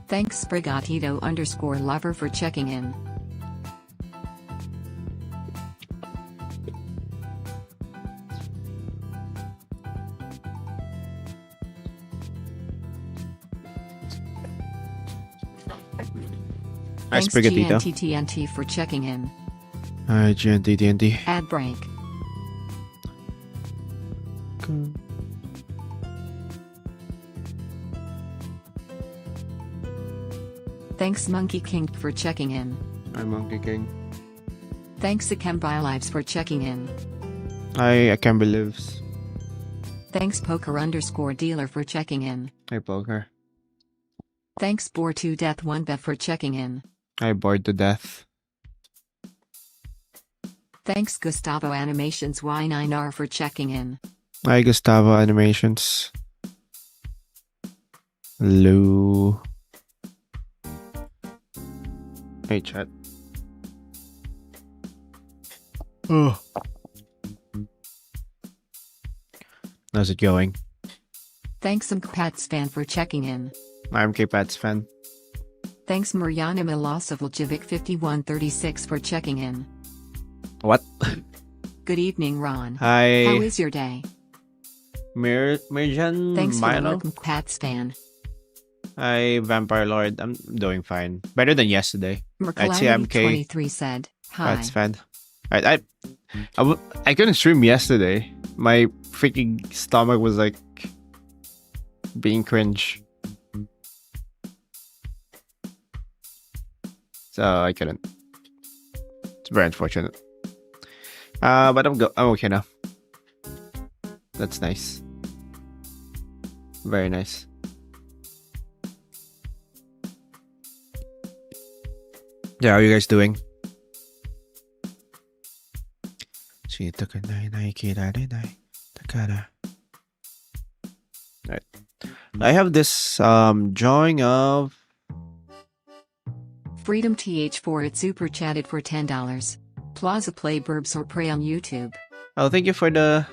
Thanks Sprigatito_lover for checking in. Hi, Thanks Sprigatito. GNTTNT for checking in. Hi, GNTTNT. Ad break. Thanks Monkey King for checking in. Hi, Monkey King. Thanks Akembi Lives for checking in. Hi, Akembi Lives. Thanks Poker_dealer for checking in. Hi, Poker. Thanks Bore2Death1Bev for checking in. Hi, Bored to Death. Thanks Gustavo Animations Y9R for checking in. Hi, Gustavo Animations. Hello. Hey, chat. Oh. How's it going? Thanks Pats fan for checking in. I'm K-Pats fan. Thanks Mariana Milosevic5136 for checking in. What? Good evening, Ron. Hi. How is your day? Mirjan Thanks for the Milo. welcome, Pats fan. Hi, Vampire Lord. I'm doing fine. Better than yesterday. I'd say I'm K. Mercalarity23 said, hi. Pats fan. I couldn't stream yesterday. My freaking stomach was like being cringe. So I couldn't. It's very unfortunate. But I'm okay now. That's nice. Very nice. Yeah, how are you guys doing? Alright. I have this drawing of Freedom TH4 it super chatted for $10. Plaza play Burbs or Prey on YouTube. oh, thank you for the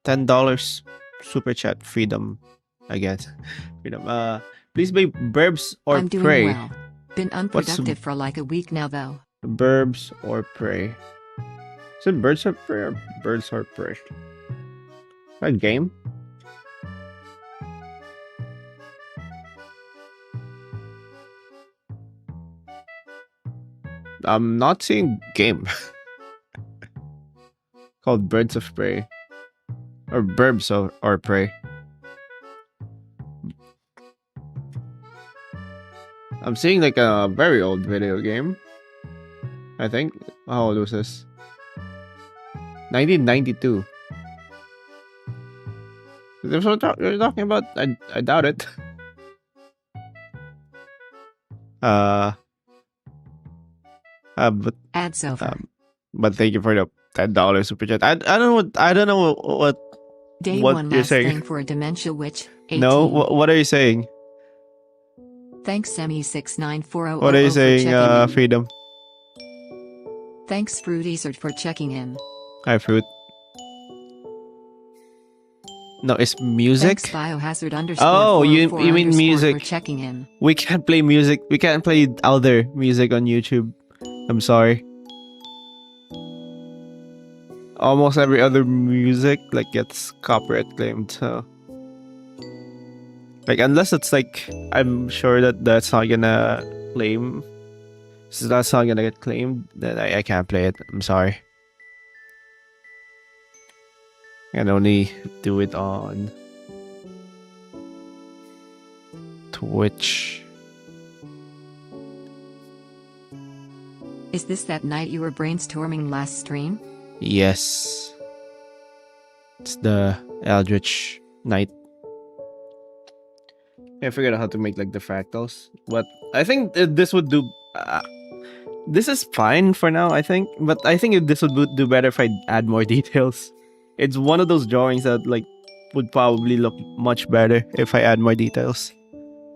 $10 super chat. Freedom, I guess. Freedom. Please play Burbs or I'm doing Prey. well. Been unproductive for like a week now though. Burbs or Prey. Is it Birds or Prey or Birds or Prey? A game? I'm not seeing game. Called Birds of Prey. Or Burbs or Prey. I'm seeing like a very old video game. I think. How old was this? 1992. Is this what you're talking about? I doubt it. But Ads over. but thank you for the $10 super chat. I don't know what Day what one you're last saying. thing for a dementia witch. 18. No, what are you saying? Thanks Semi69400 What are you for saying, checking in. Freedom? Thanks Fruitizard for checking in. Hi, Fruit. No, it's music. Thanks Biohazard Oh, you 404 mean music? for checking in. We can't play music. We can't play other music on YouTube. I'm sorry. Almost every other music like gets copyright claimed. So, like, unless it's like, I'm sure that that's not gonna claim. So that's not gonna get claimed. Then I can't play it. I'm sorry. I can only do it on Twitch. Is this that night you were brainstorming last stream? Yes. It's the Eldritch night. I figured out how to make like the fractals. But I think this would do... this is fine for now, I think. But I think this would do better if I add more details. It's one of those drawings that like would probably look much better if I add more details.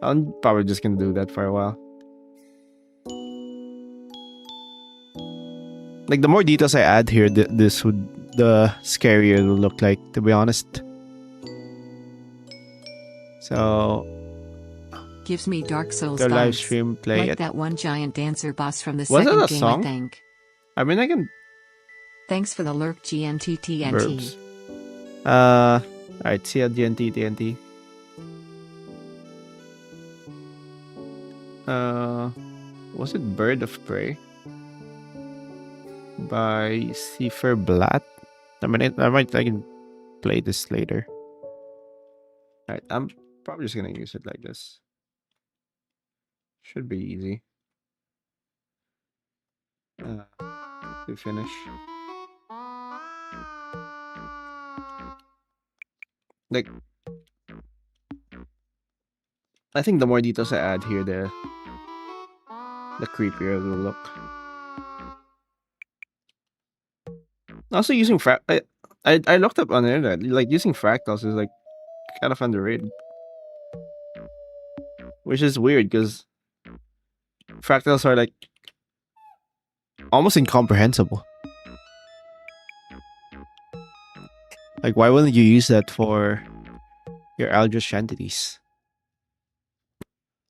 I'm probably just gonna do that for a while. Like the more details I add here, the scarier it'll look like, to be honest. So Gives me Dark Souls The live vibes. stream play Like it. that one giant dancer boss from the Was it second a game, song? I think. I mean, I can. Thanks for the lurk, GNTTNT. Verbs. Alright, see ya, DNT, TNT. Was it Bird of Prey? By Cipher Blatt? I can play this later. Alright, I'm probably just gonna use it like this. Should be easy. To finish. Like, I think the more details I add here, the creepier it will look. Also, using I looked up on the internet, like using fractals is like kind of underrated, which is weird because fractals are like almost incomprehensible. Like, why wouldn't you use that for your Eldritch entities?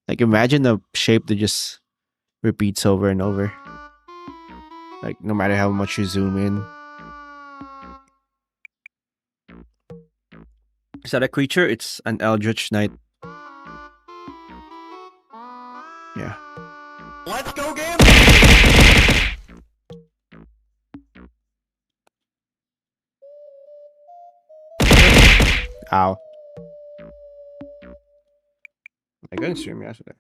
Like, imagine a shape that just repeats over and over. Like, no matter how much you zoom in. Is that a creature? It's an Eldritch Knight. Yeah. Let's go game! Ow. I couldn't stream yesterday.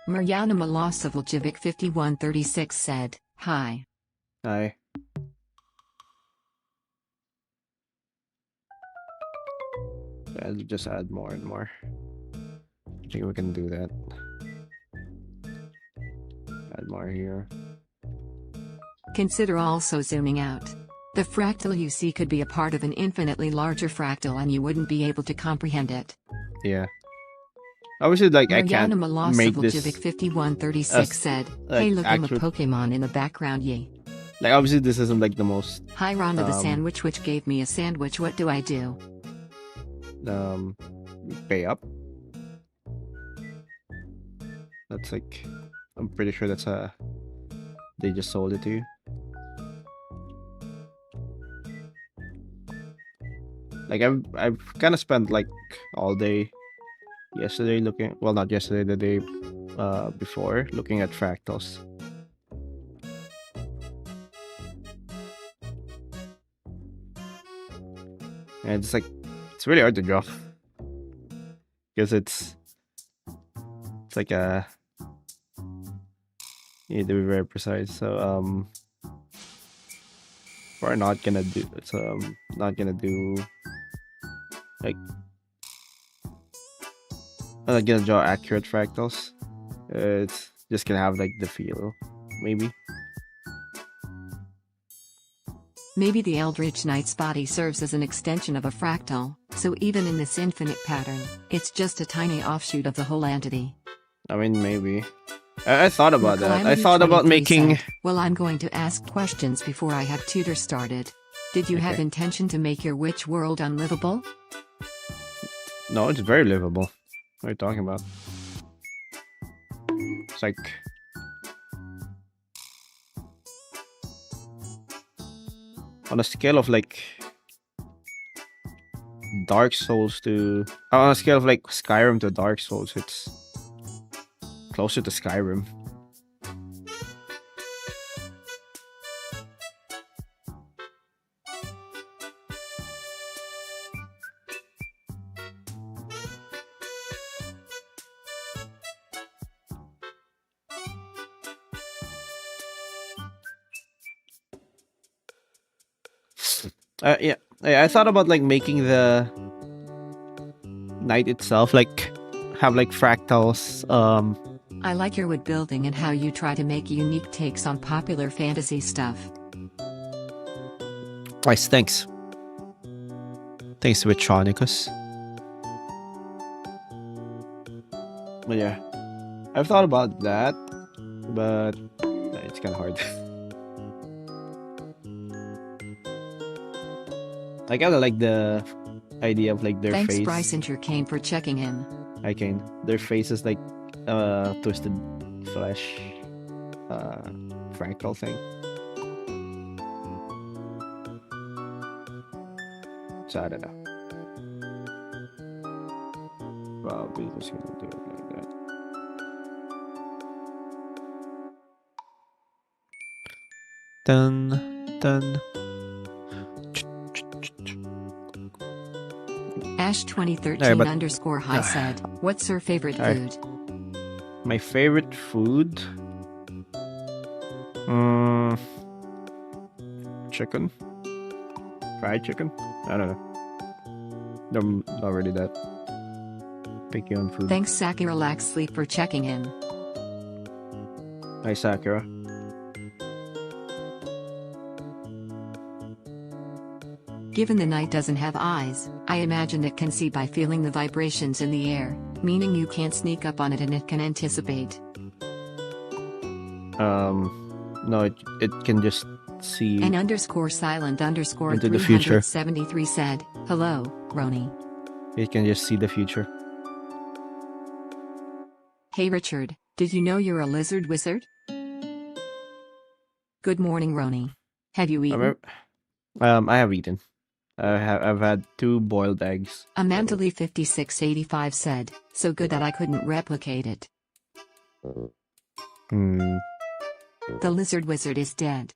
Mariana Milosavljevic 5136 said, "Hi." Hi. I'll just add more and more. I think we can do that. Add more here. Consider also zooming out. The fractal you see could be a part of an infinitely larger fractal and you wouldn't be able to comprehend it. Yeah. Obviously, like, I can't Mariana make this. Milosavljevic 5136 said, "Hey, look at the Pokemon in the background, ye." Like, obviously, this isn't like the most. Hi, Rhonda the sandwich, which gave me a sandwich. What do I do? Pay up. That's like, I'm pretty sure that's they just sold it to you. Like, I've kind of spent like all day yesterday looking, well, not yesterday, the day before, looking at fractals. And it's like, it's really hard to draw because it's like a, you need to be very precise. So we're not gonna do, so not gonna do, like, I'm not gonna draw accurate fractals. It's just gonna have like the feel, maybe. Maybe the Eldritch Knight's body serves as an extension of a fractal, so even in this infinite pattern, it's just a tiny offshoot of the whole entity. I mean, maybe. I thought about that. I Calamity thought about 23 making... said, "Well, I'm going to ask questions before I have tutor started. Did you have intention to make your witch world unlivable?" No, it's very livable. What are you talking about? It's like... on a scale of like... Dark Souls to... on a scale of like Skyrim to Dark Souls, it's... closer to Skyrim. Yeah, I thought about like making the knight itself like have like fractals. I like your wood building and how you try to make unique takes on popular fantasy stuff. Nice, thanks. Thanks, Vitronicus. But yeah, I've thought about that, but it's kind of hard. I kind of like the idea of like their Thanks face. Bryce and Checkin for checking in. I can. Their face is like twisted flesh fractal thing. So I don't know. Probably just gonna do it like that. Dun dun. Ash 2013 Alright, but- underscore high said, what's her favorite Alright. food? My favorite food? Chicken? Fried chicken? I don't know. I'm not really that picky on food. Thanks Sakura Lax Sleep for checking in. Hi, Sakura. Given the night doesn't have eyes, I imagine it can see by feeling the vibrations in the air, meaning you can't sneak up on it and it can anticipate. No, it can just see. An underscore silent underscore Into the future. 373 said, hello, Roni. It can just see the future. Hey Richard, did you know you're a lizard wizard? Good morning, Roni. Have you eaten? I have eaten. I've had 2 boiled eggs. Amandali5685 said, so good that I couldn't replicate it. The lizard wizard is dead.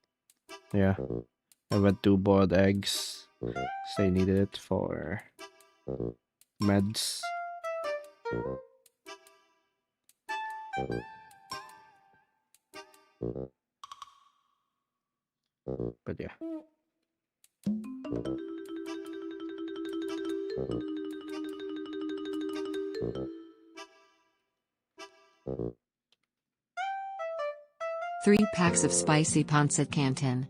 Yeah. I've had 2 boiled eggs. They needed it for meds. But yeah. Three packs of spicy pancit canton.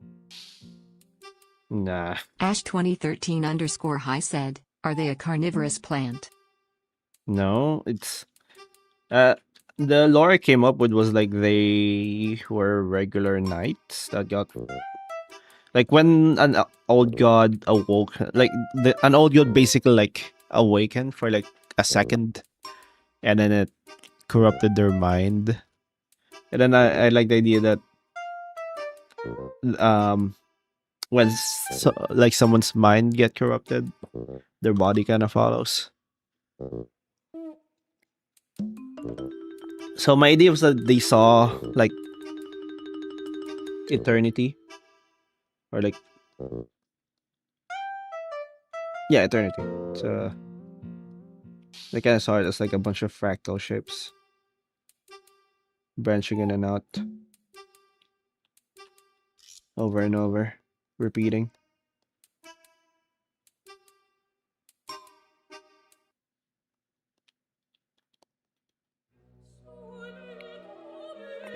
Nah. Ash 2013 underscore high said, are they a carnivorous plant? No, it's the lore I came up with was like they were regular knights that got like when an old god awoke, like an old god basically like awakened for like a second, and then it corrupted their mind. And then I like the idea that when like someone's mind get corrupted, their body kind of follows. So my idea was that they saw like eternity, or like eternity. So they kind of saw it as like a bunch of fractal shapes branching in and out, over and over, repeating.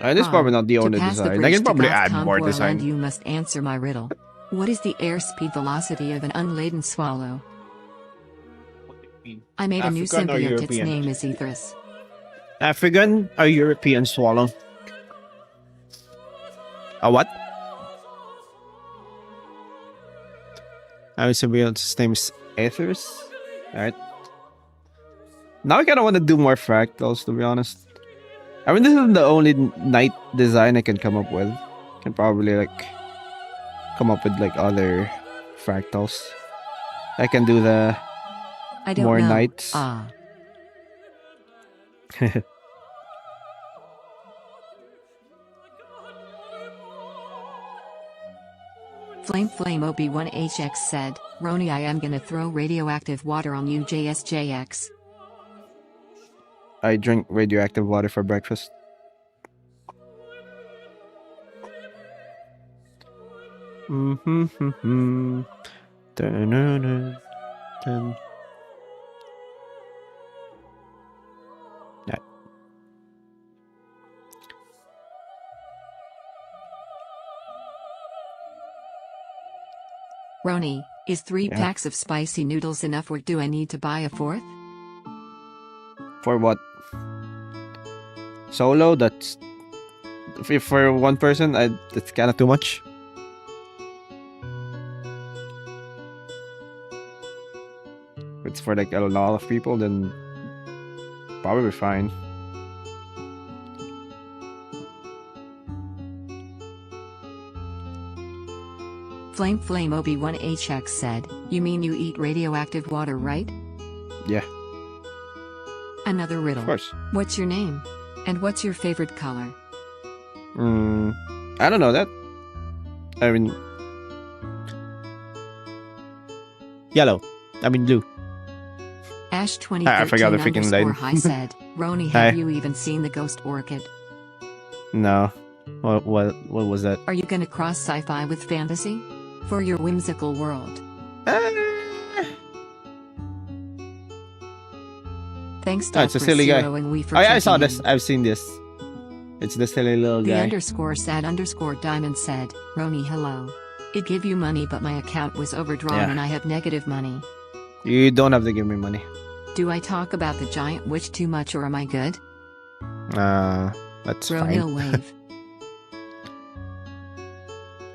And this is probably not the only design. I can probably add more design. You must answer my riddle. What is the airspeed velocity of an unladen swallow? I made a new African or symbiote. Its European? name is Ethris. African or European swallow? A what? I was symbiote's name is Aethers. Alright. Now I kind of want to do more fractals, to be honest. I mean, this isn't the only knight design I can come up with. I can probably like come up with like other fractals. I can do the I don't more know. knights. Ah. Flame OB1HX said, Roni, I am gonna throw radioactive water on you JSJX. I drink radioactive water for breakfast. Dun. Yeah. Roni, is 3 Yeah. packs of spicy noodles enough, or do I need to buy a 4th? For what? Solo? That's if for one person, that's kind of too much. If it's for like a lot of people, then probably fine. Flame Obi1HX said, "You mean you eat radioactive water, right?" Yeah, Another riddle. of course. What's your name? And what's your favorite color? I don't know that. I mean, yellow. I mean blue. Ash 2013 I forgot the freaking underscore line. high said, "Roni, Hi. have you even seen the ghost orchid? No. What was that? Are you gonna cross sci-fi with fantasy? For your whimsical world." Thanks, It's a silly guy. and we for Oh yeah, I saw checking this. in. I've seen this. It's the silly little The guy. underscore sad underscore diamond said, "Roni, hello. It give you money, but my account was overdrawn Yeah. and I have negative money. You don't have to give me money. Do I talk about the giant witch too much or am I good?" That's Ronil fine. wave.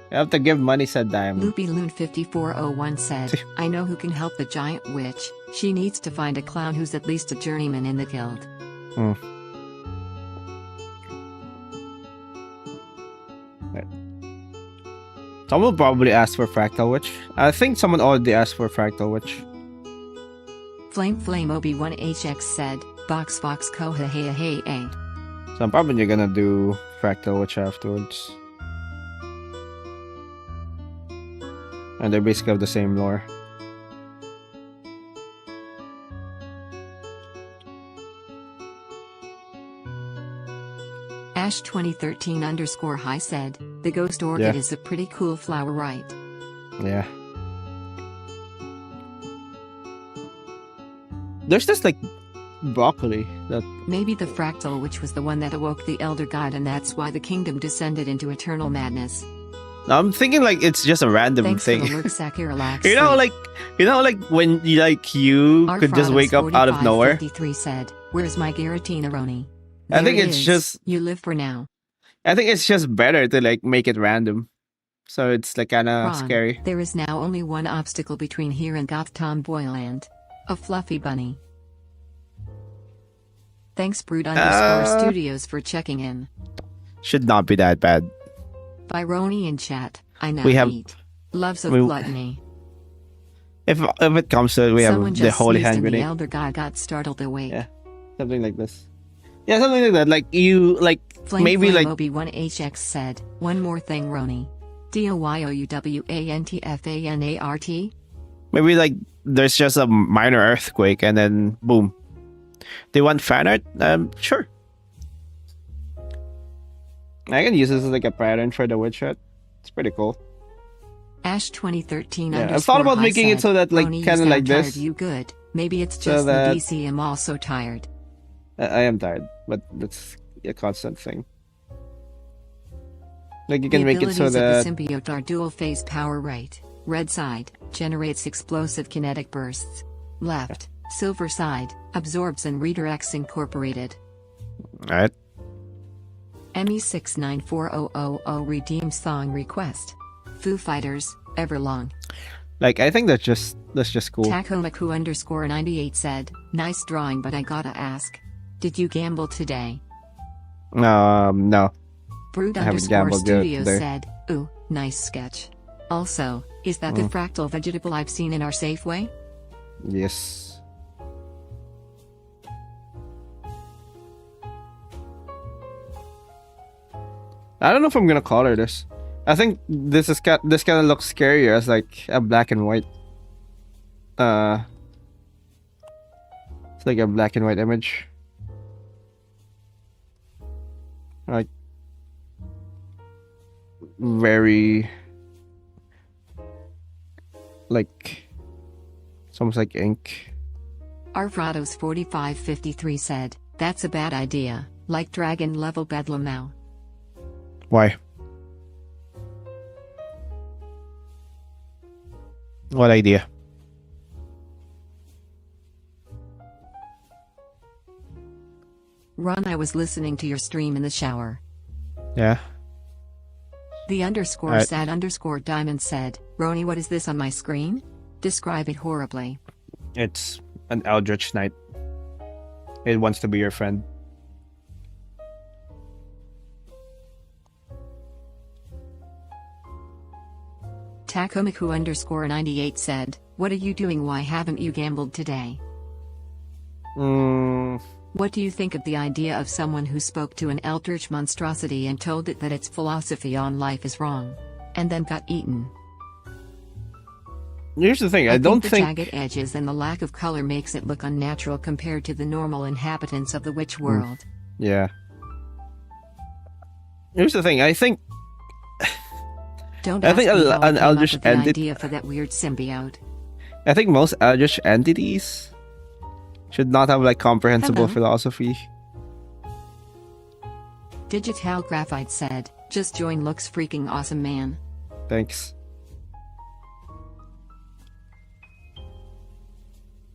You have to give money, said Diamond. Loopy Loon 5401 said, "I know who can help the giant witch. She needs to find a clown who's at least a journeyman in the guild." Someone will probably ask for Fractal Witch. I think someone already asked for Fractal Witch. Flame Obi1HX said, "Box Fox Koha hey hey hey." So I'm probably gonna do Fractal Witch afterwards. And they basically have the same lore. Ash 2013 underscore high said, "The ghost orchid Yeah. is a pretty cool flower, right?" Yeah. There's this like broccoli that Maybe the fractal witch was the one that awoke the elder god and that's why the kingdom descended into eternal madness. I'm thinking like it's just a random Thanks thing. for the lurk sack relax. You know, like when you could just wake up out of nowhere. 53 said, "Where's my Giratina Roni?" I think There it it's is. just- You live for now. I think it's just better to like make it random, so it's like kind of Ron, scary. there is now only one obstacle between here and Goth Tomboyland. A fluffy bunny. Thanks Brood underscore Studios for checking in. Should not be that bad. By Roni in chat, I now We have- eat. Loves of we- gluttony. If it comes to it, we Someone have the just holy sneezed hand and the grenade. elder god got startled awake. Yeah. Something like this. Yeah, something like that. Like you like maybe like Obi1HX said, "One more thing, Roni. DOYOUWANTFANART? maybe like there's just a minor earthquake and then boom. They want fan art? Sure. I can use this as like a pattern for the witch hut. It's pretty cool. Ash 2013 Yeah, I've underscore thought about high making it said, so that like "Roni, you kind of sound like tired, this. You good? Maybe it's So just that- the DC. I'm also tired." I am tired, but that's a constant thing. Like you can The make it so abilities that of the symbiote are dual phase power right. Red side, generates explosive kinetic bursts. Left, silver side, absorbs and redirects incorporated. alright. ME694000 redeemed song request. Foo Fighters, Everlong. Like I think that's just cool. Takomaku underscore 98 said, "Nice drawing, but I gotta ask. Did you gamble today?" No. Brood I haven't underscore gambled yet Studios today. said, "Ooh, nice sketch. Also, is that the fractal vegetable I've seen in our Safeway?" Yes. I don't know if I'm gonna color this. I think this kind of looks scarier as like a black and white. It's like a black and white image. Like very like it's almost like ink. Arvrados 4553 said, "That's a bad idea, like dragon level bedlam now." Why? What idea? Ron, I was listening to your stream in the shower. Yeah. The underscore Alright. sad underscore diamond said, "Roni, what is this on my screen? Describe it horribly." It's an Eldritch Knight. It wants to be your friend. Takomiku_98 said, "What are you doing? Why haven't you gambled today?" What do you think of the idea of someone who spoke to an Eldritch monstrosity and told it that its philosophy on life is wrong, and then got eaten? Here's the thing, I don't the think... jagged edges and the lack of color makes it look unnatural compared to the normal inhabitants of the witch world. Yeah. Here's the thing, I think... Don't I ask think me how I an came up Eldritch with the entity... idea for that weird symbiote. I think most Eldritch entities should not have like comprehensible Hello. philosophy. Digital Graphite said, "Just join, looks freaking awesome, man." Thanks.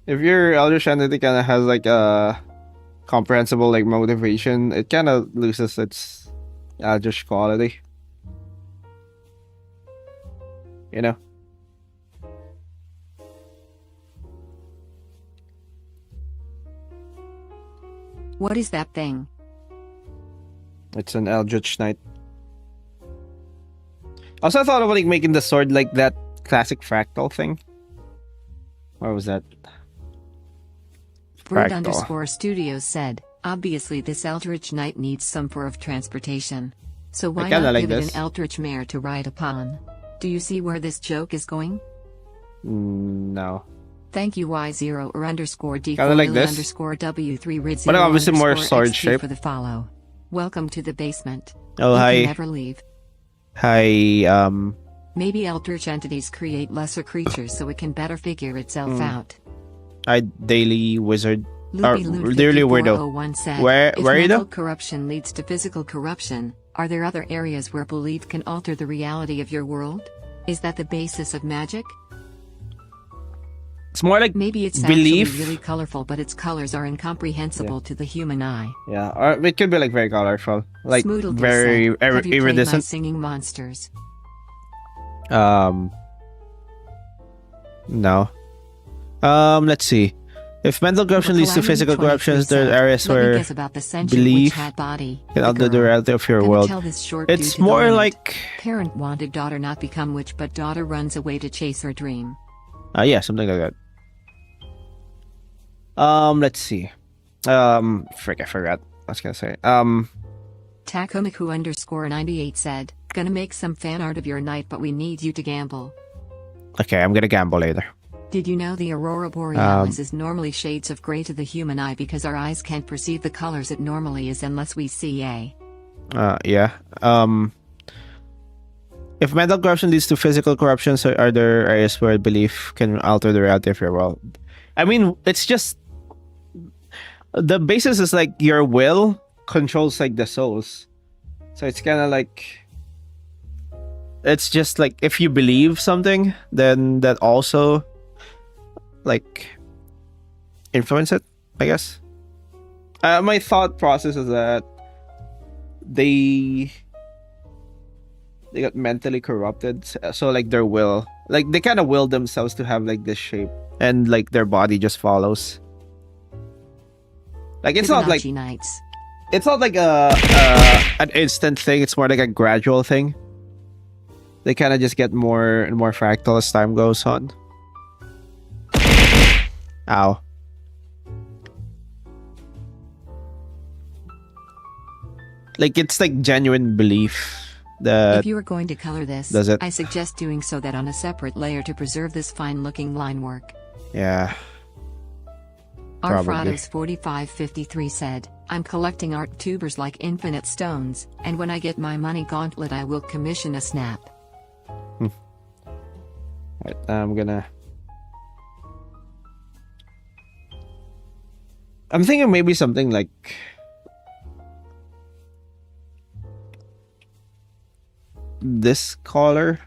If your Eldritch entity kind of has like a comprehensible like motivation, it kind of loses its Eldritch quality. You know? What is that thing? It's an Eldritch Knight. Also, I thought of like making the sword like that classic fractal thing. Where was that? Bird_Studios said, "Obviously this Eldritch Knight needs some form of transportation. So why kinda not like give it this. an Eldritch mare to ride upon?" Do you see where this joke is going? No. Thank you Y0_D4 Kinda like this. _W3 Rid But obviously more sword shape. for the follow. Welcome to the basement. Oh, You hi. can never leave. Hi, Maybe Eldritch entities create lesser creatures so it can better figure itself out. I Daily Wizard. Loopy Daily Weirdo. 5401 said, Where "If are you mental though? corruption leads to physical corruption, are there other areas where belief can alter the reality of your world? Is that the basis of magic? It's more like Maybe it's belief. actually really colorful, but its colors are incomprehensible to the human eye." Yeah, or it could be like very colorful, like Smoodle very said, "Have you played My iridescent. Singing Monsters?" No. Let's see. If mental corruption leads to Calamity physical 23 corruptions, there said, are areas "Let me where guess about the sentient belief witch hat body. can The alter the girl. reality of your Gonna world. tell this short due It's to the more limit. like, Parent wanted daughter not become witch, but daughter runs away to chase her dream. yeah, something like that. Let's see. Frick, I forgot. I was gonna say. Takomiku_98 said, "Gonna make some fan art of your night, but we need you to gamble." Okay, I'm gonna gamble later. Did you know the aurora borealis is normally shades of gray to the human eye because our eyes can't perceive the colors it normally is unless we see a... Yeah. If mental corruption leads to physical corruption, so are there areas where belief can alter the reality of your world? I mean, it's just the basis is like your will controls like the souls, so it's kind of like it's just like if you believe something, then that also like influence it, I guess. My thought process is that they got mentally corrupted, so like their will, like they kind of will themselves to have like this shape, and like their body just follows. Like it's not like Fibonacci Nights. it's not like an instant thing. It's more like a gradual thing. They kind of just get more and more fractal as time goes on. Ow. Like it's like genuine belief that If you are going to color this, does it. I suggest doing so that on a separate layer to preserve this fine-looking line work. Yeah. Probably. Arfrados4553 said, "I'm collecting art tubers like infinite stones, and when I get my money gauntlet I will commission a snap." Right, I'm thinking maybe something like this color.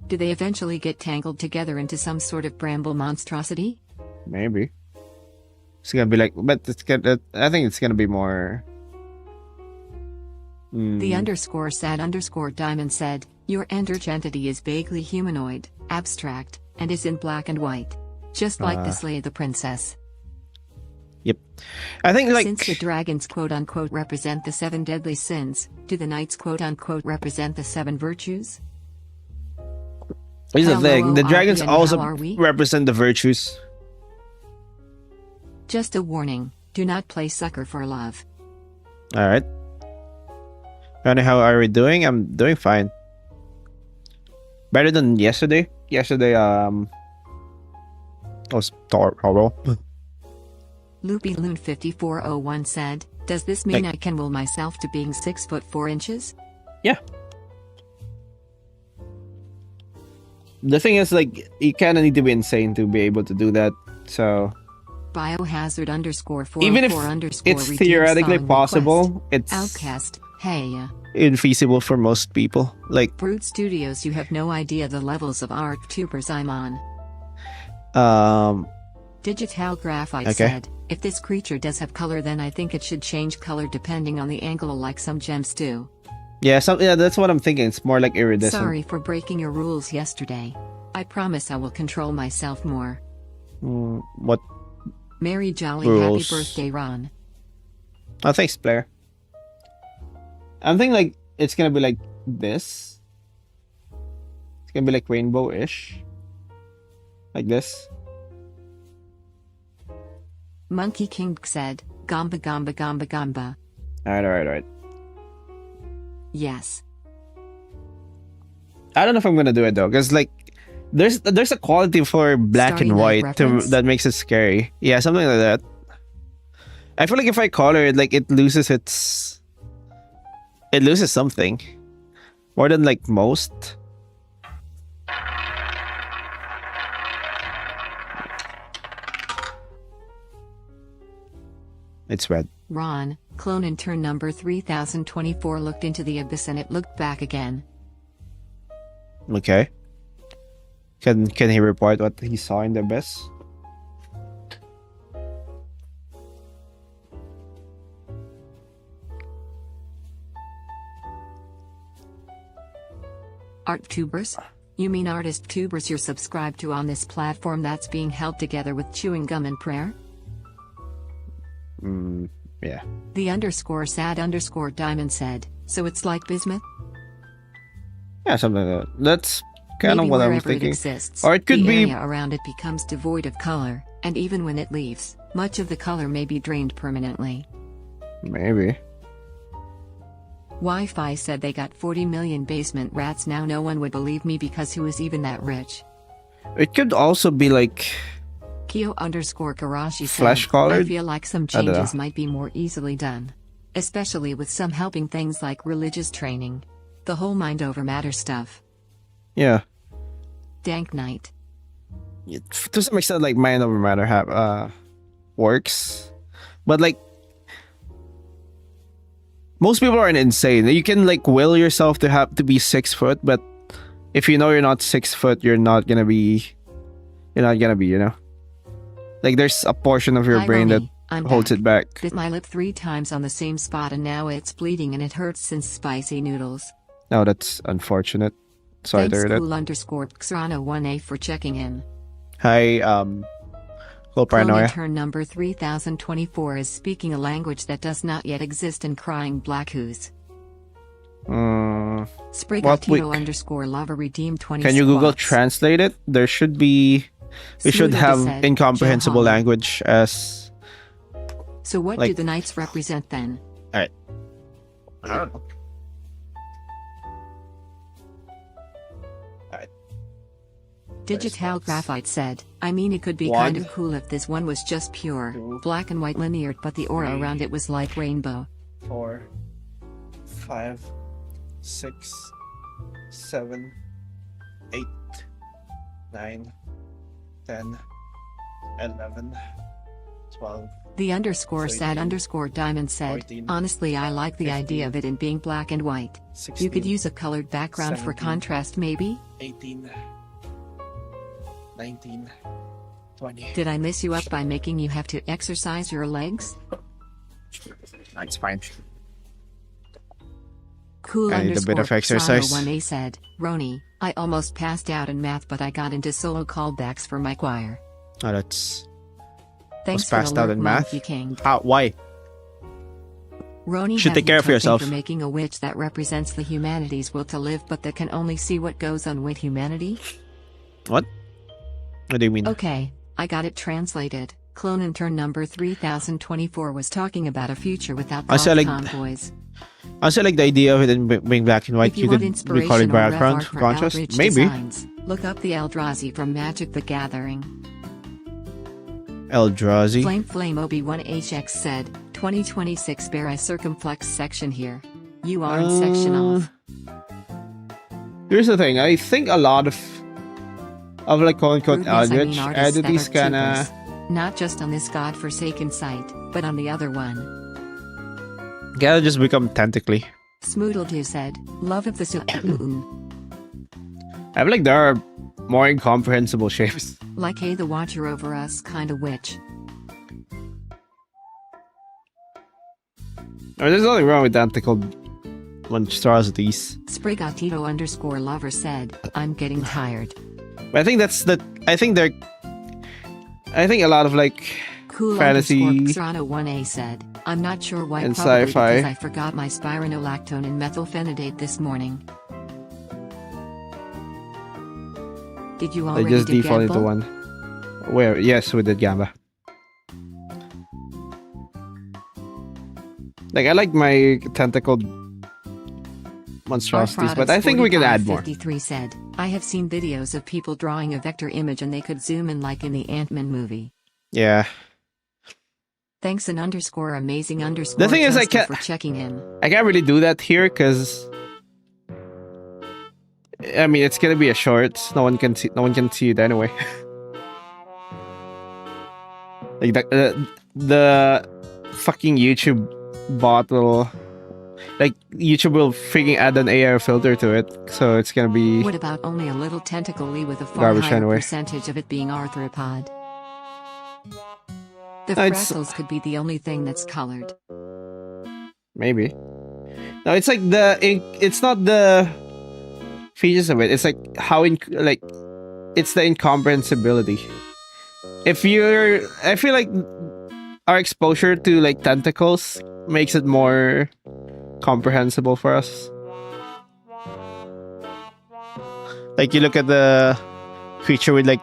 Do they eventually get tangled together into some sort of bramble monstrosity? Maybe. It's gonna be like, but it's gonna, I think it's gonna be more. The _sad_diamond said, "Your Eldritch entity is vaguely humanoid, abstract, and is in black and white. Just like the Slay the Princess." I think like Since the dragons quote-unquote represent the 7 deadly sins, do the knights quote-unquote represent the 7 virtues? here's the thing: the dragons and also how are we? represent the virtues. Just a warning, do not play sucker for love. All right. Ronnie, how are we doing? I'm doing fine. Better than yesterday. Yesterday, was horrible. Loopy Loon 5401 said, "Does this mean I can will myself to being 6 foot 4 inches?" Yeah. The thing is, like, you kind of need to be insane to be able to do that. So Biohazard _404 even if it's theoretically possible, it's Outcast, hey. infeasible for most people. Like, Brood Studios, you have no idea the levels of art tubers I'm on. Digital Graphite said, "If this creature does have color, then I think it should change color depending on the angle, like some gems do." yeah, that's what I'm thinking. It's more like iridescent. Sorry for breaking your rules yesterday. I promise I will control myself more. What? Merry jolly Rules. happy birthday, Ron. Oh, thanks, Blair. I'm thinking like it's gonna be like this. It's gonna be like rainbow-ish, like this. Monkey King said, "Gamba gamba gamba gamba." All right. Yes. I don't know if I'm gonna do it though, because like there's a quality for black Starry and Night white reference? that makes it scary. Yeah, something like that. I feel like if I color it, like it loses something more than like most. It's red. Ron, clone in turn number 3024 looked into the abyss and it looked back again. Okay. Can he report what he saw in the abyss? Art tubers? You mean artist tubers you're subscribed to on this platform that's being held together with chewing gum and prayer? Yeah. The _sad_ diamond said, "So it's like bismuth?" Yeah, something like that. That's kind of Maybe what I'm wherever thinking. It exists, Or it could the be area around it becomes devoid of color, and even when it leaves, much of the color may be drained permanently. maybe. Wi-Fi said they got 40 million basement rats now. No one would believe me because who is even that rich? It could also be like Kyo _Karashi said, Flesh colored? "I feel like some I don't know. changes might be more easily done. Especially with some helping things like religious training. The whole mind over matter stuff." yeah. Dank Knight. To some extent, like mind over matter works, but like most people aren't insane. You can like will yourself to have to be 6 foot, but if you know you're not 6 foot, you're not gonna be, you know, like there's a portion of your Hi, brain Ronnie. that I'm holds back. it back. Bit my lip 3 times on the same spot and now it's bleeding and it hurts since spicy noodles. No, that's unfortunate. Sorry to Thanks hear that. cool _Xrana 1A for checking in. Hi, Cool Clone Paranoia. intern number 3024 is speaking a language that does not yet exist and crying black who's. Sprigatito _lover redeemed 20 Can you Google squats. Translate it? There should be. We should Smudo have said, incomprehensible "Johan." language as. So what do like- the knights represent then? I don't know. Digital Graphite said, "I mean it could be One. kind of cool if this one was just pure, black and white linear but the aura around it was like rainbow." 4, 5, 6, 7, 8, 9, 10, 11, 12. The _sad_ 13, diamond said, 14, "Honestly I like the 15, idea of it in being black and white. 16, You could use a colored background for 17, contrast maybe?" 18, 19, 20. Did I miss you up by making you have to exercise your legs? It's fine. Cool I need a bit of _Xrana exercise. 1A said, "Roni, I almost passed out in math but I got into solo callbacks for my choir." Oh, that's Thanks was for the passed out lurk, in math. Monkey King. How? Why? Roni Should has take care no of token yourself. for making a witch that represents the humanity's will to live, but that can only see what goes on with humanity. What? What do you mean? Okay, I got it translated. Clone in turn number 3024 was talking about a future without I said, goth like- tomboys. I also like the idea of it being black and white. If you could want record inspiration or background ref art for contrast. Eldritch Maybe. designs, look up the Eldrazi from Magic the Gathering. Eldrazi. Flame Obi1HX said, 2026 bear a circumflex section here. You are in section off. Here's the thing. I think a lot of like quote unquote Rudeness, I Eldritch mean artists that entities are kinda. troopers. Not just on this godforsaken site, but on the other one. Gotta just become tentacly. Smoodledew said, love of the I feel like there are more incomprehensible shapes. like hey the watcher over us kinda witch. There's nothing wrong with tentacled monstrosities. Sprigatito_lover said, I'm getting tired. But I think that's the. I think a lot of like Cool fantasy Serrano 1A said, I'm not sure why, and probably sci-fi. because I forgot my spironolactone and methylphenidate this morning. Did you they already just do default into Gamble? one. Where yes, we did Gamba. Like I like my tentacled monstrosities, but I think we can add more. 53 said, I have seen videos of people drawing a vector image and they could zoom in like in the Ant-Man movie. Yeah. Thanks an amazing _. The thing is, I Toaster can't- for checking in. I can't really do that here because I mean it's gonna be a short. No one can see it anyway. Like the fucking YouTube bot will YouTube will freaking add an AR filter to it, so it's gonna be What about only a little tentacly with a far Garbage higher anyway. percentage of it being arthropod? The It's- fractals could be the only thing that's colored. maybe. No, it's like it's not the features of it. It's like how it's the incomprehensibility. I feel like our exposure to like tentacles makes it more comprehensible for us. Like you look at the creature with like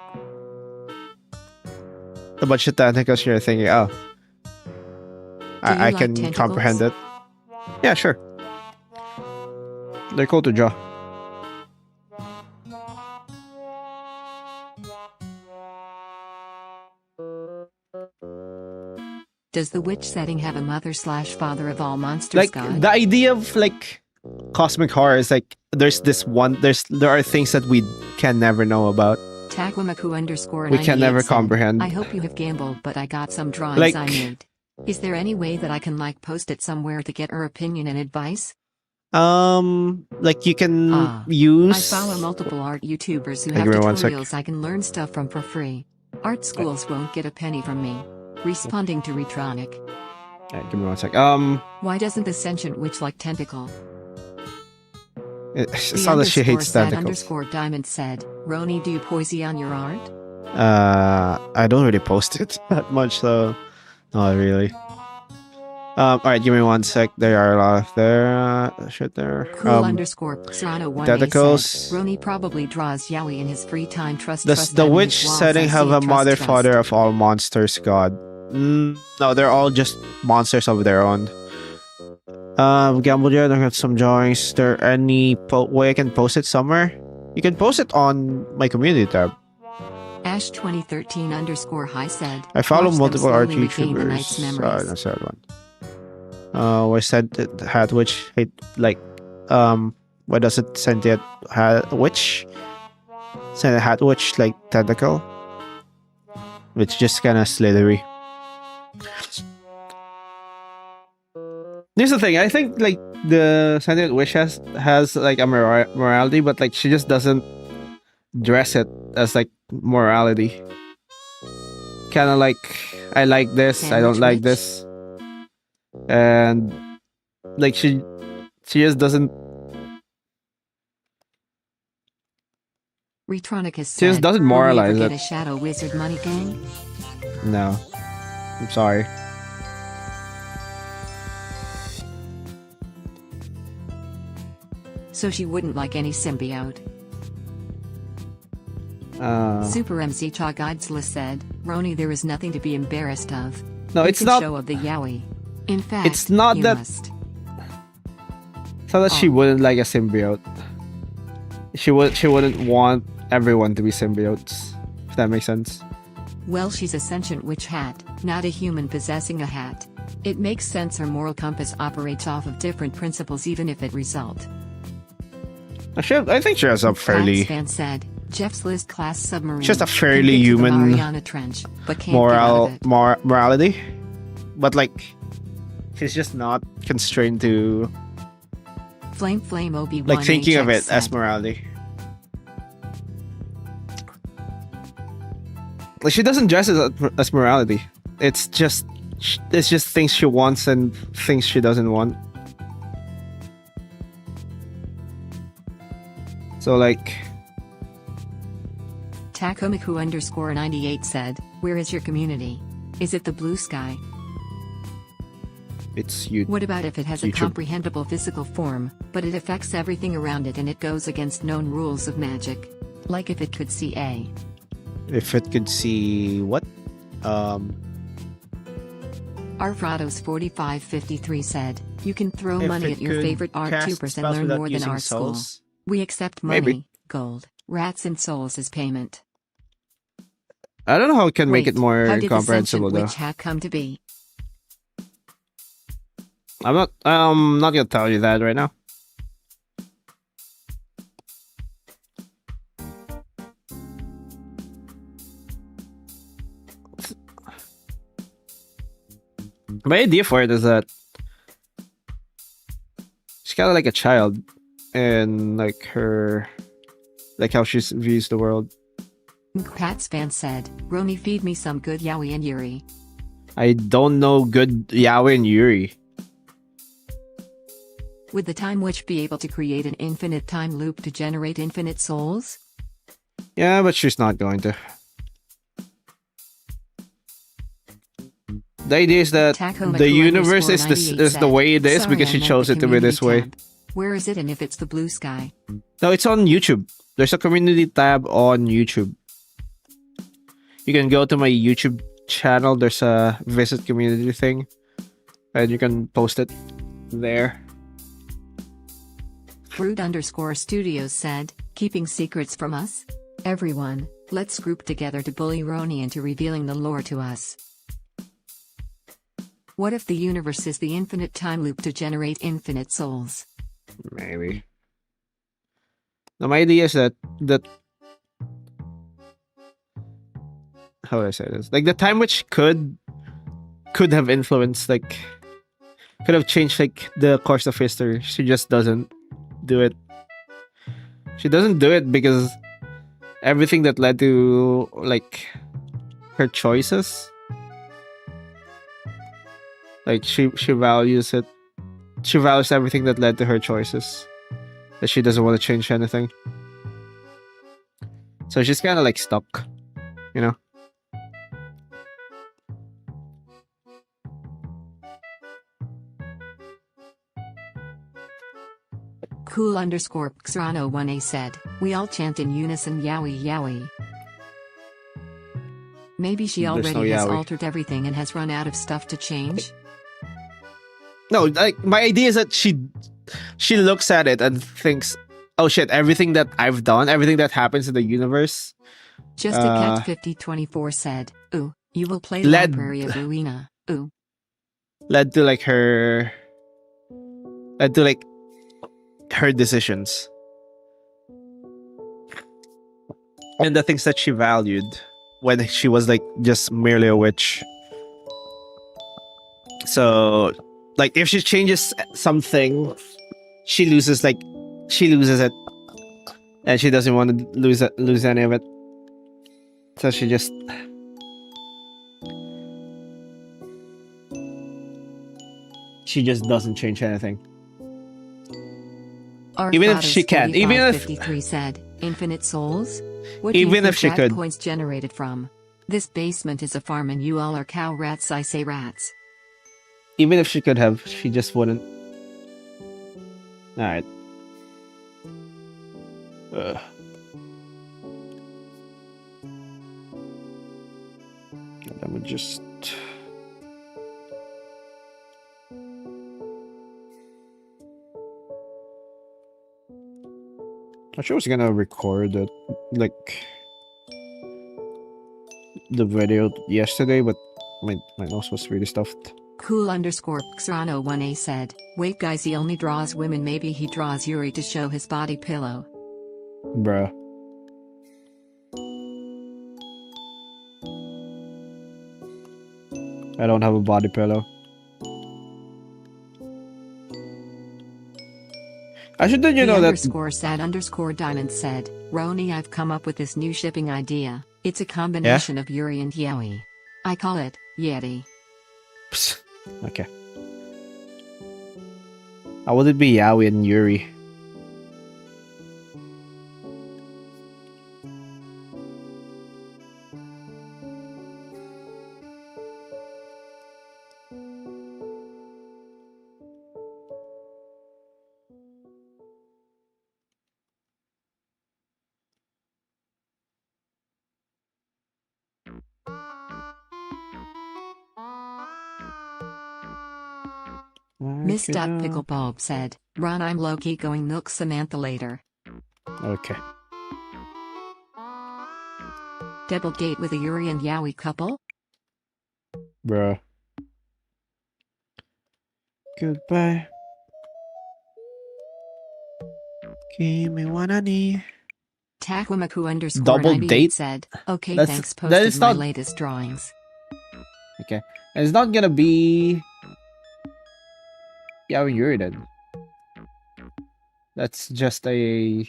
a bunch of tentacles, you're thinking, oh, Do you I like can tentacles? comprehend it. Yeah, sure. They're cool to draw. Does the witch setting have a mother/father of all monsters Like god? the idea of like cosmic horror is like there are things that we can never know about. Tagwamaku_98 We can never said, comprehend. I hope you have gambled, but I got some drawings Like- I made. Is there any way that I can post it somewhere to get her opinion and advice? Like you can I use follow multiple art YouTubers who Hey, have give me 1 sec. tutorials I can learn stuff from for free. Art schools won't get a penny from me. Responding to Retronic. Alright, give me 1 sec. Why doesn't the sentient witch like tentacle? It's not that she hates tentacles. _diamond said, Roni, do you poesy on your art? I don't really post it that much, so not really. Alright, give me 1 sec. There are a lot of shit there. Serrano 1 tentacles. said, Roni probably draws yaoi in his free time. Does Trust the them, witch his walls, setting I have see a it, mother, trust. father of all monsters god? No, they're all just monsters of their own. Gamble, I have some drawings. Is there any way I can post it somewhere? You can post it on my community tab. Ash 2013_high said, I follow "Watch them multiple art slowly regain the YouTubers. night's memories." That's that one. I said that hat witch hate like what does it send it hat witch? Send a hat witch like tentacle. It's just kinda slithery. Here's the thing, I think like the sentient witch has like a morality, but like she just doesn't dress it as like morality. Kinda like I like this, I don't like Sandwich this. And like she just doesn't Retronic has She just said, doesn't "Will we ever moralize get it." a shadow wizard money gang? no. I'm sorry. So she wouldn't like any symbiote. Uh, Super MC Cha Godsless said, Roni, there is nothing to be embarrassed of. no, You it's can not. show of the yaoi. In fact, It's not you that- must. It's not that she Oh. wouldn't like a symbiote. She wouldn't want everyone to be symbiotes. If that makes sense. Well, she's a sentient witch hat, not a human possessing a hat. It makes sense her moral compass operates off of different principles even if it result. I think she has a fairly Fan said, Jeff's list class submarine. Just a can fairly get to the human Mariana Trench, but can't get out of it. morality, but like she's just not constrained to Flame Obi-Wan like thinking of HX it as said, morality. Like she doesn't dress it as morality. It's just things she wants and things she doesn't want. So like Takomiku_98 said, where is your community? Is it the blue sky? it's you. What about if it has a YouTube. comprehensible physical form, but it affects everything around it and it goes against known rules of magic? Like if it could see a. If it could see what? Arfrados 4553 said, you can throw If money it at your could favorite art cast tubers and spells learn without more than using art school. souls? We accept money, Maybe. gold, rats and souls as payment. I don't know how it can make it Wait, more how did the comprehensible sentient though. witch hat come to be? I'm not gonna tell you that right now. My idea for it is that she's kind of like a child, and like how she views the world. Pat's fan said, Roni, feed me some good yaoi and yuri. I don't know good yaoi and yuri. Would the time witch be able to create an infinite time loop to generate infinite souls? Yeah, but she's not going to. The idea is that Tacomaku the universe is the said, way it is "Sorry, because I she meant chose the it to be this community way. tab. Where is it and if it's the blue sky? No, it's on YouTube. There's a community tab on YouTube. You can go to my YouTube channel. There's a visit community thing, and you can post it there. Fruit_studios said, keeping secrets from us? Everyone, let's group together to bully Roni into revealing the lore to us. What if the universe is the infinite time loop to generate infinite souls? Maybe. Now, my idea is that how would I say this? Like the time which could have influenced, like could have changed like the course of history. She just doesn't do it. She doesn't do it because everything that led to like her choices, like she values it. She values everything that led to her choices. That she doesn't want to change anything. So she's kind of like stuck, you know. Cool_Xrano1A said, we all chant in unison yaoi yaoi. Maybe she There's already no has yaoi. altered everything and has run out of stuff to change? No, like my idea is that she looks at it and thinks, "Oh shit! Everything that I've done, everything that happens in the universe, Just a Cat 5024 said, ooh, you will play Led- Library of Ruina, ooh. led to like her decisions and the things that she valued when she was like just merely a witch." So, like, if she changes something, she loses it, and she doesn't want to lose any of it. So she just doesn't change anything. Even if she can, even if- 53 said, infinite souls? What do you Even think if she that could. points generated from? This basement is a farm and you all are cow rats, I say rats. Even if she could have, she just wouldn't. Alright. Let me just... I sure was gonna record it, like, the video yesterday, but my nose was really stuffed. Cool_Xrano1A said, wait guys, he only draws women, maybe he draws Yuri to show his body pillow. Bruh. I don't have a body pillow. I should let you know that... _sad_diamond said, Roni, I've come up with this new shipping idea. It's a combination of Yuri and Yaoi. I call it Yeti. Psst. Okay. How would it be Yaoi and Yuri? Miss Picklebulb said, Ron, I'm low-key going milk Samantha later. Okay. Double date with a Yuri and Yaoi couple? Bruh. Goodbye. Give me what I need. Takwamaku_98 Double date? said, okay, That's- thanks, that posted is my not- latest drawings. Okay. And it's not gonna be... Yaoi and Yuri then. That's just a...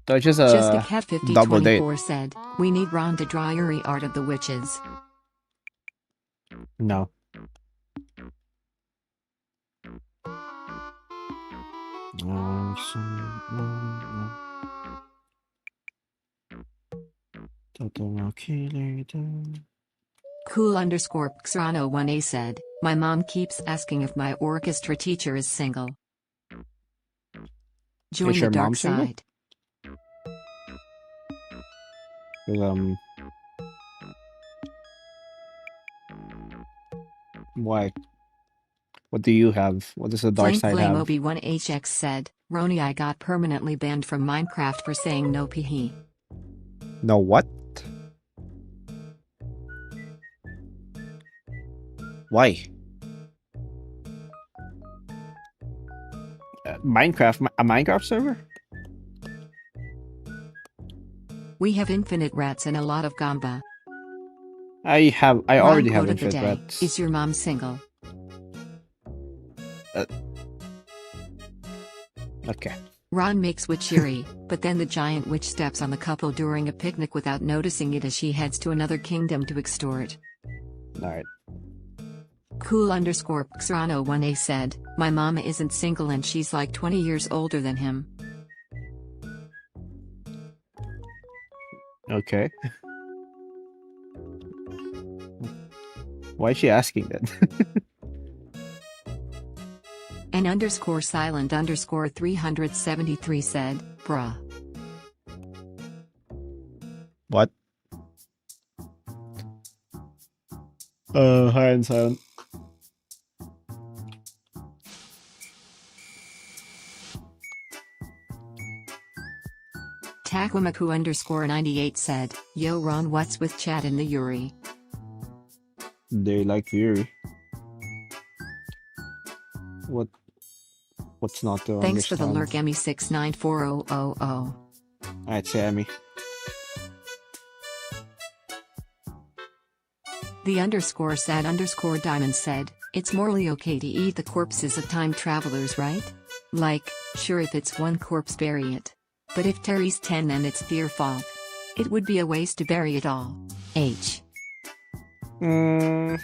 That's just Just a a cat double date. 5024 said, we need Ron to draw Yuri Art of the Witches. No. Cool_Xrano1A said, my mom keeps asking if my orchestra teacher is single. Join Is the your dark mom single? side. 'Cause, why? What do you have? What does the dark side Flame have? Obi1HX said, Roni, I got permanently banned from Minecraft for saying no pee. No what? Why? Minecraft? A Minecraft server? We have infinite rats and a lot of gamba. I Ron already have quote of the infinite day, rats. is your mom single? Okay. Ron makes witch Yuri, but then the giant witch steps on the couple during a picnic without noticing it as she heads to another kingdom to extort. Alright. Cool_Xrano1A said, my mama isn't single and she's like 20 years older than him. Okay. Why is she asking that? And _silent_373 said, bruh. What? Hi and silent. Takwamaku_98 said, yo Ron, what's with Chad and the Yuri? They like Yuri. What's not to Thanks for the understand? lurk, Emmy694000. Alright, Sammy. The _sad_diamond said, it's morally okay to eat the corpses of time travelers, right? Like, sure, if it's one corpse, bury it. But if Terry's 10, then it's their fault. It would be a waste to bury it all. H. I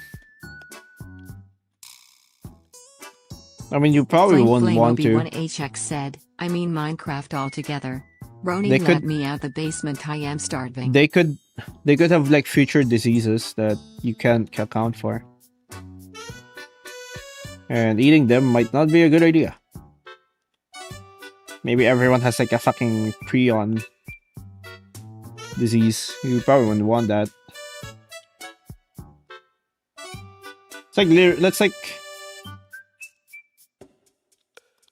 mean, you probably won't want to. Obi1HX said, I mean Minecraft altogether. Roni, They let could me out the basement, I am starving. they could have like future diseases that you can't account for. And eating them might not be a good idea. Maybe everyone has like a fucking prion disease. You probably wouldn't want that. It's like that's like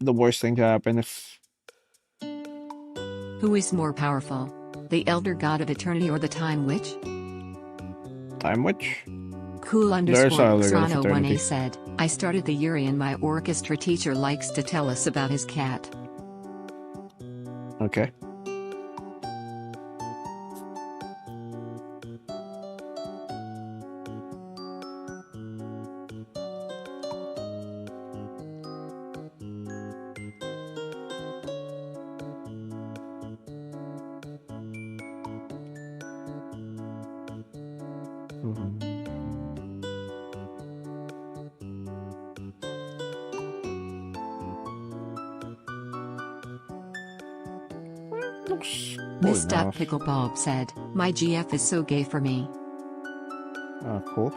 the worst thing to happen if Who is more powerful? The Elder God of Eternity or the Time Witch? Time Witch. Cool There's underscore Elder God of Xano 1A Eternity. said, I started the Yuri and my orchestra teacher likes to tell us about his cat. Okay. Looks cool Miss enough. Pickle Bulb said, my GF is so gay for me. Cool.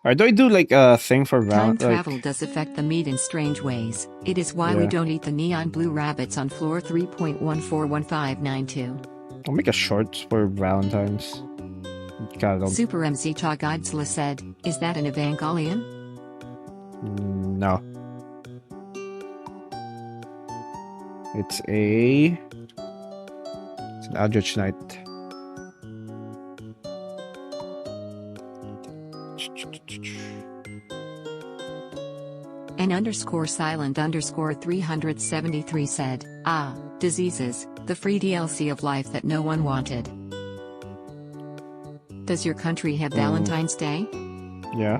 Alright, do I do like a thing for Time like travel does affect the meat in strange ways. It is why we Yeah. don't eat the neon blue rabbits on floor 3.141592. I'll make a short for Valentines. God, don't. Super MC Cha Godzilla said, is that an Evangelion? No. It's an Eldritch Knight. An underscore silent underscore 373 said, diseases, the free DLC of life that no one wanted. Does your country have Valentine's Day? Yeah.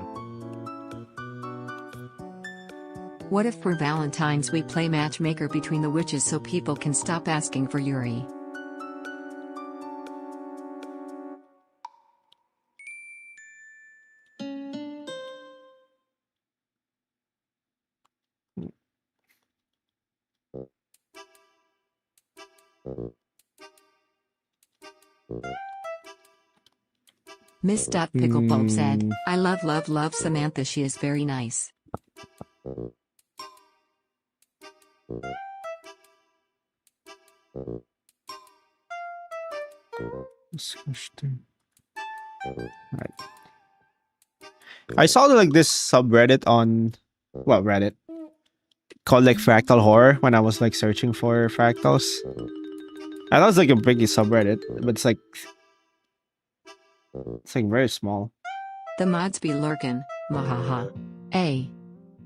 What if for Valentine's we play matchmaker between the witches so people can stop asking for Yuri? Miss Pickle Bulb said, I love Samantha, she is very nice. Right. I saw like this subreddit on Reddit called like Fractal Horror when I was like searching for fractals. And that was like a big subreddit, but it's like very small. The mods be lurkin', mahaha.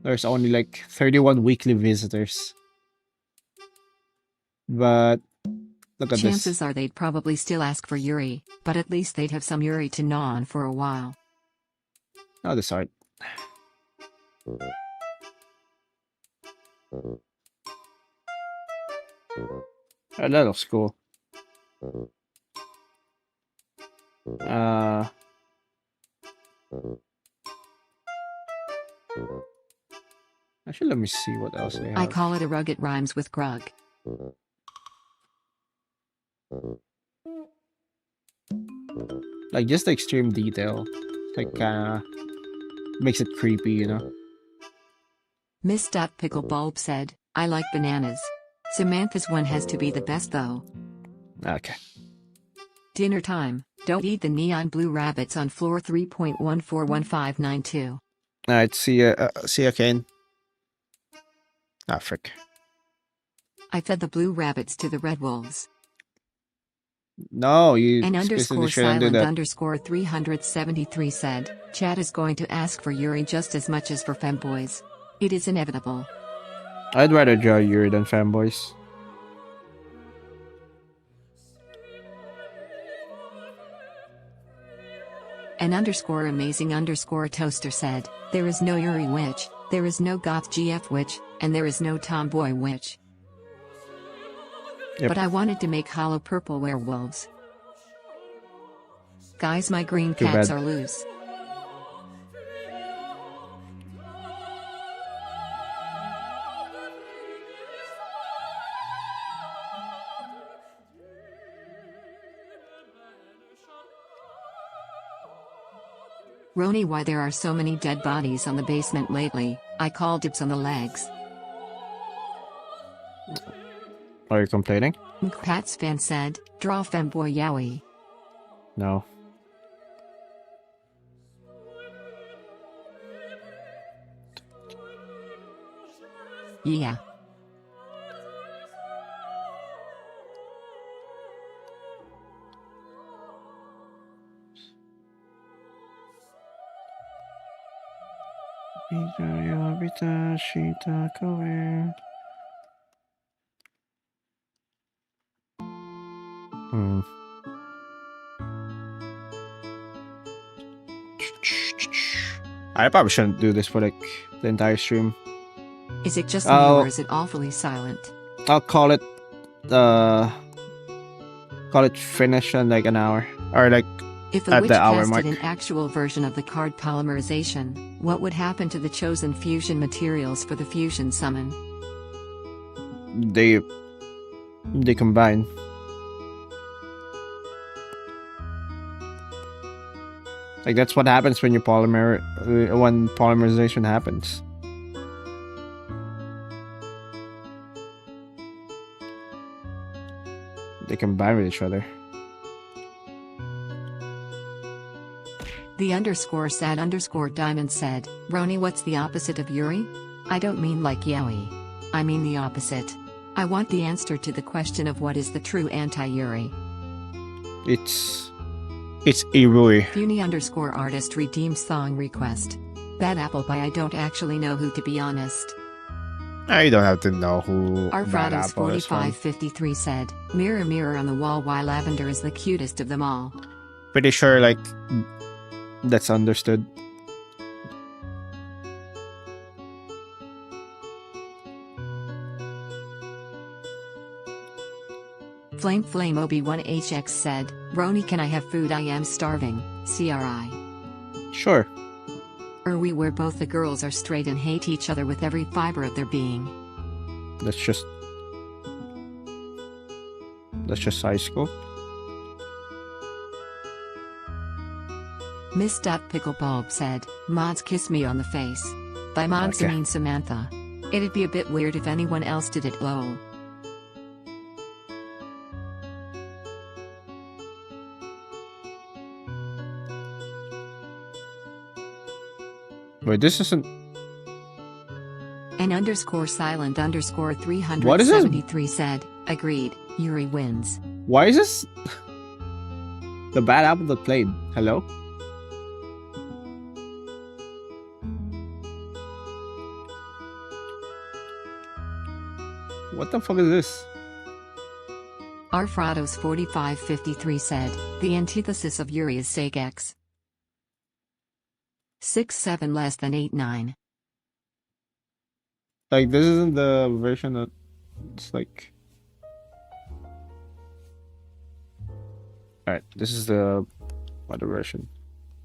There's only like 31 weekly visitors. But look at Chances this. are they'd probably still ask for Yuri, but at least they'd have some Yuri to gnaw on for a while. Oh, this art. Oh, that looks cool. Actually, let me see what else they have. I call it a rug, it rhymes with grug. Like just the extreme detail, like makes it creepy, you know. Miss Pickle Bulb said, I like bananas. Samantha's one has to be the best though. Okay. Dinner time, don't eat the neon blue rabbits on floor 3.141592. Alright, see ya, Kane. Ah, frick. I fed the blue rabbits to the red wolves. No, you An explicitly underscore shouldn't do silent that. underscore 373 said, Chad is going to ask for Yuri just as much as for femboys. It is inevitable. I'd rather draw Yuri than fanboys. An underscore amazing underscore toaster said, there is no Yuri witch, there is no goth GF witch, and there is no tomboy witch. Yep. But I wanted to make hollow purple werewolves. Guys, my green Too cats bad. are loose. Roni, why there are so many dead bodies on the basement lately? I call dibs on the legs. Are you complaining? Pat's fan said, draw femboy yowie. No. Yeah. Hmm. I probably shouldn't do this for like the entire stream. Is it just me Oh. or is it awfully silent? I'll call it finish in like an hour or like If a at witch the hour casted mark. an actual version of the card polymerization, what would happen to the chosen fusion materials for the fusion summon? They combine. Like that's what happens when when polymerization happens. They combine with each other. The _sad_diamond said, Roni, what's the opposite of Yuri? I don't mean like Yowie. I mean the opposite. I want the answer to the question of what is the true anti-Yuri. It's Irui. Funi _artist redeemed song request. Bad apple by I don't actually know who, to be honest. I don't have to know who Bad Arfrados Apple is from. 4553 said, mirror mirror on the wall, why lavender is the cutest of them all. Pretty sure like that's understood. Flame Obi1HX said, Roni, can I have food? I am starving, CRI. Sure. We where both the girls are straight and hate each other with every fiber of their being. That's just high school. Miss Picklebulb said, mods kiss me on the face. By mods I Okay. mean Samantha. It'd be a bit weird if anyone else did it, lol. Wait, this isn't. An _silent _373 What is this? said, agreed, Yuri wins. Why is this the Bad Apple that played? Hello? What the fuck is this? Arfrados 4553 said, the antithesis of Yuri is Sagex. 6-7 less than 8-9. Like, this isn't the version that it's like. Alright, this is the other version.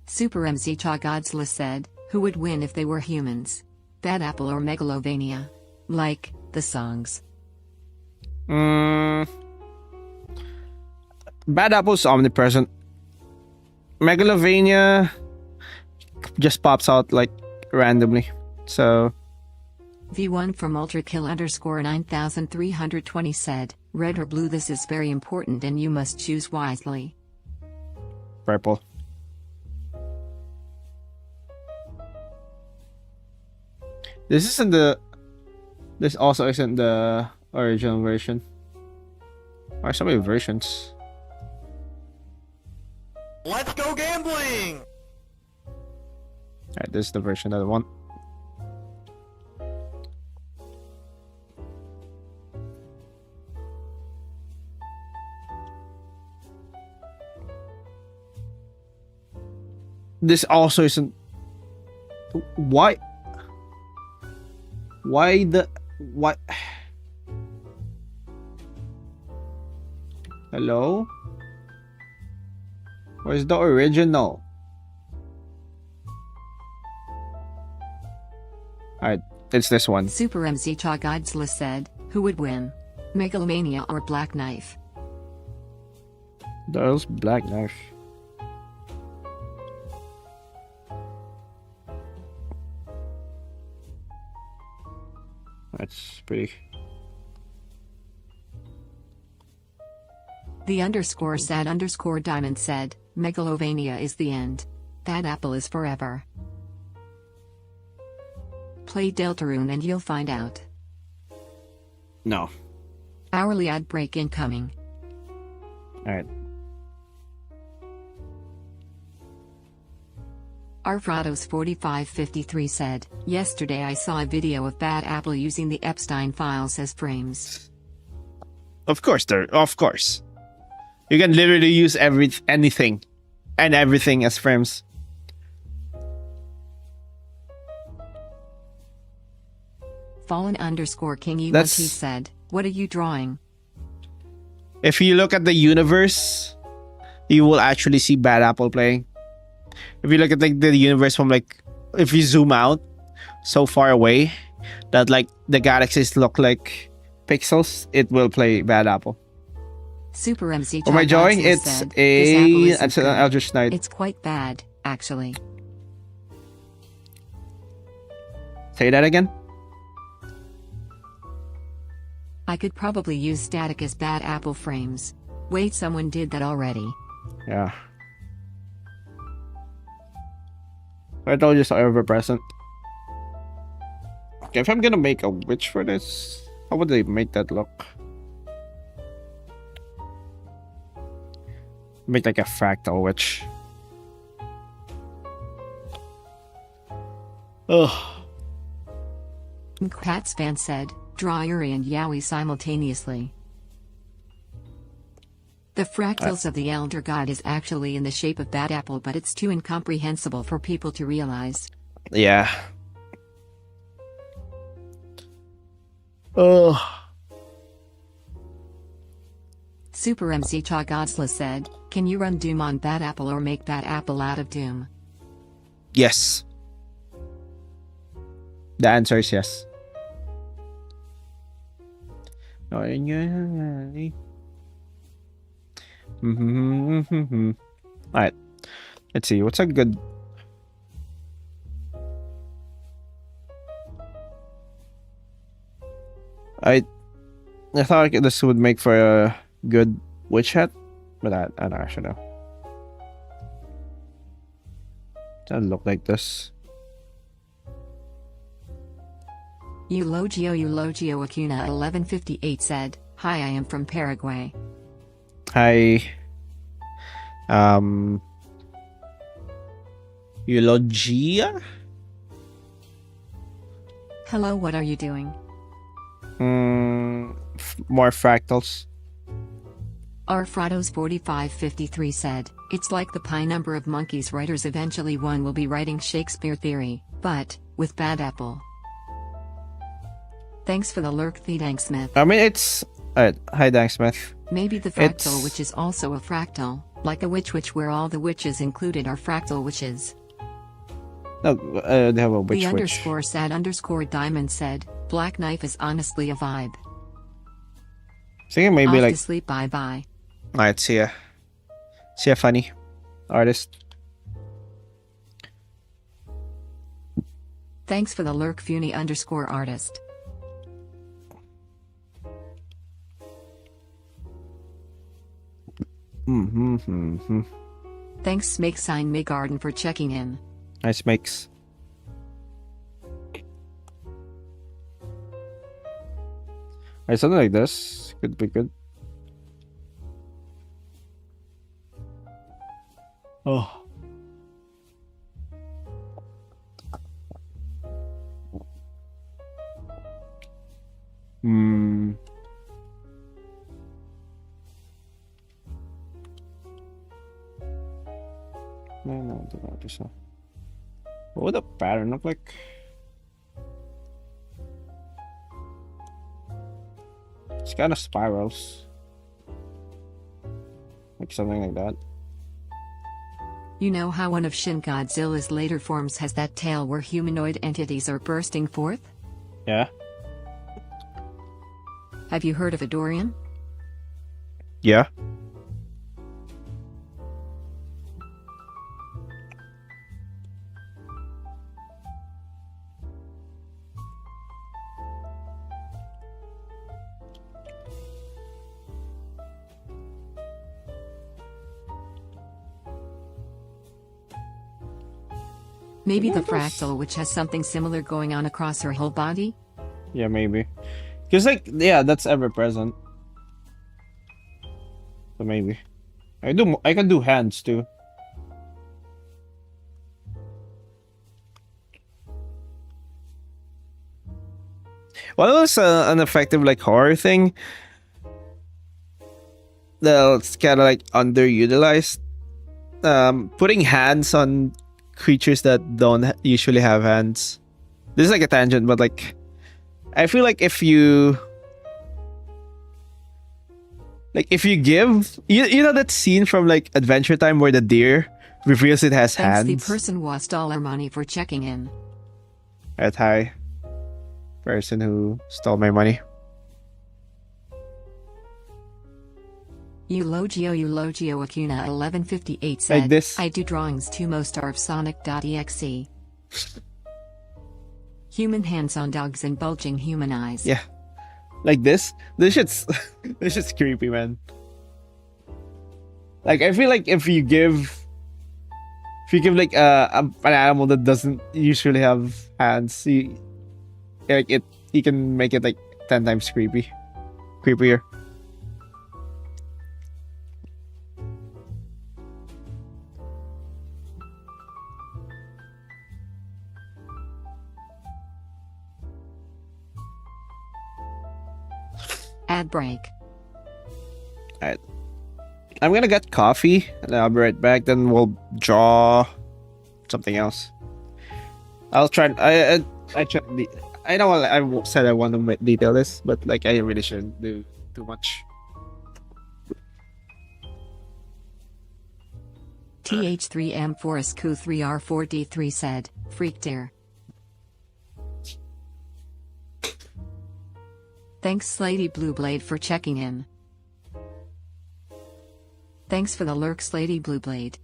Super MZ Godzilla said, who would win if they were humans? Bad Apple or Megalovania? Like, the songs. Bad Apple's omnipresent. Megalovania just pops out like randomly. So V1 from Ultrakill _9320 said, red or blue, this is very important and you must choose wisely. purple. This also isn't the original version. Or so many versions. Let's go gambling! Alright, this is the version that I want. This also isn't. Why? Why the. Why? Hello? Where's the original? Alright, it's this one. Super MZ Godzilla said, who would win? Megalomania or Black Knife? That was Black Knife. That's pretty. The _sad_diamond said, Megalovania is the end. Bad apple is forever. Play Deltarune and you'll find out. No. Hourly ad break incoming. Alright. Arfrados4553 said, yesterday I saw a video of Bad Apple using the Epstein files as frames. Of course, of course. You can literally use anything and everything as frames. Fallen_King E1T That's- said, what are you drawing? If you look at the universe, you will actually see Bad Apple playing. If you look at like the universe from like, if you zoom out so far away that like the galaxies look like pixels, it will play Bad Apple. Super MC For my joy, Chagatsla it's said, "This apple isn't it's an good. Eldritch Knight. It's quite bad, actually." Say that again. I could probably use static as Bad Apple frames. Wait, someone did that already. Yeah. I told you so ever present. Okay, if I'm gonna make a witch for this, how would they make that look? Make like a fractal witch. Ugh. Kratzfan said, draw Yuri and Yowie simultaneously. The fractals of the Elder God is actually in the shape of Bad Apple, but it's too incomprehensible for people to realize. Yeah. Ugh. Super MC Chagatsla said, can you run Doom on Bad Apple or make Bad Apple out of Doom? Yes. The answer is yes. Alright. Let's see. What's a good... I thought this would make for a good witch hat, but I don't actually know. Doesn't look like this. Eulogio Acuna at 1158 said, hi, I am from Paraguay. Hi. Eulogia? Hello, what are you doing? More fractals. Arfrados4553 said, it's like the pi number of monkeys writers, eventually one will be writing Shakespeare theory, but with Bad Apple. Thanks for the lurk, the Danksmith. I mean, it's... hi, Danksmith. Maybe the fractal witch is also a fractal, like a witch where all the witches included are fractal witches. No, they have a witch The witch. _sad_diamond said, Black Knife is honestly a vibe. Thinking maybe Off like... to sleep, bye-bye. Alright, see ya. See ya, funny. Artist. Thanks for the lurk, Funi_artist. Thanks Smake Sign Garden for checking in. Nice makes. Alright, something like this could be good. Oh. No, do not do so. What would the pattern look like? It's kind of spirals. Like something like that. You know how one of Shin Godzilla's later forms has that tail where humanoid entities are bursting forth? Yeah. Have you heard of a Dorian? Yeah. Maybe the fractal, which has something similar going on across her whole body? Yeah, maybe. Because, like, yeah, that's ever present. So maybe. I can do hands too. What was an effective, like, horror thing that's kind of, like, underutilized? Putting hands on creatures that don't usually have hands. This is like a tangent, but, like, I feel like if you give you know that scene from, like, Adventure Time where the deer reveals it has Thanks hands. the person who stole our money for checking in. Right, hi. Person who stole my money. Eulogio Acuna 1158 said, Like this. I do drawings too, most are of Sonic.exe. Human hands on dogs and bulging human eyes. Yeah. Like this. This shit's this shit's creepy, man. Like, I feel like if you give like an animal that doesn't usually have hands, you can make it like 10 times creepier. Ad break. Alright. I'm gonna get coffee and I'll be right back. Then we'll draw something else. I'll try. I know I said I want to detail this, but, like, I really shouldn't do too much. TH3M Forest Coup 3R4D3 said, Freak dear. Thanks Slady Blueblade for checking in. Thanks for the lurk, Slady Blueblade.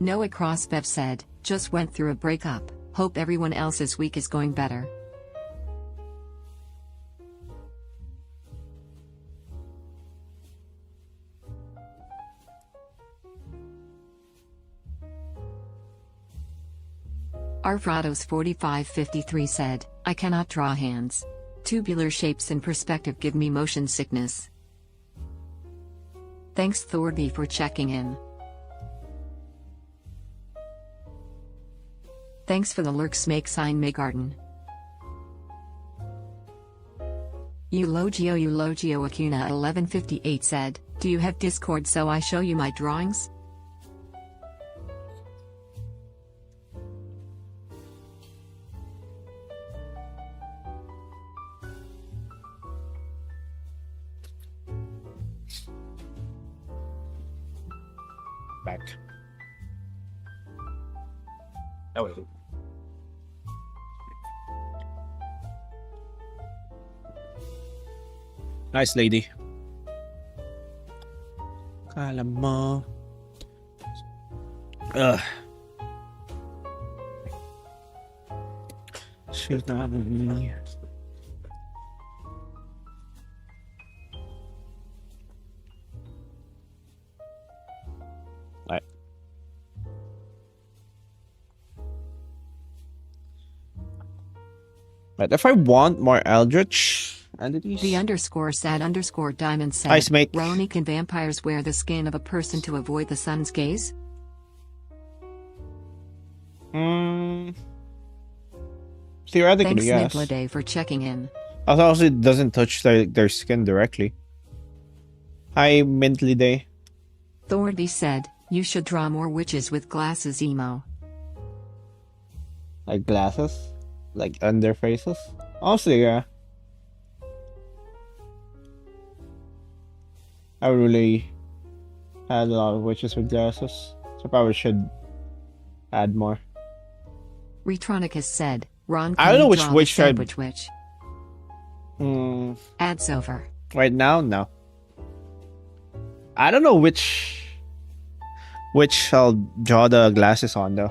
Noah Crossbev said, just went through a breakup, hope everyone else's week is going better. Arfrados 4553 said, I cannot draw hands. Tubular shapes in perspective give me motion sickness. Thanks Thorby for checking in. Thanks for the lurks, make sign Maygarden. Eulogio Acuna 1158 said, do you have Discord so I show you my drawings? Back. Oh, wait. Nice lady. Kala mo. Ugh. Shoot na me. Right. But if I want more Eldritch entities, The _ diamond said, Ice mate. Roni, can vampires wear the skin of a person to avoid the sun's gaze? Theoretically, Thanks yes. Niblade for checking in. Also, it doesn't touch their skin directly. Hi, Mentally Day. Thorby said, you should draw more witches with glasses emo. Like glasses? Like under faces? Also, yeah. I really had a lot of witches with glasses. So probably should add more. Retronicus said, Ron, I can don't know you which draw the witch I'd- sandwich witch? Ads over. Right now, no. I don't know which I'll draw the glasses on though.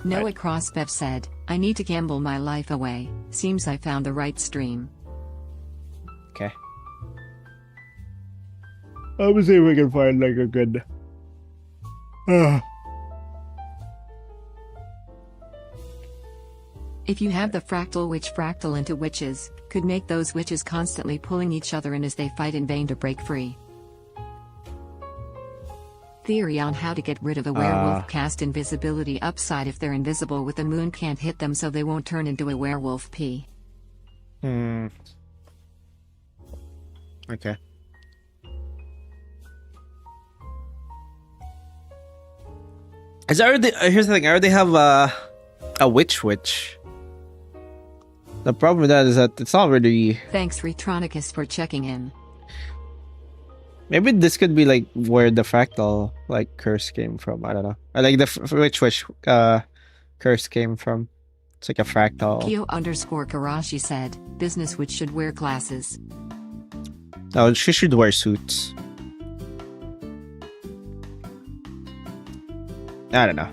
Noah Crossbev said, I need to gamble my life away, seems I found the right stream. Okay. Let me see if we can find like a good. If you have the fractal witch fractal into witches, could make those witches constantly pulling each other in as they fight in vain to break free. Theory on how to get rid of a werewolf: cast invisibility upside if they're invisible with the moon can't hit them so they won't turn into a werewolf p. Okay. Here's the thing. I already have a witch. The problem with that is that it's not really. Thanks Retronicus for checking in. Maybe this could be like where the fractal like curse came from. I don't know. I like the witch curse came from. It's like a fractal. Kyo_Karashi said, business witch should wear glasses. No, she should wear suits. I don't know.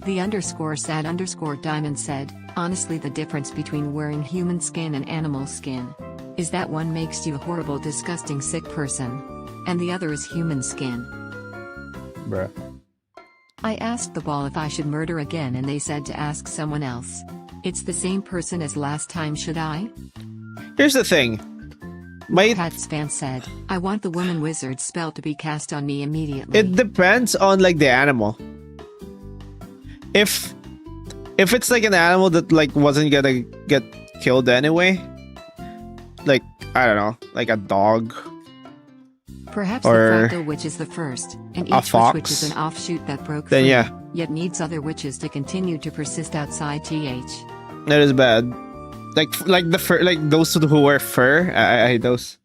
The _sad_diamond said, honestly the difference between wearing human skin and animal skin is that one makes you a horrible, disgusting, sick person, and the other is human skin. Bruh. I asked the ball if I should murder again and they said to ask someone else. It's the same person as last time, should I? Here's the thing. My Pat's fan said, I want the woman wizard spell to be cast on me immediately. It depends on like the animal. If it's like an animal that like wasn't gonna get killed anyway, like I don't know, like a dog. Perhaps or the fractal witch is the first, and a each fox, witch is an offshoot that broke then free, yeah, yet needs other witches to continue to persist outside th. that is bad. Like the fur, like those who wear fur. I hate those.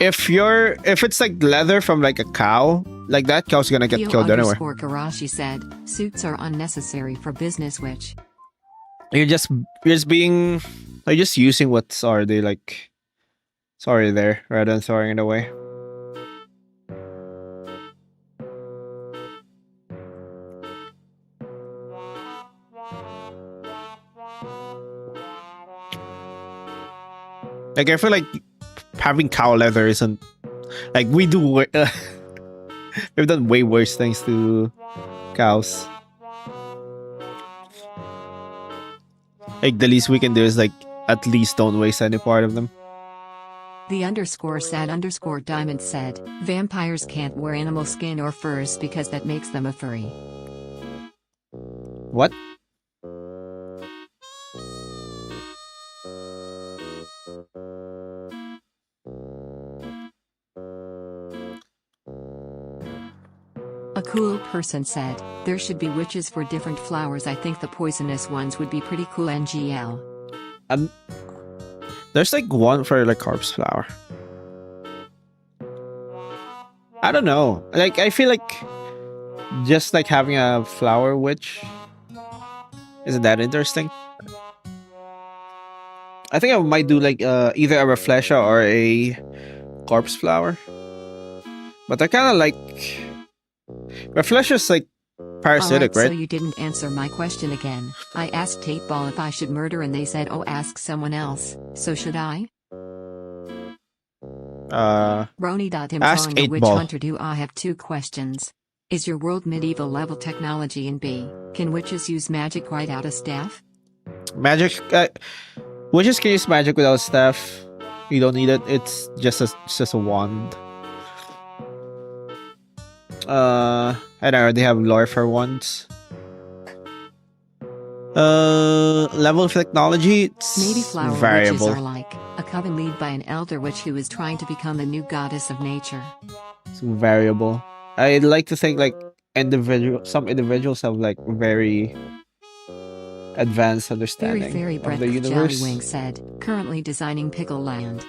If it's like leather from like a cow, like that cow's gonna get killed anyway. Karashi said, suits are unnecessary for business witch. You're just using what's already like, it's already there rather than throwing it away. Like I feel like having cow leather isn't like we do. We've done way worse things to cows. Like the least we can do is like at least don't waste any part of them. The _sad_diamond said, vampires can't wear animal skin or furs because that makes them a furry. What? A cool person said, there should be witches for different flowers. I think the poisonous ones would be pretty cool. NGL. There's like one for like corpse flower. I don't know. Like I feel like just like having a flower witch isn't that interesting. I think I might do like either a Rafflesia or a corpse flower. But I kind of like Rafflesia's like parasitic, right? So you didn't answer my question again. I asked Tate Ball if I should murder and they said, oh, ask someone else. So should I? Roni.him ask calling the 8 witch ball. hunter. Do I have 2 questions? Is your world medieval level technology? And B, can witches use magic without a staff? Magic, witches can use magic without staff. You don't need it. It's just a wand. And I already have lore for wands. Level of technology, it's Maybe flower variable. witches are like a coven led by an elder witch who is trying to become the new goddess of nature. It's variable. I'd like to think like some individuals have like very advanced understanding Very of breath the of universe. Jolly Wing said, currently designing Pickle Land.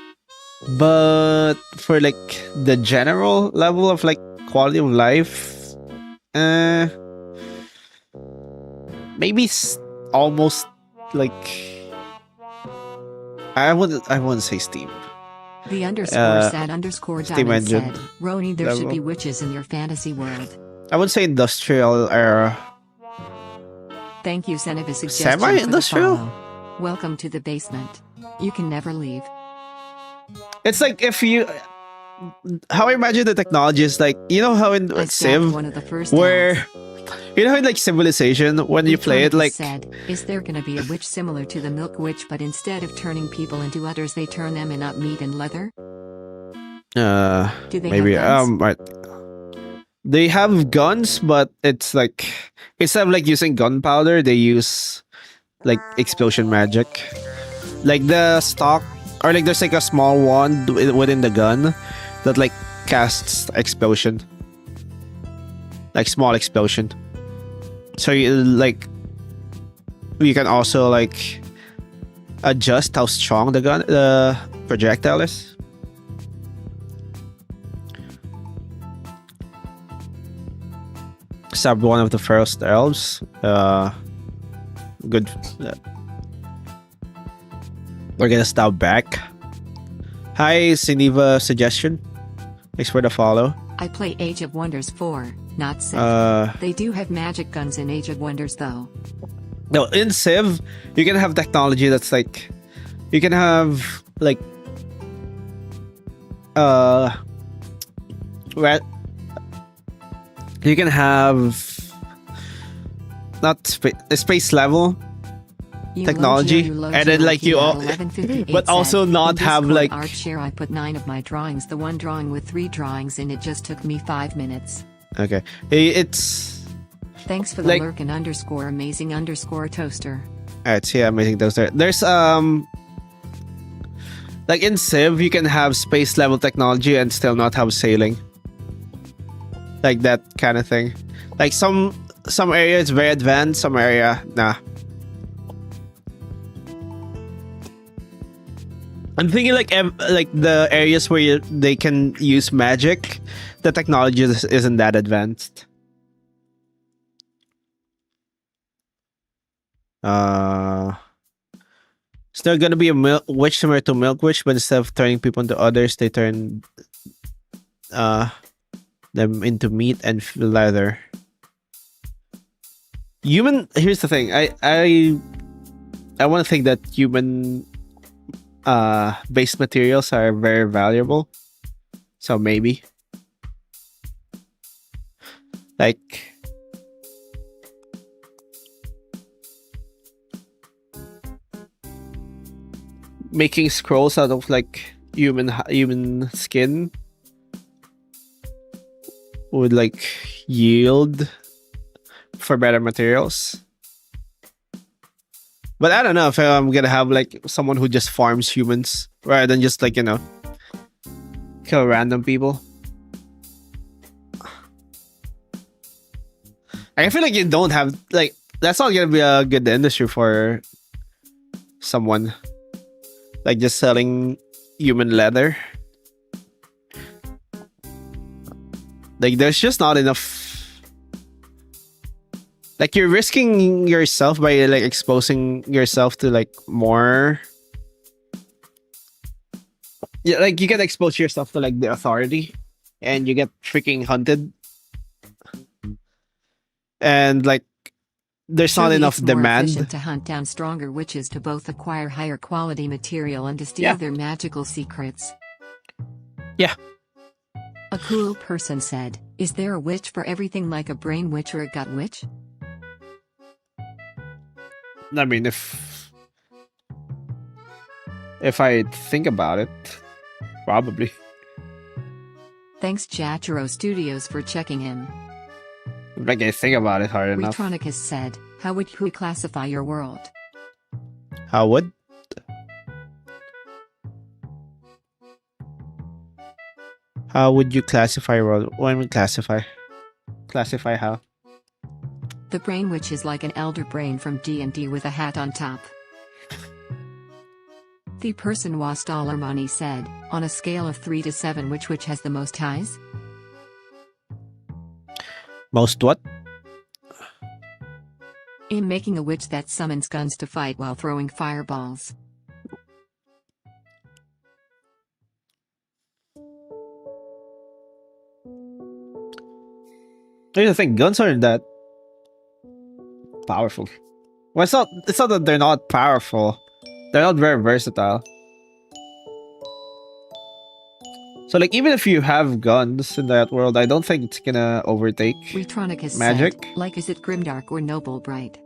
But for like the general level of like quality of life, maybe almost like I wouldn't say Steam. The _sad_diamond Steam engine said, Roni, there should level. be witches in your fantasy world. I would say industrial era. Thank you, Zenova suggestion for the Semi-industrial? follow. Welcome to the basement. You can never leave. It's like if you, how I imagine the technology is like, you know how in I stabbed Civ, one of the first where, elves. you know, in like Civilization, when you play it, Electronicus like, said, is there gonna be a witch similar to the Milk Witch, but instead of turning people into udders, they turn them in up meat and leather? Do they maybe, have guns? right. They have guns, but it's like, instead of like using gunpowder, they use like explosion magic. Like the stock, or like there's like a small wand within the gun that like casts explosion. Like small explosion. So you like, you can also like adjust how strong the projectile is. Stab one of the first elves. Good. We're gonna stab back. Hi, Sineva suggestion. Thanks for the follow. I play Age of Wonders 4, not Civ. They do have magic guns in Age of Wonders though. No, in Civ, you can have technology that's like, you can have like, well, you can have not space level technology, and then like you all, but also not have like art share. I put 9 of my drawings, the one drawing with 3 drawings, and it just took me 5 minutes. Okay, it's thanks for the like, lurk and underscore amazing underscore toaster. Alright, see, amazing toaster. There's like in Civ, you can have space level technology and still not have sailing. Like that kind of thing. Like some area is very advanced, some area nah. I'm thinking like the areas where they can use magic, the technology isn't that advanced. Is there gonna be a witch similar to Milk Witch, but instead of turning people into others, they turn them into meat and leather. Human. Here's the thing. I want to think that human based materials are very valuable. So maybe like making scrolls out of like human skin would like yield for better materials. But I don't know if I'm gonna have like someone who just farms humans rather than just like, you know, kill random people. I feel like you don't have like, that's not gonna be a good industry for someone like just selling human leather. Like there's just not enough. Like you're risking yourself by like exposing yourself to like more. Yeah, like you can expose yourself to like the authority, and you get freaking hunted. And like, there's not enough It's more demand efficient to hunt down stronger witches to both acquire higher quality material and to steal their magical secrets. Yeah. A cool person said, "Is there a witch for everything, like a brain witch or a gut witch?" I mean, if I think about it, probably. Thanks Jachiro Studios for checking in. Like I think about it hard enough. Retronicus said, "How would you classify your world?" How would? How would you classify your world? What do you mean classify? Classify how? The brain witch is like an elder brain from D&D with a hat on top. The person was Dollarmoney said, on a scale of 3 to 7, which witch has the most ties? Most what? In making a witch that summons guns to fight while throwing fireballs. Here's the thing, guns aren't that powerful. Well, it's not that they're not powerful. They're not very versatile. So like even if you have guns in that world, I don't think it's gonna overtake Retronicus magic. said, like is it Grimdark or Noble Bright?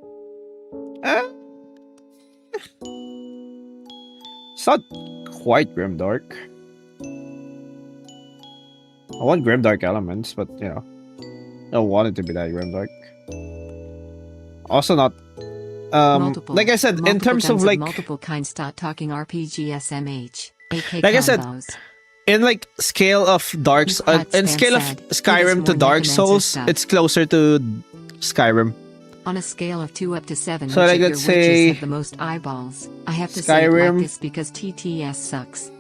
It's not quite grimdark. I want grimdark elements, but you know, I don't want it to be that grimdark. Also not Multiple, like I said, in multiple terms of guns like multiple kinds. Talking RPG SMH. AK Like I said, combos. in like scale of Dark in scale of Skyrim to Dark Souls, it's closer to Skyrim. On a scale of 2 up to 7, So, which like, of your let's witches say have the most eyeballs? I have to say it Skyrim. like this because TTS sucks.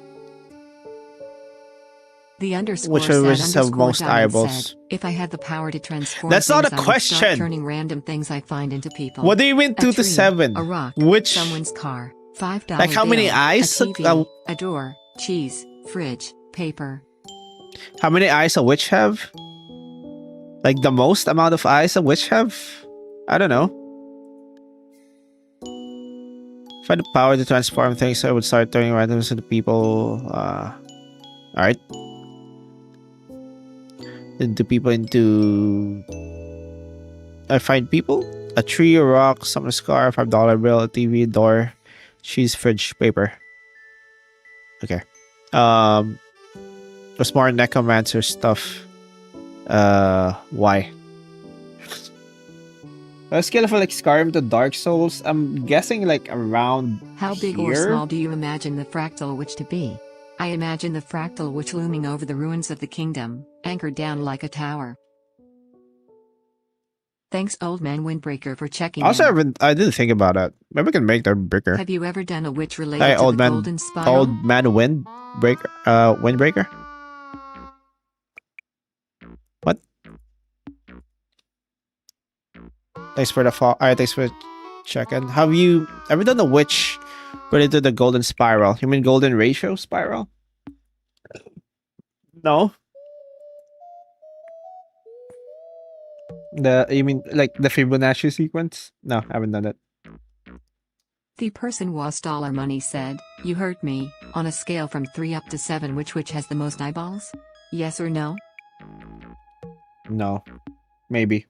The underscore Which sad of witches have underscore most diamond eyeballs? said, if I had the power to transform That's not things, a I would start question. turning random things I find into people. What do you mean A 2 to tree, 7? A rock, Which someone's car, $5 like how many bill, eyes? A TV, a door, cheese, fridge, paper. How many eyes a witch have? Like the most amount of eyes a witch have? I don't know. If I had the power to transform things, I would start turning randoms into people. Alright. Into people into. I find people? A tree, a rock, someone's car, $5 bill, a TV, a door, cheese, fridge, paper. Okay. There's more necromancer stuff. Why? A scale of like Skyrim to Dark Souls, I'm guessing like around How big here? or small do you imagine the fractal witch to be? I imagine the fractal witch looming over the ruins of the kingdom, anchored down like a tower. Thanks Old Man Windbreaker for checking Also, in. I didn't think about that. Maybe we can make them bigger. Have you ever done a witch related Hey, to old the man, golden spiral? old man, windbreaker. Windbreaker. What? Thanks for the fall. Alright, thanks for checking. Have you ever done a witch related to the golden spiral? You mean golden ratio spiral? No. You mean like the Fibonacci sequence? No, I haven't done it. The person was dollar money said, you hurt me, on a scale from 3 up to 7 which witch has the most eyeballs? Yes or no? No. Maybe.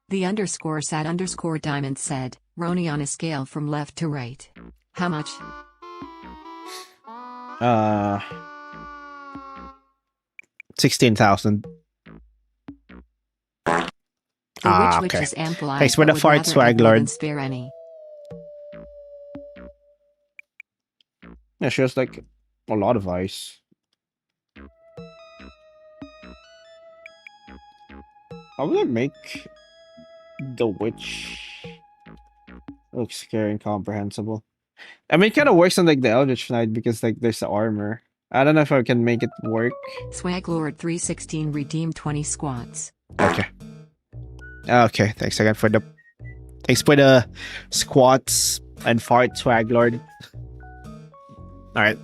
The underscore sad underscore diamond said, Roni on a scale from left to right. How much? 16,000. The witch Okay. is ample eyes, Thanks for but the would fart, rather swag add more than lord. spare any. Yeah, she has like a lot of eyes. How would I make the witch look scary and comprehensible? I mean, it kind of works on like the Eldritch Knight because like there's the armor. I don't know if I can make it work. Swaglord 316 redeemed 20 squats. Okay. Okay, thanks again for the squats and fart, swag lord. All right.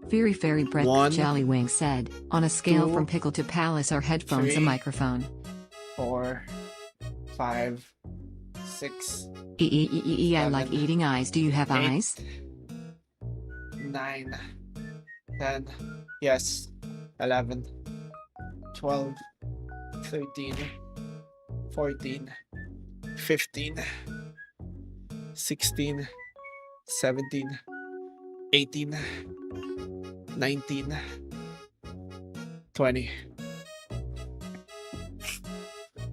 Fairy Fairy Breath One, Jelly Wing said, on a scale 2, from pickle to palace are headphones a 3, microphone? 4, 5, 6, I like eating eyes. Do you have 8, eyes? 9, 10, yes, 11, 12, 13, 14, 15, 16, 17, 18, 19, 20.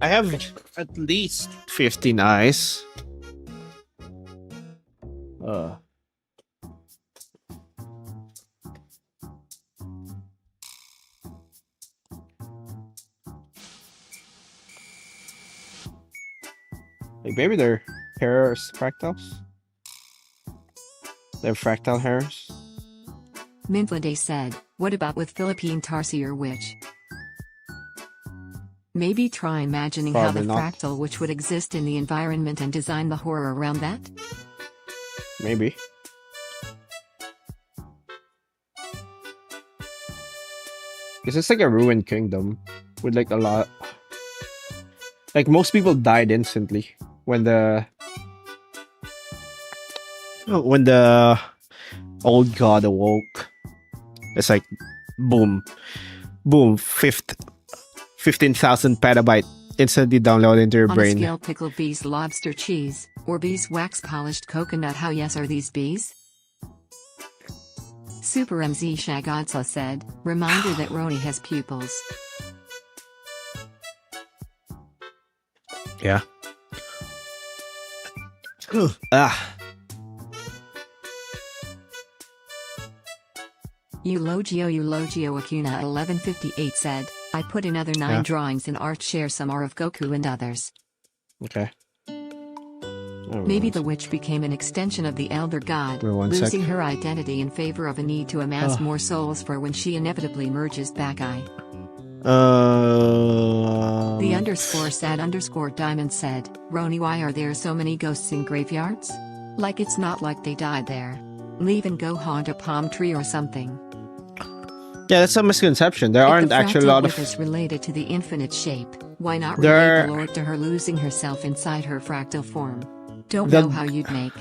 I have at least 15 eyes. Like maybe they're hairs fractals. They're fractal hairs. Mintlade said, what about with Philippine Tarsier witch? Maybe try imagining how the Probably not. fractal which would exist in the environment and design the horror around that? Maybe. Because it's like a ruined kingdom with like a lot. Like most people died instantly when the old god awoke. It's like boom, boom, 15,000 petabyte instantly download into your On a brain. scale, pickled bees, lobster cheese, or bees wax polished coconut. How yes are these bees? Super MZ Shagodsa said, reminder that Roni has pupils. Yeah. Ah. Eulogio Acuna 1158 said, I put in other 9 Yeah. drawings in art, share some are of Goku and others. Okay. Maybe the witch became an extension of the elder god, Wait, one losing sec. her identity in favor of a need to amass Oh. more souls for when she inevitably merges back. The _sad_diamond said, Roni, why are there so many ghosts in graveyards? Like it's not like they died there. Leave and go haunt a palm tree or something. Yeah, that's a misconception. There aren't actually a lot of. Is related to the infinite shape. Why not There relate are- the Lord to her losing herself inside her fractal form? Don't The- know how you'd make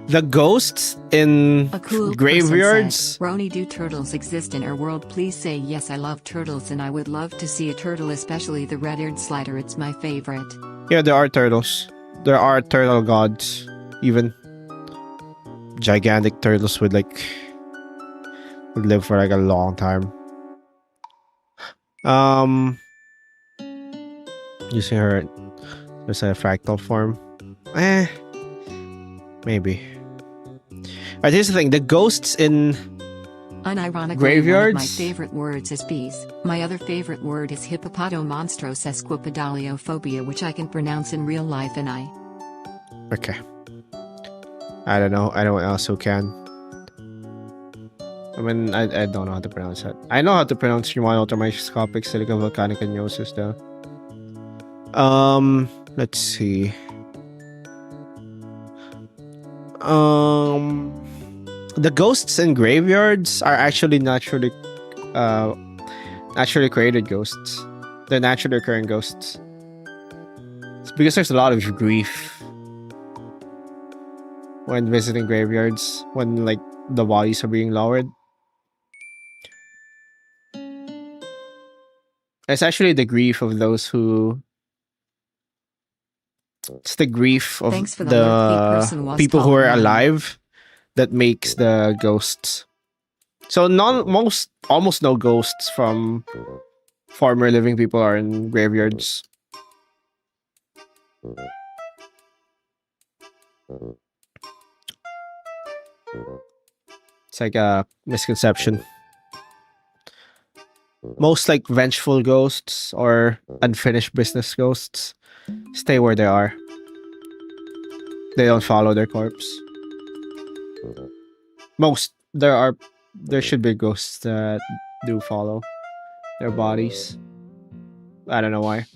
The ghosts in a cool graveyards. person said, Roni, do turtles exist in our world? Please say yes. I love turtles and I would love to see a turtle, especially the red-eared slider. It's my favorite. Yeah, there are turtles. There are turtle gods, even gigantic turtles would live for like a long time. Using her as a fractal form. Maybe. Alright, here's the thing. The ghosts in Unironically, graveyards? one of my favorite words is bees. My other favorite word is hippopotomonstrosesquipedaliophobia, which I can pronounce in real life, and I. Okay. I don't know anyone else who can. I mean, I don't know how to pronounce that. I know how to pronounce microscopic silicovolcanicognosis though. Let's see. The ghosts in graveyards are actually naturally created ghosts. They're naturally occurring ghosts. It's because there's a lot of grief when visiting graveyards, when like the bodies are being lowered. It's actually the grief of those who. It's the grief of Thanks for the alert. The person was people who tall are and alive that makes the ghosts. So almost no ghosts from former living people are in graveyards. It's like a misconception. Most like vengeful ghosts or unfinished business ghosts stay where they are. They don't follow their corpse. There should be ghosts that do follow their bodies. I don't know why.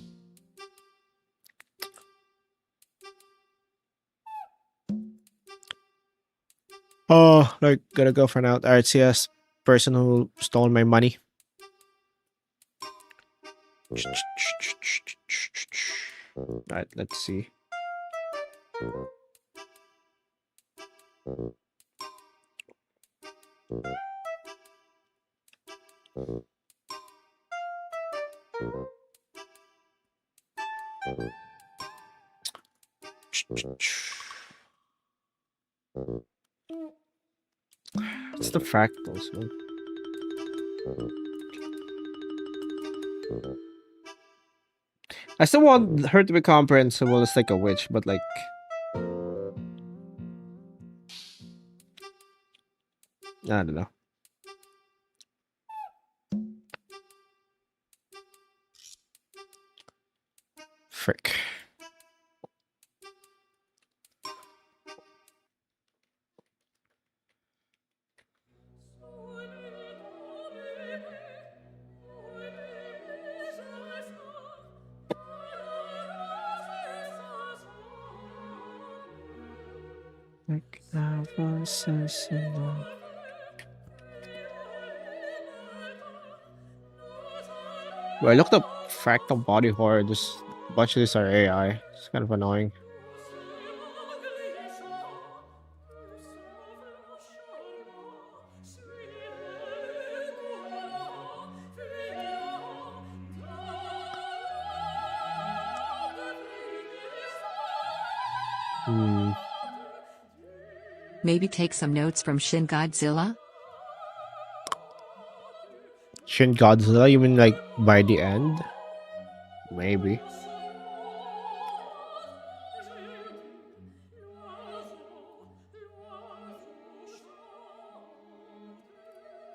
Oh, like gotta go for now. Alright, CS person who stole my money. Alright, let's see. It's the fractals, man. I still want her to be comprehensible as like a witch, but like I don't know. Frick. Well, I looked up fractal body horror. Just a bunch of these are AI. It's kind of annoying. Maybe take some notes from Shin Godzilla? Shin Godzilla? You mean like by the end? Maybe.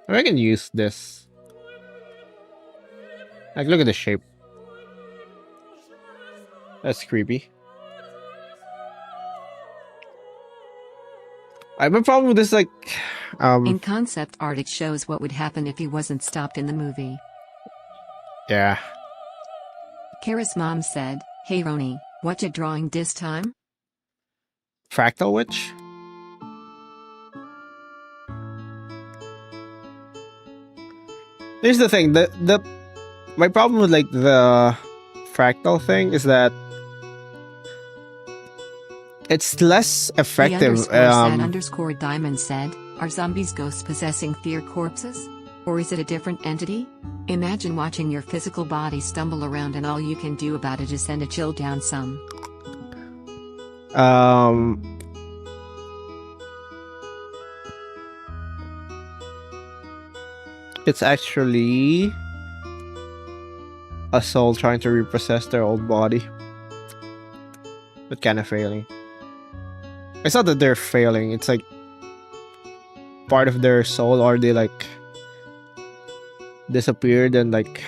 I can use this. Like, look at the shape. That's creepy. I have a problem with this, like, In concept art it shows what would happen if he wasn't stopped in the movie. yeah. Kara's mom said, "Hey Roni, what you drawing this time?" Fractal Witch? Here's the thing, my problem with like the fractal thing is that it's less The effective. underscore sad diamond said, "Are zombies ghosts possessing their corpses? Or is it a different entity? Imagine watching your physical body stumble around and all you can do about it is send a chill down some." It's actually a soul trying to repossess their old body, but kind of failing. It's not that they're failing, it's like part of their soul, or they like disappeared and like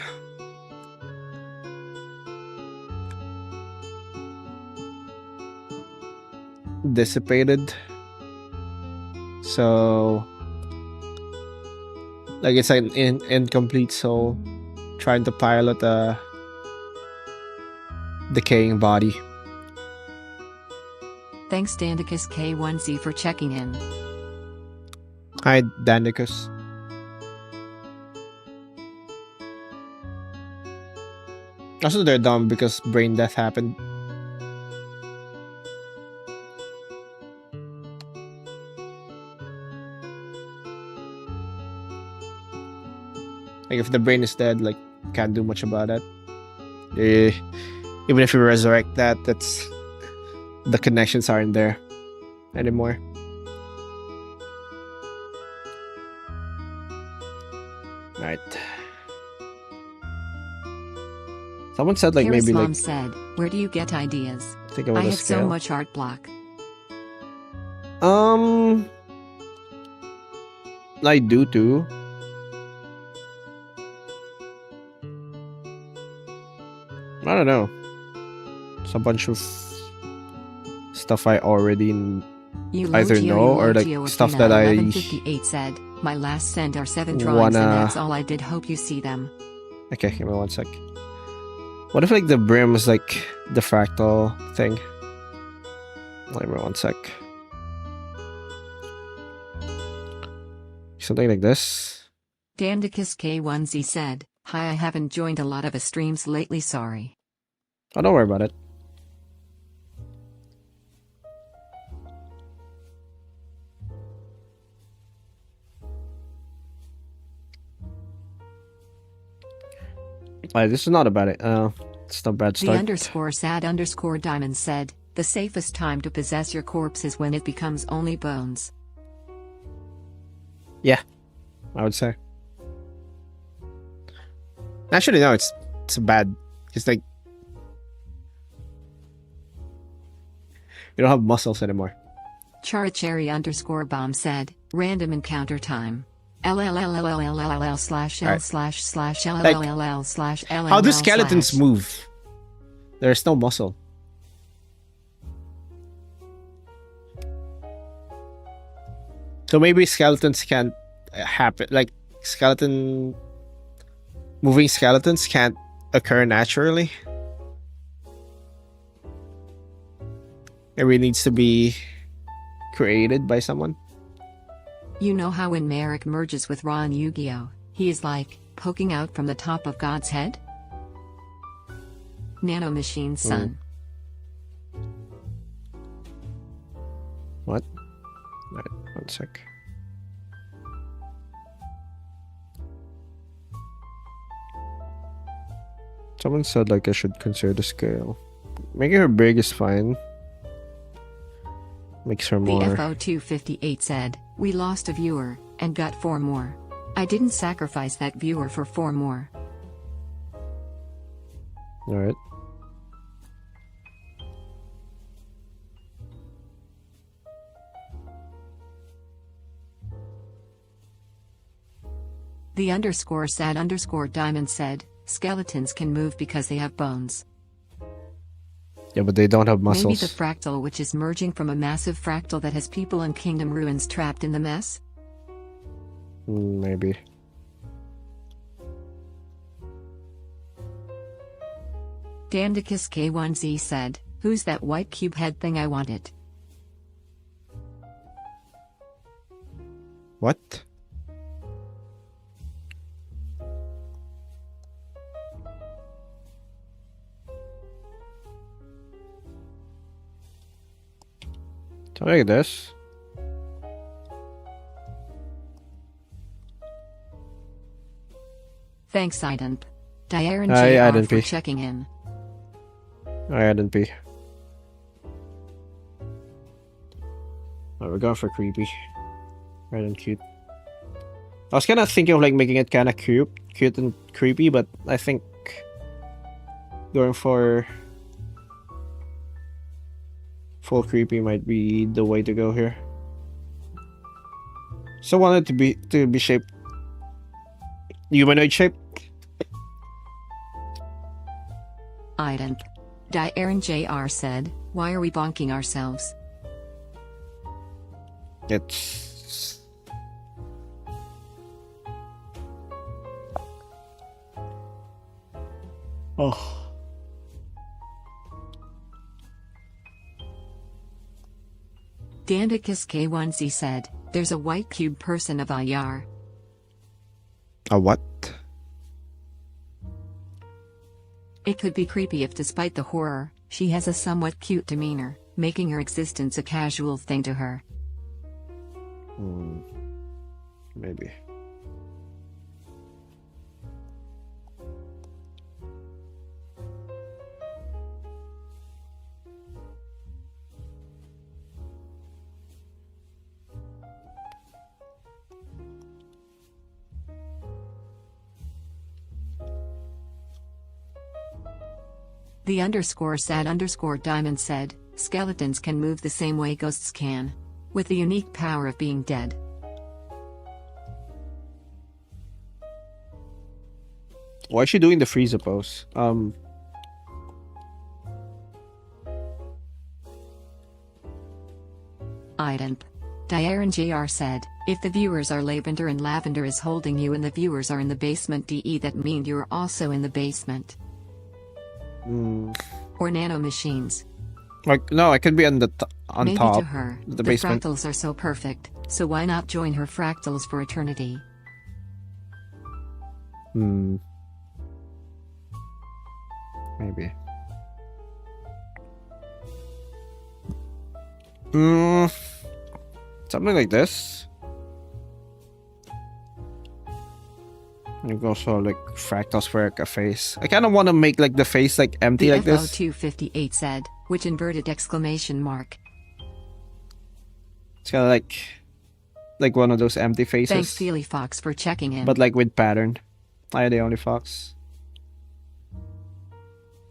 dissipated. So like it's an incomplete soul trying to pilot a decaying body. Thanks Dandicus K1Z for checking in. Hi, Dandicus. Also, they're dumb because brain death happened. Like, if the brain is dead, like, can't do much about it. Even if you resurrect that, that's the connections aren't there anymore. Right. Someone said like Kara's maybe mom like said, "Where do you get ideas? think about I a have so scale. much art block." I do too. I don't know. It's a bunch of stuff I already either know or like stuff that I 1158 said, "My last send are 7 drawings and that's all I did. Hope you see them." Okay, give me one sec. What if like the brim is like the fractal thing? Give me one sec. Something like this. Dandicus K1Z said, "Hi, I haven't joined a lot of streams lately, sorry." Oh, don't worry about it. This is not about it. It's not a bad The start. underscore sad underscore diamond said, "The safest time to possess your corpse is when it becomes only bones." Yeah, I would say. Actually, no, it's bad. It's like you don't have muscles anymore. Charicherry underscore bomb said, "Random encounter time. LLLLLLLL slash L slash slash LLLL slash LLL. How do skeletons move? There's no muscle. So maybe skeletons can't happen. Like moving skeletons can't occur naturally. It really needs to be created by someone. You know how when Merrick merges with Ra in Yu-Gi-Oh, he is like, poking out from the top of God's head? Nanomachine Sun. What? Right, one sec. Someone said like I should consider the scale. Making her big is fine. Makes her The more. FO258 said, we lost a viewer, and got 4 more. I didn't sacrifice that viewer for 4 more. Alright. The underscore sad underscore diamond said, skeletons can move because they have bones. Yeah, but they don't have muscles. Maybe the fractal which is merging from a massive fractal that has people in Kingdom Ruins trapped in the mess? Maybe. Dandicus K1Z said, who's that white cube head thing? I want it. What? Something like this. Thanks, Idemp. Diaren Hi, JR Idemp. for checking in. I hadn't be. Oh, we're going for creepy. Rather than cute. I was kind of thinking of like making it kind of cute and creepy, but I think going for full creepy might be the way to go here. So wanted to be shaped humanoid shape. Idemp. Diaren JR said, why are we bonking ourselves? It's oh. Dandicus K1Z said, there's a white cube person of IR. A what? It could be creepy if despite the horror, she has a somewhat cute demeanor, making her existence a casual thing to her. Maybe. The underscore sad underscore diamond said, skeletons can move the same way ghosts can. With the unique power of being dead. Why is she doing the Frieza pose? Idemp. Diaren JR said, if the viewers are Lavender and Lavender is holding you and the viewers are in the basement DE, that mean you're also in the basement. Or nanomachines. Like no, I could be on the on Maybe top. to her, the basement. fractals are so perfect, so why not join her fractals for eternity? Maybe. Something like this. You can also like fractals for like a face. I kind of want to make like the face like empty The like this. FO258 said, which inverted exclamation mark. It's kind of like one of those empty faces. Thanks Feely Fox for checking in. But like with pattern. I the only fox.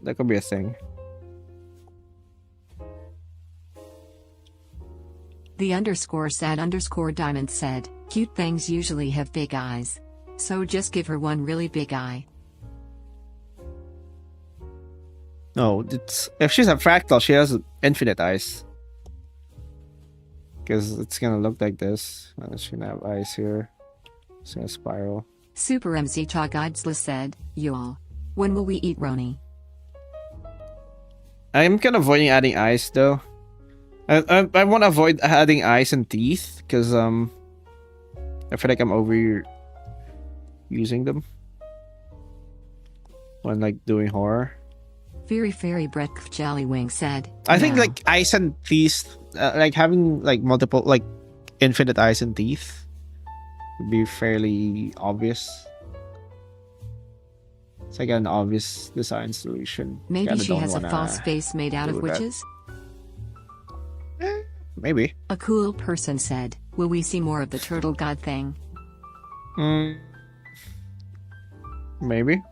That could be a thing. The underscore sad underscore diamond said, cute things usually have big eyes. So just give her one really big eye. No, it's if she's a fractal, she has infinite eyes. Because it's gonna look like this. And she's gonna have eyes here. It's gonna spiral. Super MC Chogodsless said, y'all. When will we eat Roni? I'm kind of avoiding adding eyes though. I want to avoid adding eyes and teeth because I feel like I'm over using them when like doing horror. Fairy Brett Jellywing said. I think "No." like eyes and teeth, like having like multiple like infinite eyes and teeth would be fairly obvious. It's like an obvious design solution. Maybe Kinda she don't has a wanna false face made out of do that. witches? Maybe. A cool person said, will we see more of the turtle god thing? Maybe.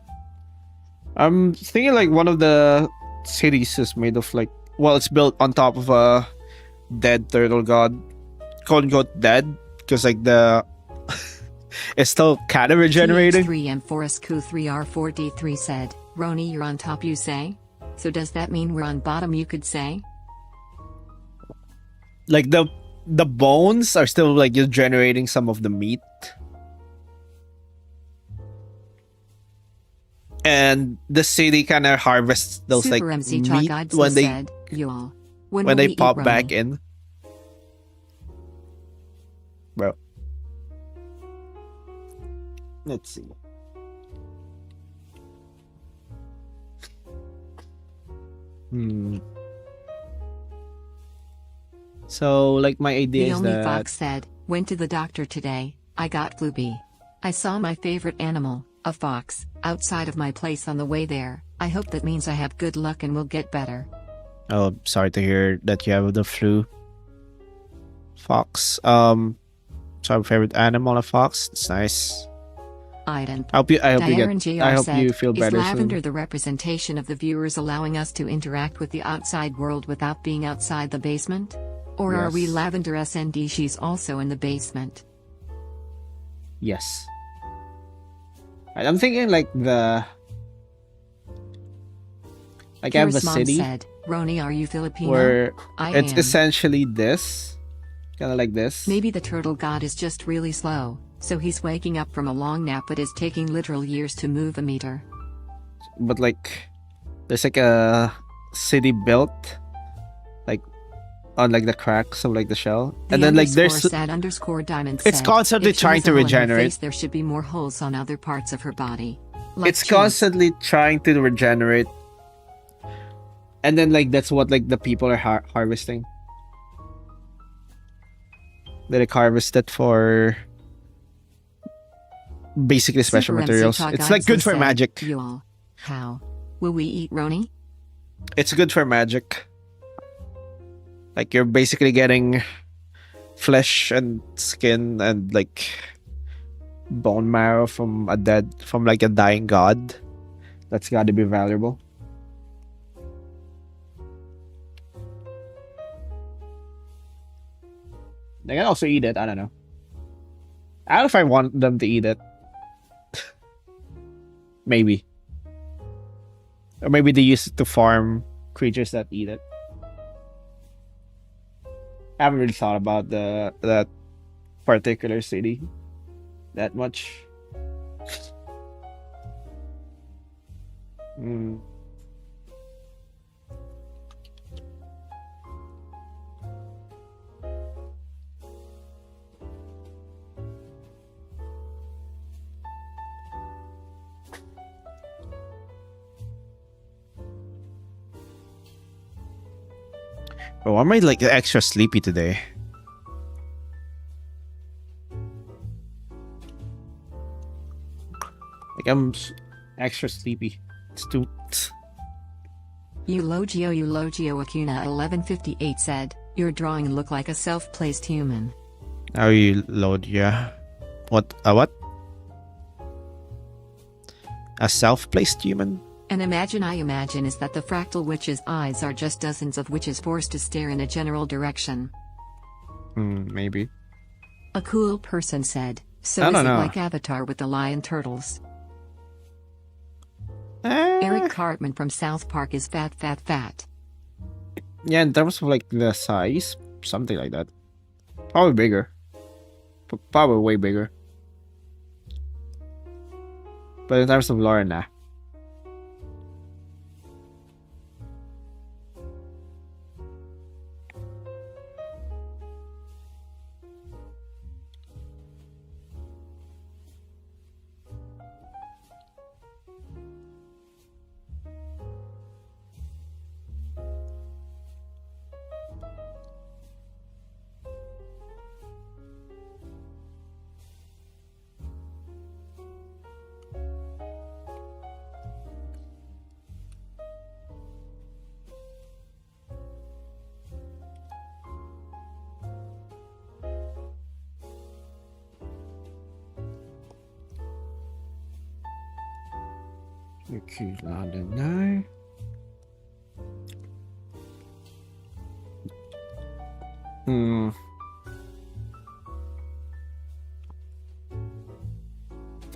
I'm thinking like one of the cities is made of like, well, it's built on top of a dead turtle god, quote unquote dead, because like the it's still kind of regenerating. TH3M Forest Coup 3R4D3 said, Roni, you're on top, you say? So does that mean we're on bottom, you could say? Like the bones are still like just generating some of the meat. And the city kind of harvests those Super like MC meat Chagad when they said, y'all, when when will they we pop eat back Roni? in. Bro. Let's see. So like my idea The is only that fox said, went to the doctor today, I got flu B. I saw my favorite animal, a fox, outside of my place on the way there. I hope that means I have good luck and will get better. oh, sorry to hear that you have the flu. Fox. So favorite animal, a fox. It's nice. Iden. I hope you Diaren get. JR I hope said, you feel is better lavender soon. the representation of the viewers allowing us to interact with the outside world without being outside the basement? Or are we Yes. lavender SND? She's also in the basement. Yes. I'm thinking like the. Like I have a Purist Mom city said, Roni, are you Filipino? where I it's am. essentially this, kind of like this. Maybe the turtle god is just really slow, so he's waking up from a long nap but is taking literal years to move a meter. But like there's like a city built like on like the cracks of like the shell, and then like there's sad underscore diamond it's said, constantly if she trying has to a hole in her regenerate. face, there should be more holes on other parts of her body. Like It's cheese. constantly trying to regenerate, and then like that's what like the people are harvesting. They like harvest it for basically special Super MC materials. Cha It's like good for said, magic. You all. How? Will we eat Roni? It's good for magic. Like you're basically getting flesh and skin and like bone marrow from like a dying god. That's got to be valuable. They can also eat it. I don't know. I don't know if I want them to eat it. Maybe. Or maybe they use it to farm creatures that eat it. I haven't really thought about that particular city that much. Oh, I might like extra sleepy today. Like I'm extra sleepy. It's too. Eulogio Acuna 1158 said, your drawing look like a self-placed human. How you load? Yeah. What? A what? A self-placed human? An imagine I imagine is that the fractal witch's eyes are just dozens of witches forced to stare in a general direction. Maybe. A cool person said, so I is don't it know. like Avatar with the lion turtles? Eric Cartman from South Park is fat. Yeah, in terms of like the size, something like that. Probably bigger. Probably way bigger. But in terms of lore, nah. Okay, London. Hmm.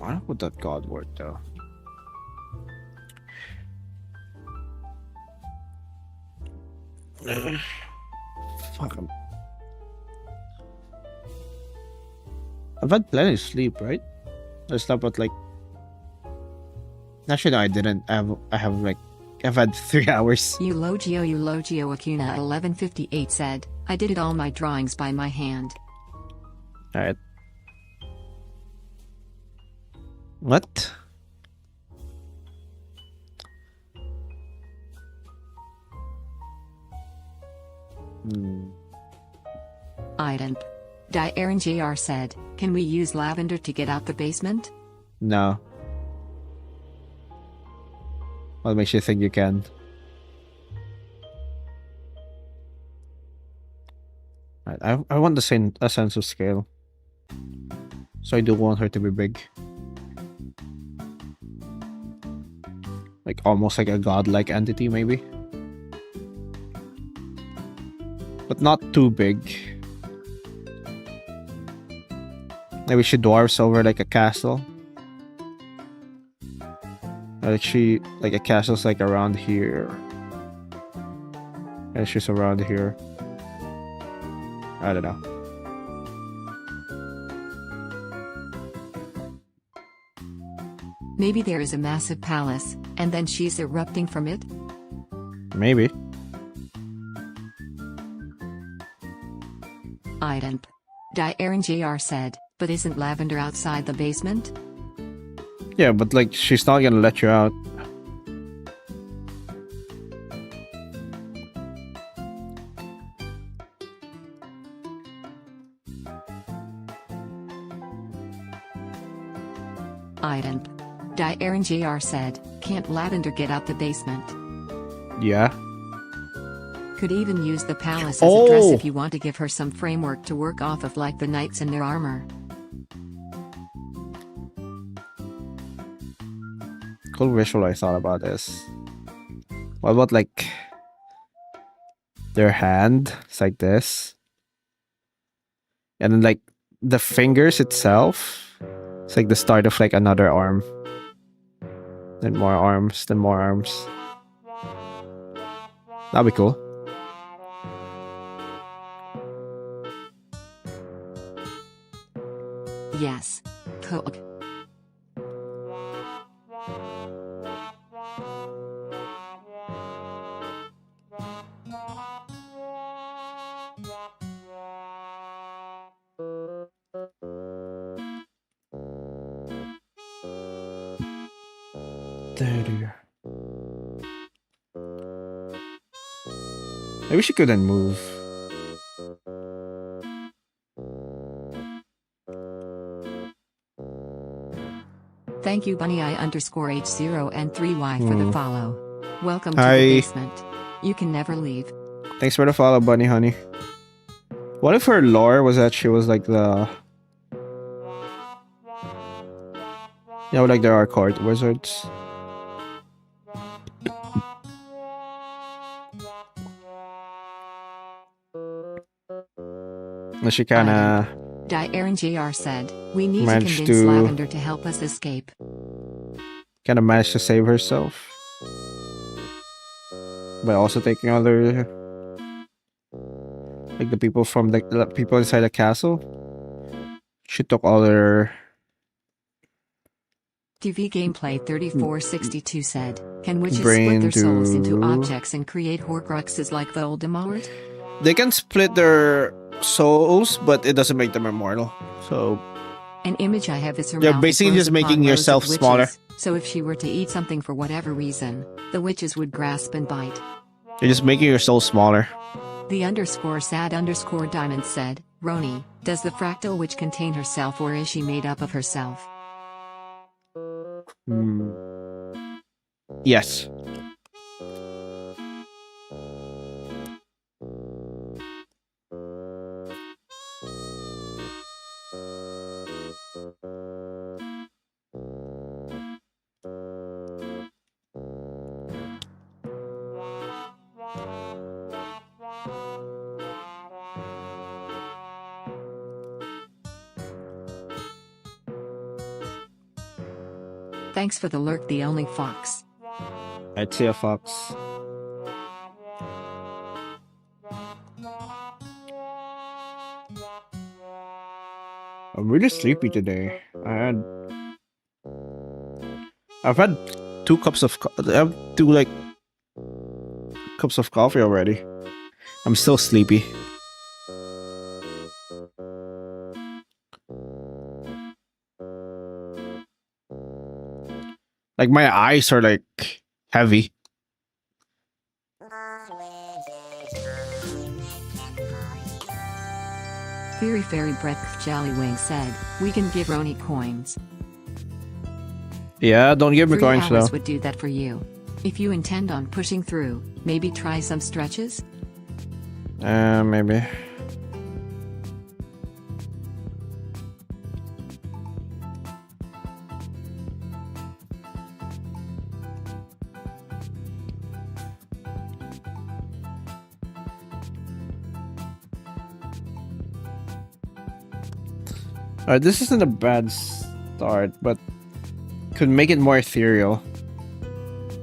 I don't put that God word though. Fuck 'em. I've had plenty of sleep, right? I slept at like. Actually, no, I didn't. I've had 3 hours. Eulogio Acuna at 11:58 said, I did all my drawings by my hand. Alright. What? Item. Aaron JR said, can we use lavender to get out the basement? No. What makes you think you can? I want a sense of scale. So I do want her to be big. Like almost like a godlike entity maybe. But not too big. Maybe she dwarfs over like a castle. Like a castle's like around here. And she's around here. I don't know. Maybe there is a massive palace, and then she's erupting from it? Maybe. Item. Aaron JR said, but isn't lavender outside the basement? Yeah, but like she's not gonna let you out. Item. Aaron JR said, can't lavender get out the basement? Yeah. Could even use the palace as a dress if you want to give her some framework to work off of, like the knights and their armor. Cool visual I thought about this. What about like their hand? It's like this. And then like the fingers itself. It's like the start of like another arm. Then more arms, then more arms. That'd be cool. Yes. Cook. Maybe she couldn't move. Thank you Bunny I_H0 and 3Y for the follow. Welcome to Hi. the basement. You can never leave. Thanks for the follow, Bunny Honey. What if her lore was that she was like the... You know, like there are court wizards. And she kinda... Aaron JR said, we need to Managed convince to- Lavender to help us escape. Kinda managed to save herself. By also taking other... Like the people from the people inside the castle. She took all their... TV Gameplay 3462 said, can witches Brain split their souls into to- objects and create Horcruxes like Voldemort? They can split their souls, but it doesn't make them immortal. So An image I have is her You're mouth basically grows just upon making rows of yourself witches, smaller. So if she were to eat something for whatever reason, the witches would grasp and bite. you're just making your soul smaller. The_sad_diamond said, Roni, does the fractal witch contain herself or is she made up of herself? Yes. Thanks for the lurk, the only fox. I'd say a fox. I'm really sleepy today. I've had 2 cups of I have 2 like cups of coffee already. I'm still sleepy. Like my eyes are like heavy. Fairy Breath Jallywing said, we can give Roni coins. Yeah, don't give me 3 coins hours though. would do that for you. If you intend on pushing through, maybe try some stretches? Maybe. This isn't a bad start, but could make it more ethereal.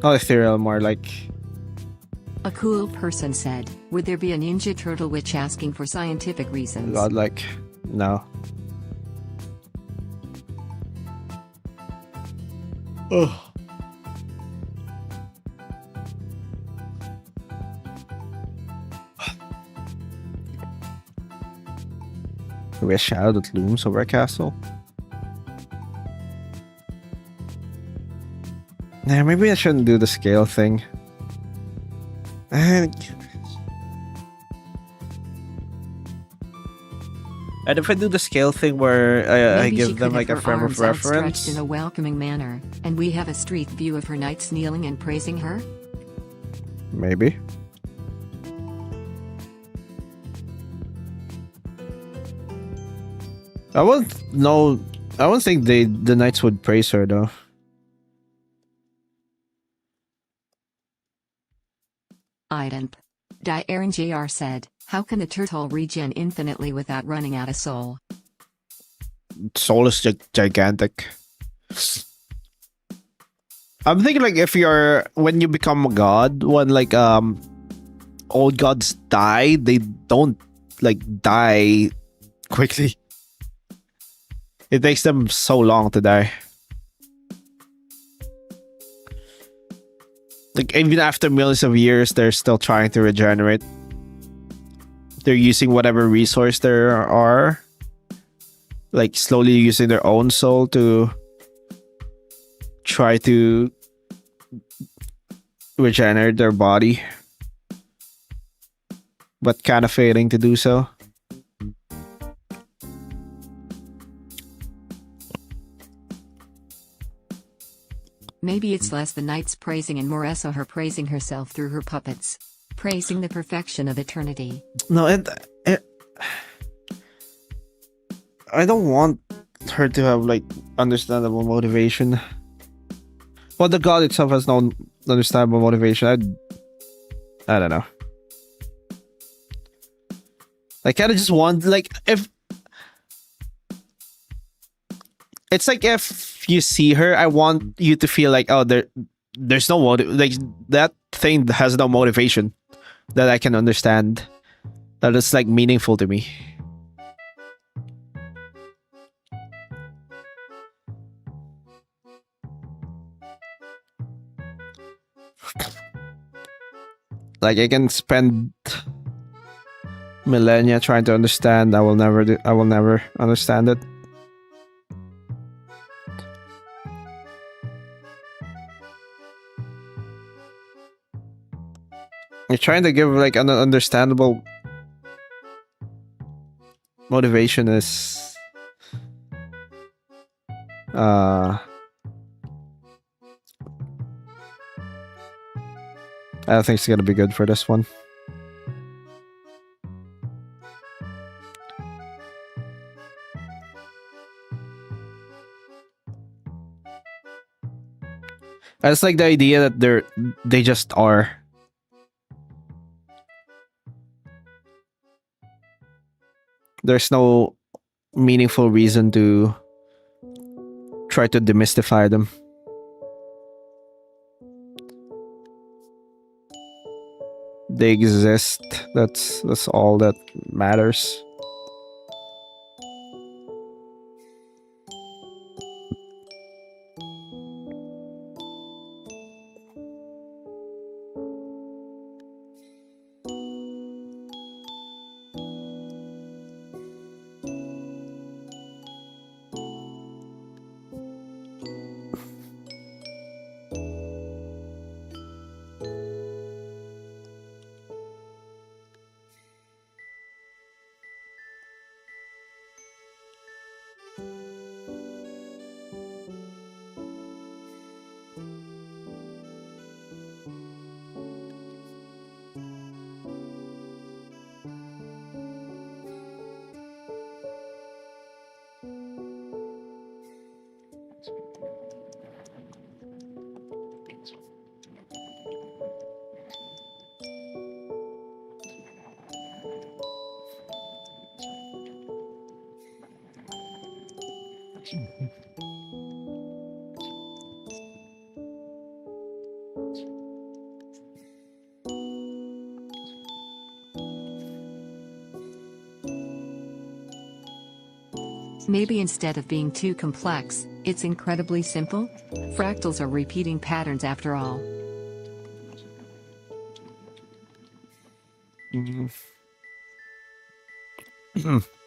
Not ethereal, more like... A cool person said, would there be a Ninja Turtle witch asking for scientific reasons? Godlike. No. Ugh. Maybe a shadow that looms over a castle. Nah, maybe I shouldn't do the scale thing. And if I do the scale thing where I Maybe she give them could like a have her frame of arms outstretched reference. in a welcoming manner, and we have a street view of her knights kneeling and praising her? Maybe. I won't think the knights would praise her though. Idemp. Aaron JR said, how can the turtle regen infinitely without running out of soul? Soul is gigantic. I'm thinking like if you're when you become a god, when like old gods die, they don't like die quickly. It takes them so long to die. Like even after millions of years, they're still trying to regenerate. They're using whatever resource there are, like slowly using their own soul to try to regenerate their body, but kind of failing to do so. Maybe it's less the knights praising and more so her praising herself through her puppets. Praising the perfection of eternity. No, I don't want her to have like understandable motivation. Well, the god itself has no understandable motivation. I don't know. I kind of just want like if it's like if you see her, I want you to feel like there's no like that thing has no motivation that I can understand. That is like meaningful to me. Like I can spend millennia trying to understand. I will never understand it. You're trying to give like an understandable motivation is I don't think it's gonna be good for this one. I just like the idea that they just are. There's no meaningful reason to try to demystify them. They exist. That's all that matters. Maybe instead of being too complex, it's incredibly simple? Fractals are repeating patterns after all.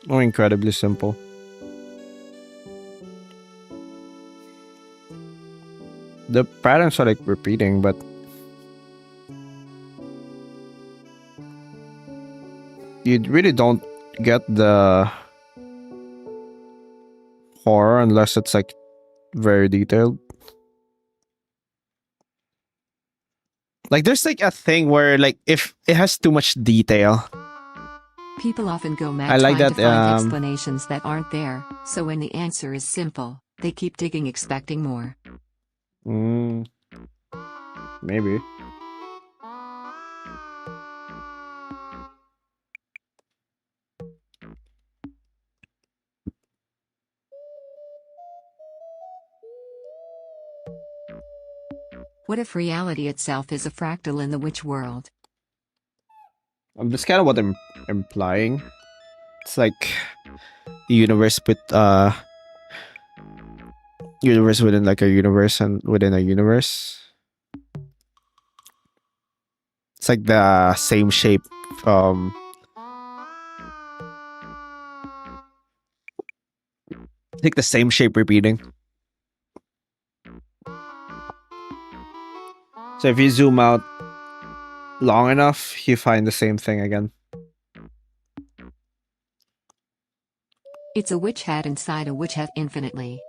Or incredibly simple. The patterns are like repeating, but you really don't get the horror unless it's like very detailed. Like there's like a thing where like if it has too much detail, People often go mad I like trying to that, find explanations that aren't there, so when the answer is simple, they keep digging expecting more. Maybe. What if reality itself is a fractal in the witch world? That's kind of what I'm implying. It's like the universe with universe within like a universe and within a universe. It's like the same shape. Like the same shape repeating. So if you zoom out long enough, you find the same thing again. It's a witch hat inside a witch hat infinitely.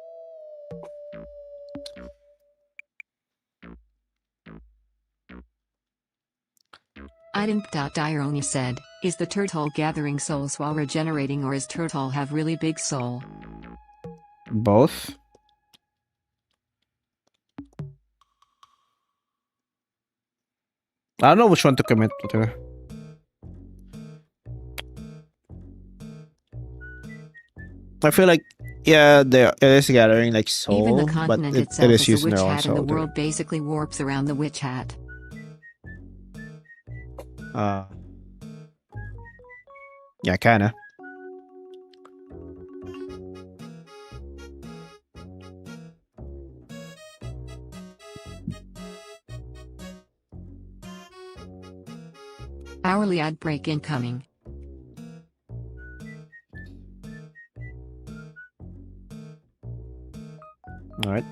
Item.Dirony said, is the turtle gathering souls while regenerating, or is turtle have really big soul? Both. I don't know which one to commit to. I feel like, yeah, it is gathering like soul, Even the but continent it itself is is a using witch their own hat, and the soul too. world basically warps around the witch hat. Yeah, kinda. Hourly ad break incoming. All right.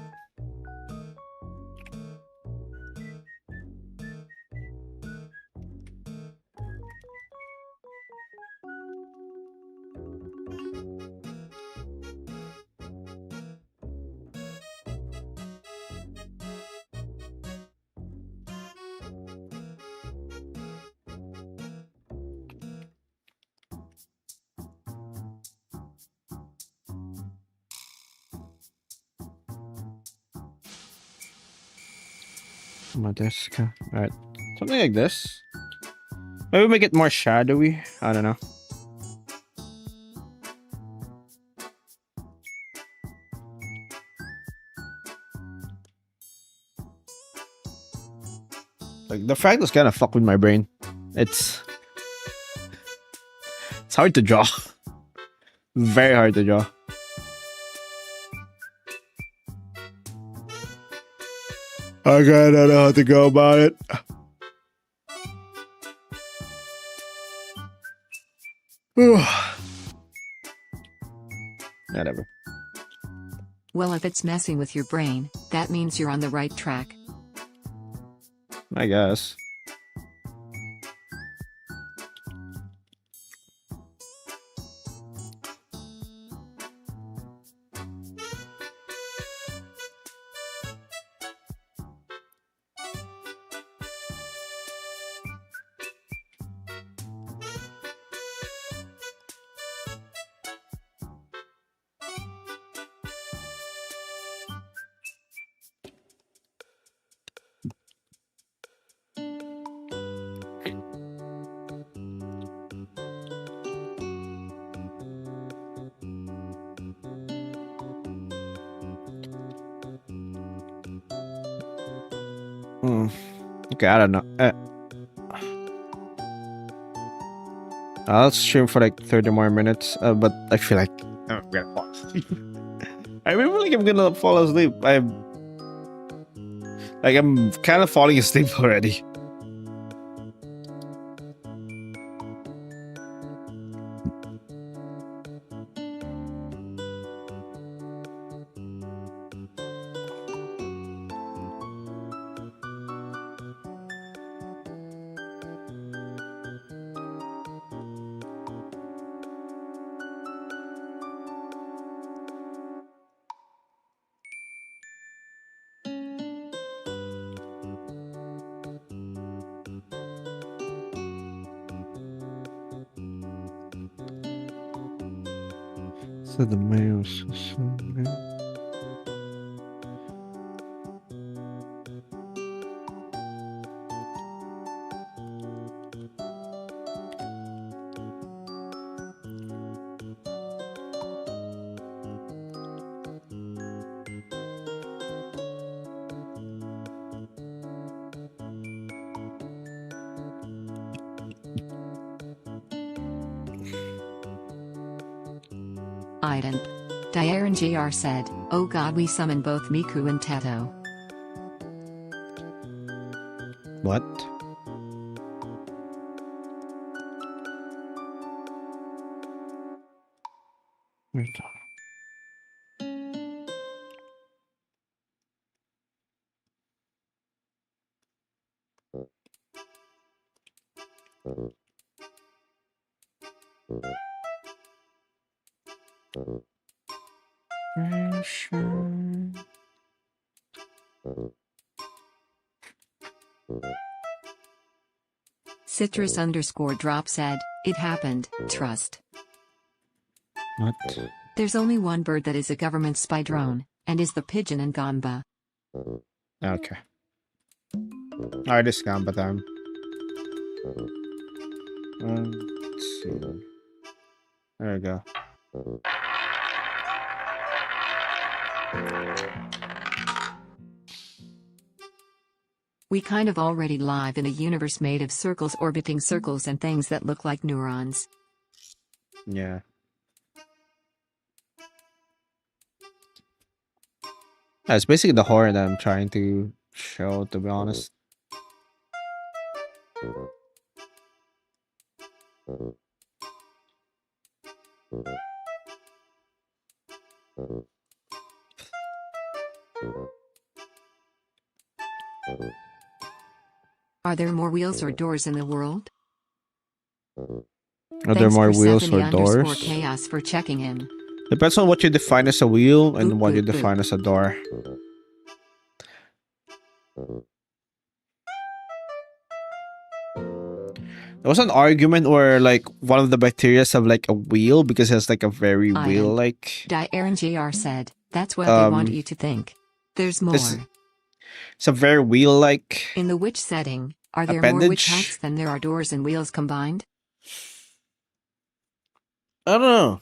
My desk. All right. Something like this. Maybe make it more shadowy. I don't know. Like the fractals kind of fuck with my brain. It's hard to draw. Very hard to draw. I don't know how to go about it. Whatever. Well, if it's messing with your brain, that means you're on the right track. I guess. Okay, I don't know. I'll stream for like 30 more minutes, but I feel like I'm gonna fall asleep. I really feel like I'm gonna fall asleep. I'm kind of falling asleep already. So the mails. Ident. Diaren JR said, "Oh god, we summon both Miku and Teto." What? Citrus _ drop said, "It happened, trust." What? There's only one bird that is a government spy drone, and is the pigeon in Gamba. Okay. Alright, this Gamba time. Let's see. There we go. We kind of already live in a universe made of circles orbiting circles and things that look like neurons. Yeah. It's basically the horror that I'm trying to show, to be honest. Are there more wheels or doors in the world? Are there more wheels or doors? Chaos for checking in. Depends on what you define as a wheel and Boop, what boop, you define as a door. There was an argument where like one of the bacteria have like a wheel because it has like a very wheel-like. Diaren JR said, "That's what they want you to think. There's more." It's a very wheel-like. In the witch setting, are there appendage. more witch hats than there are doors and wheels combined? I don't know.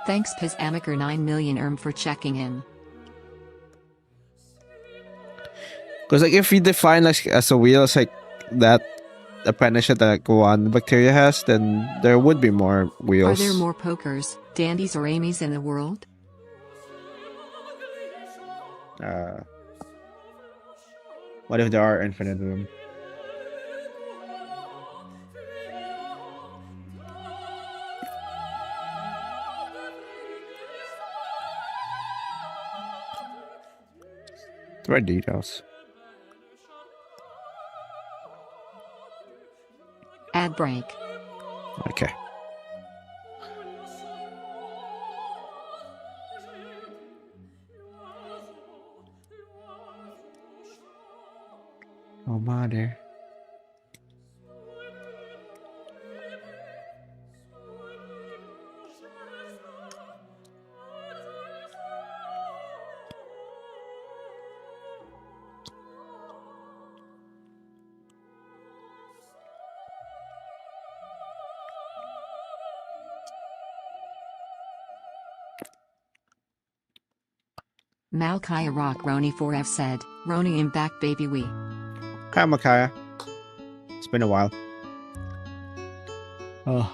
Thanks Piz Amaker 9 million for checking in. Because like if you define like as a wheel, it's like that apprenticeship that like one bacteria has, then there would be more wheels. Are there more pokers, dandies, or Amy's in the world? What if there are infinite of them? The right details. Ad break. Okay. Oh, mother. Malkaya Rock Roni 4F said, Roni am back baby we. Hi, Makaya. It's been a while. Oh.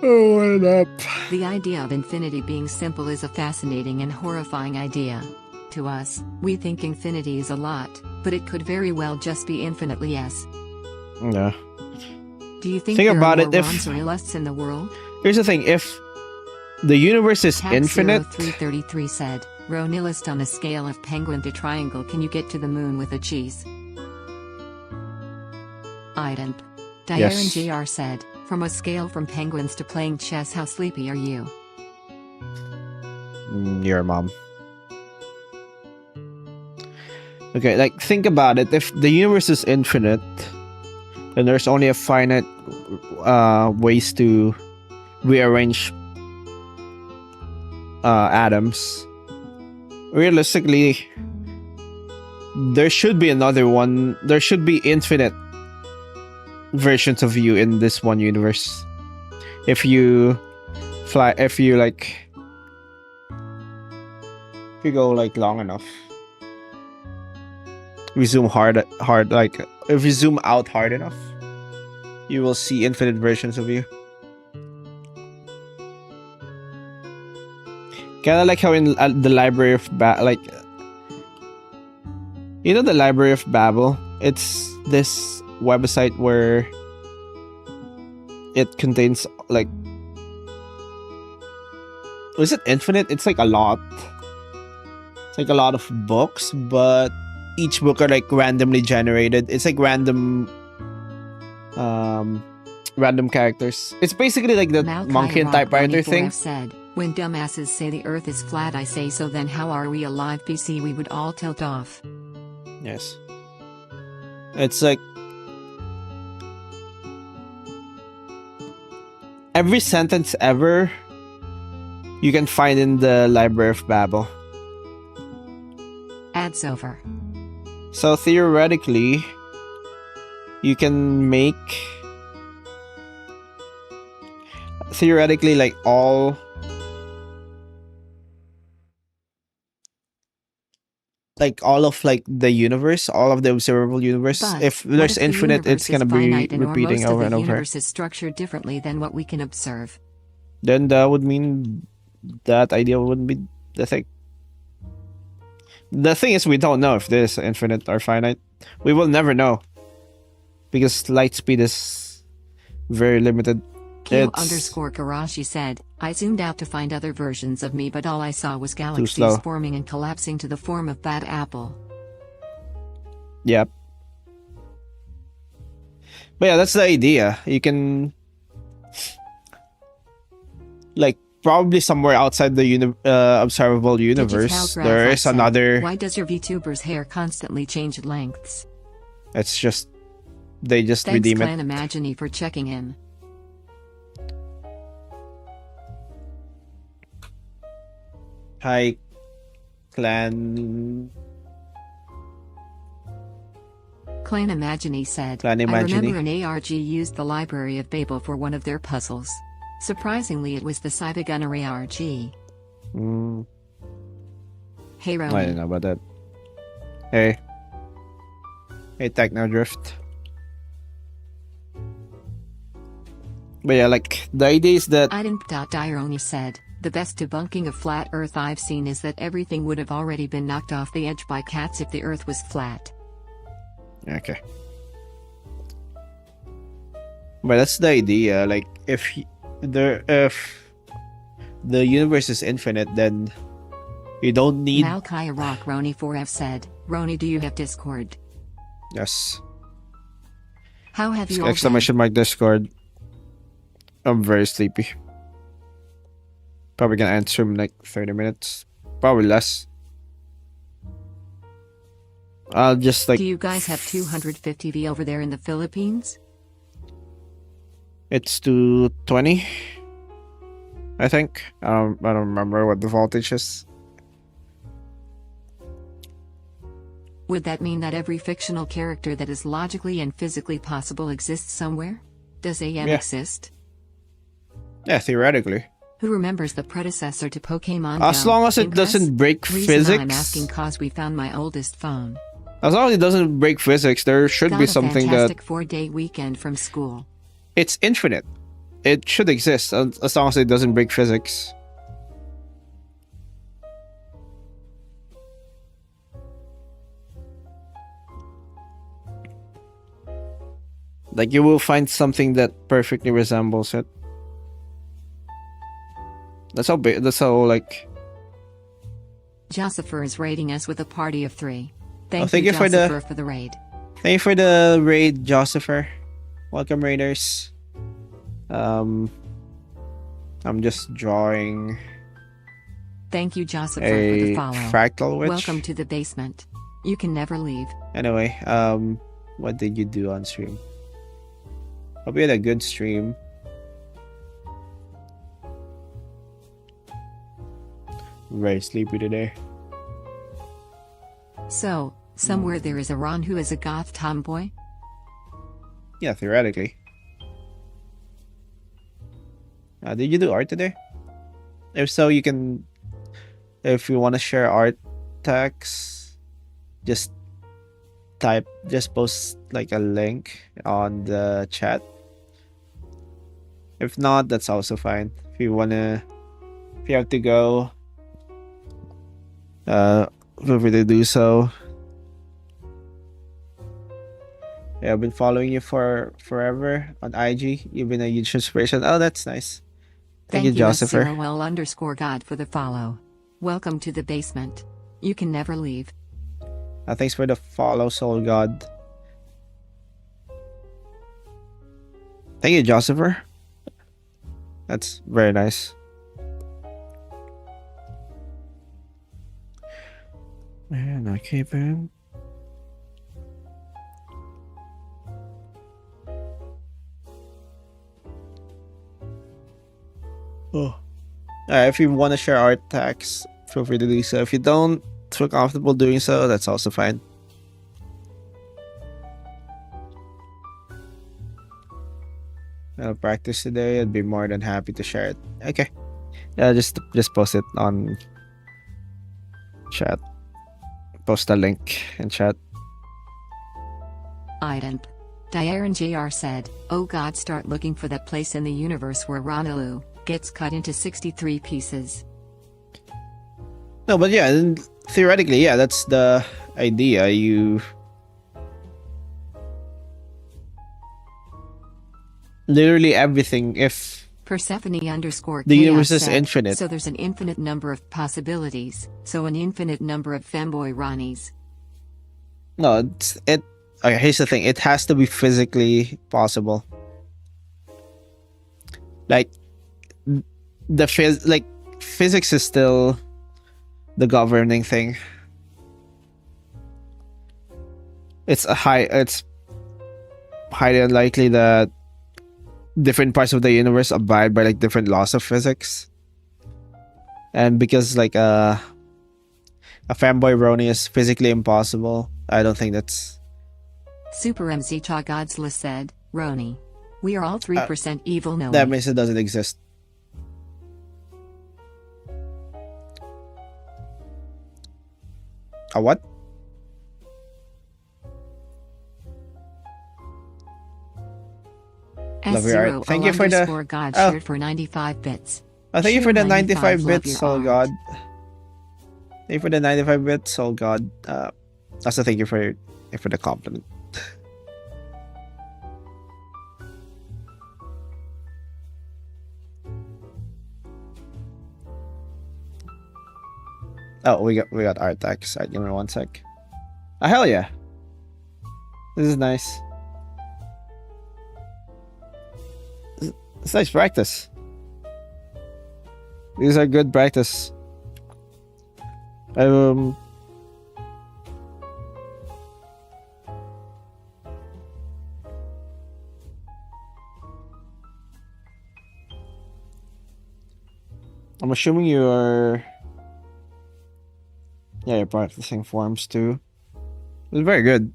Oh, what up? The idea of infinity being simple is a fascinating and horrifying idea. To us, we think infinity is a lot, but it could very well just be infinitely yes. Yeah. Do you think Think there about are it, more if- ronillusts in the world? Here's the thing: if the universe is Cat infinite, 0333 said, Ronillust on a scale of penguin to triangle, can you get to the moon with a cheese? Idemp. Diaren Yes. JR said, from a scale from penguins to playing chess, how sleepy are you? your mom. Okay, like think about it. If the universe is infinite, then there's only a finite ways to rearrange atoms. Realistically, there should be another one. There should be infinite versions of you in this one universe. If you go like long enough. We zoom hard, like if you zoom out hard enough, you will see infinite versions of you. Kind of like how in the Library of like, you know, the Library of Babel. It's this website where it contains like, is it infinite? It's like a lot. It's like a lot of books, but each book are like randomly generated. It's like random characters. It's basically like the Malkaya monkey and Rock typewriter Roni 4F thing. said, when dumbasses say the earth is flat, I say so then how are we alive PC? We would all tilt off. Yes. It's like every sentence ever you can find in the Library of Babel. Ads over. So theoretically, you can make like all of like the universe, all of the observable universe. But If what there's if the infinite, it's universe gonna is be finite and or repeating most over of and the over. universe is structured differently than what we can observe. Then that would mean that idea wouldn't be the thing. The thing is, we don't know if this is infinite or finite. We will never know because light speed is very limited. Q_Garashi said, I zoomed out to find other versions of me, but all I saw was slow. galaxies forming and collapsing to the form of bad apple. Yep. But yeah, that's the idea. You can like probably somewhere outside the observable universe, there is another. Why does your VTuber's hair constantly change lengths? It's just they just Thanks redeem Clan it. Imagine for checking in. Hi, Clan. Clan Imagine said, Clan I Imagine. remember an ARG used the Library of Babel for one of their puzzles. Surprisingly, it was the Cybergunnery RG. Hey, I Roni. don't know about that. Hey. Hey, Technodrift. But yeah, like, the idea is that... Item.Dironi said, the best debunking of flat Earth I've seen is that everything would have already been knocked off the edge by cats if the Earth was flat. Okay. But that's the idea. Like, if the universe is infinite, then you don't need... Malkai Rock Roni 4F said, Roni, do you have Discord? Yes. How have you all Exclamation mark Discord. I'm very sleepy. Probably gonna answer in like 30 minutes. Probably less. I'll just like... Do you guys have 250V over there in the Philippines? It's 220. I think. I don't remember what the voltage is. Would that mean that every fictional character that is logically and physically possible exists somewhere? Does AM Yeah. exist? Yeah, theoretically. Who remembers the predecessor to Pokemon As Go? long as it Impress? doesn't break Reason physics. I'm asking cause we found my oldest phone. As long as it doesn't break physics, there should Got be a something fantastic that... 4-day weekend from school. It's infinite. It should exist as long as it doesn't break physics. Like, you will find something that perfectly resembles it. That's how big, that's how, like... Josepher is raiding us with a party of 3. Thank thank you, you for the- Josepher, for the raid. Thank you for the raid, Josepher. Welcome, raiders. I'm just drawing Thank you, Josepher, for the a follow. fractal witch. Welcome to the basement. You can never leave. Anyway, what did you do on stream? Hope you had a good stream. Very sleepy today. So, somewhere there is a Ron who is a goth tomboy? Yeah, theoretically. Did you do art today? If so, you can... If you want to share art tags, just post like a link on the chat. If not, that's also fine. If you have to go, feel free to do so. Yeah, I've been following you for forever on IG. You've been a huge inspiration. Oh, that's nice. Thank you, Josepher. _God for the follow. Welcome to the basement. You can never leave. Thanks for the follow, Soul God. Thank you, Josepher. That's very nice. Man, okay, man. Oh. If you want to share art tags, feel free to do so. If you don't feel comfortable doing so, that's also fine. I'll practice today. I'd be more than happy to share it. Okay. Yeah, just post it on chat. Post a link in chat. Ident. Diaren JR said, oh God, start looking for that place in the universe where Ronillu gets cut into 63 pieces. No, but yeah, theoretically, yeah, that's the idea. You literally everything. If Persephone _chaos the universe is said, infinite, so there's an infinite number of possibilities, so an infinite number of femboy Ronnies. no, it. Okay, here's the thing. It has to be physically possible. Like physics is still the governing thing. It's highly unlikely that different parts of the universe abide by like different laws of physics. And because like a fanboy Roni is physically impossible, I don't think that's... Super MZ Cha Godsla said, Roni. We are all 3% evil knowing. That means it doesn't exist. A what? Love your art. S0 Thank you for the. God Oh. shared for 95 bits. Oh, thank you for the 95 love bits, your Soul art. God. Thank you for the 95 bits, Soul God. Also, thank you for the compliment. Oh, we got art text. Alright, give me one sec. Oh, hell yeah. This is nice. It's nice practice. These are good practice. I'm assuming you are. Yeah, you're practicing forms too. It's very good.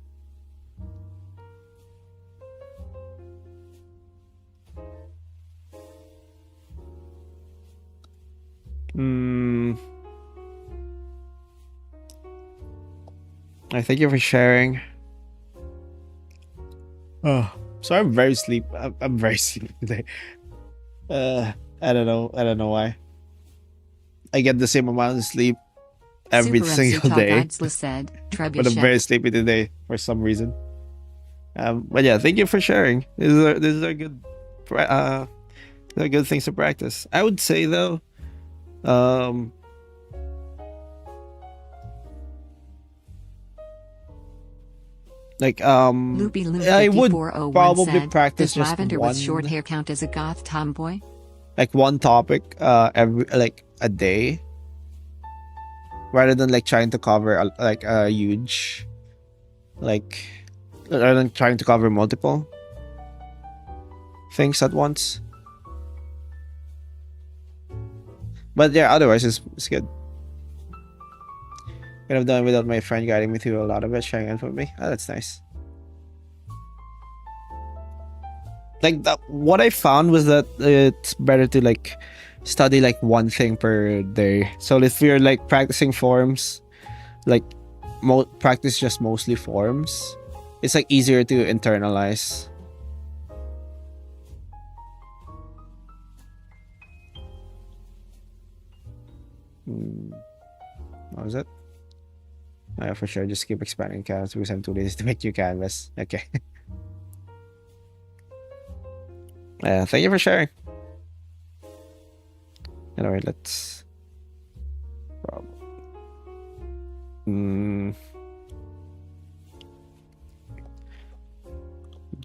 I thank you for sharing. Oh, so I'm very sleepy. I'm very sleepy today. I don't know why. I get the same amount of sleep every Super single Suta day, Godsla said, but I'm very sleepy today for some reason. But yeah, thank you for sharing. These are good. They're good things to practice. I would say though, Loopy Lou I would 5401 probably said, practice does just lavender one, with short hair count as a goth tomboy? like one topic, every like a day, rather than like trying to cover a huge, like, rather than trying to cover multiple things at once. But yeah, otherwise it's good. Could have done without my friend guiding me through a lot of it, sharing info with me. Oh, that's nice. Like what I found was that it's better to like study like one thing per day. So if you're like practicing forms, like practice just mostly forms, it's like easier to internalize. What was it? Oh, yeah, for sure. Just keep expanding canvas because I'm too lazy to make new canvas. Okay. Thank you for sharing. Anyway, let's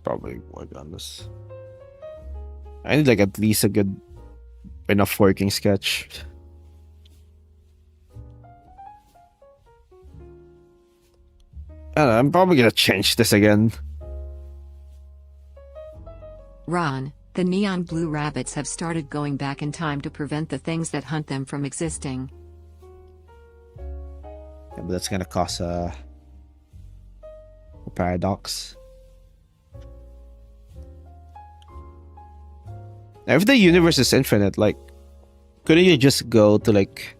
probably work on this. I need like at least a good enough working sketch. I don't know, I'm probably gonna change this again. Ron, the neon blue rabbits have started going back in time to prevent the things that hunt them from existing. Yeah, but that's gonna cause a paradox. Now, if the universe is infinite, like, couldn't you just go to like?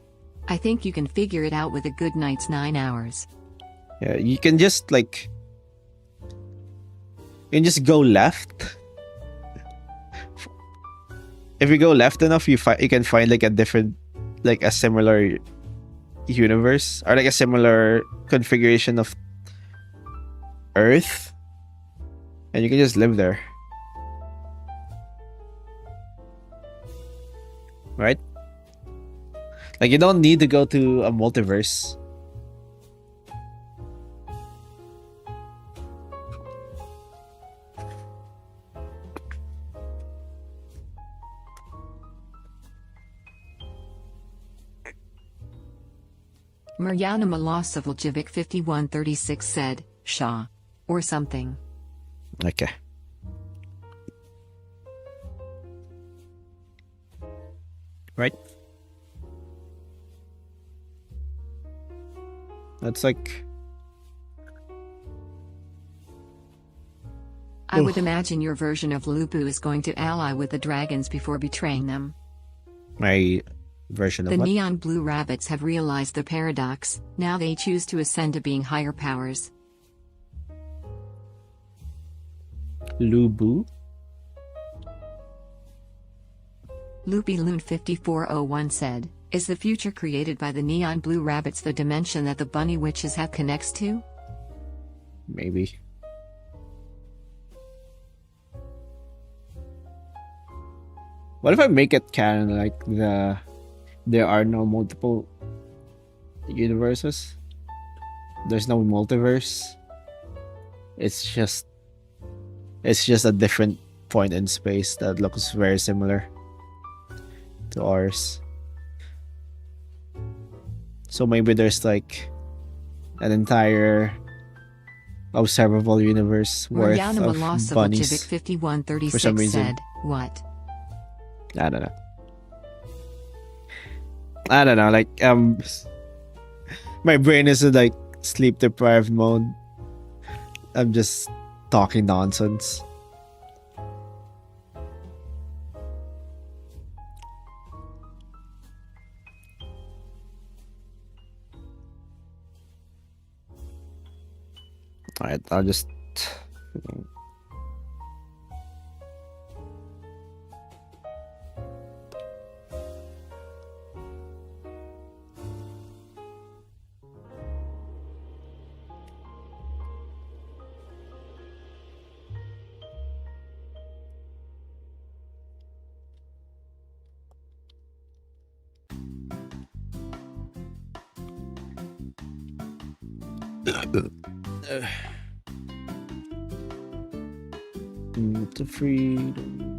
I think you can figure it out with a good night's 9 hours. Yeah, you can just like. You can just go left. If you go left enough, you can find like a different, like a similar universe or like a similar configuration of Earth, and you can just live there, right? Like you don't need to go to a multiverse. Mariana Milosavljevic 5136 said, Shaw. Or something. Okay. Right? That's like... I would imagine your version of Lupu is going to ally with the dragons before betraying them. I version of The what? neon blue rabbits have realized the paradox, now they choose to ascend to being higher powers. Lubu? LoopyLoon5401 said, is the future created by the neon blue rabbits the dimension that the bunny witches have connects to? Maybe. What if I make it canon like there are no multiple universes? There's no multiverse. It's just a different point in space that looks very similar to ours. So maybe there's like an entire observable universe worth Mariana of Malosova bunnies. Civic 5136 for some reason. said, what? I don't know. Like my brain is in like sleep deprived mode. I'm just talking nonsense. Alright, I'll just the freedom.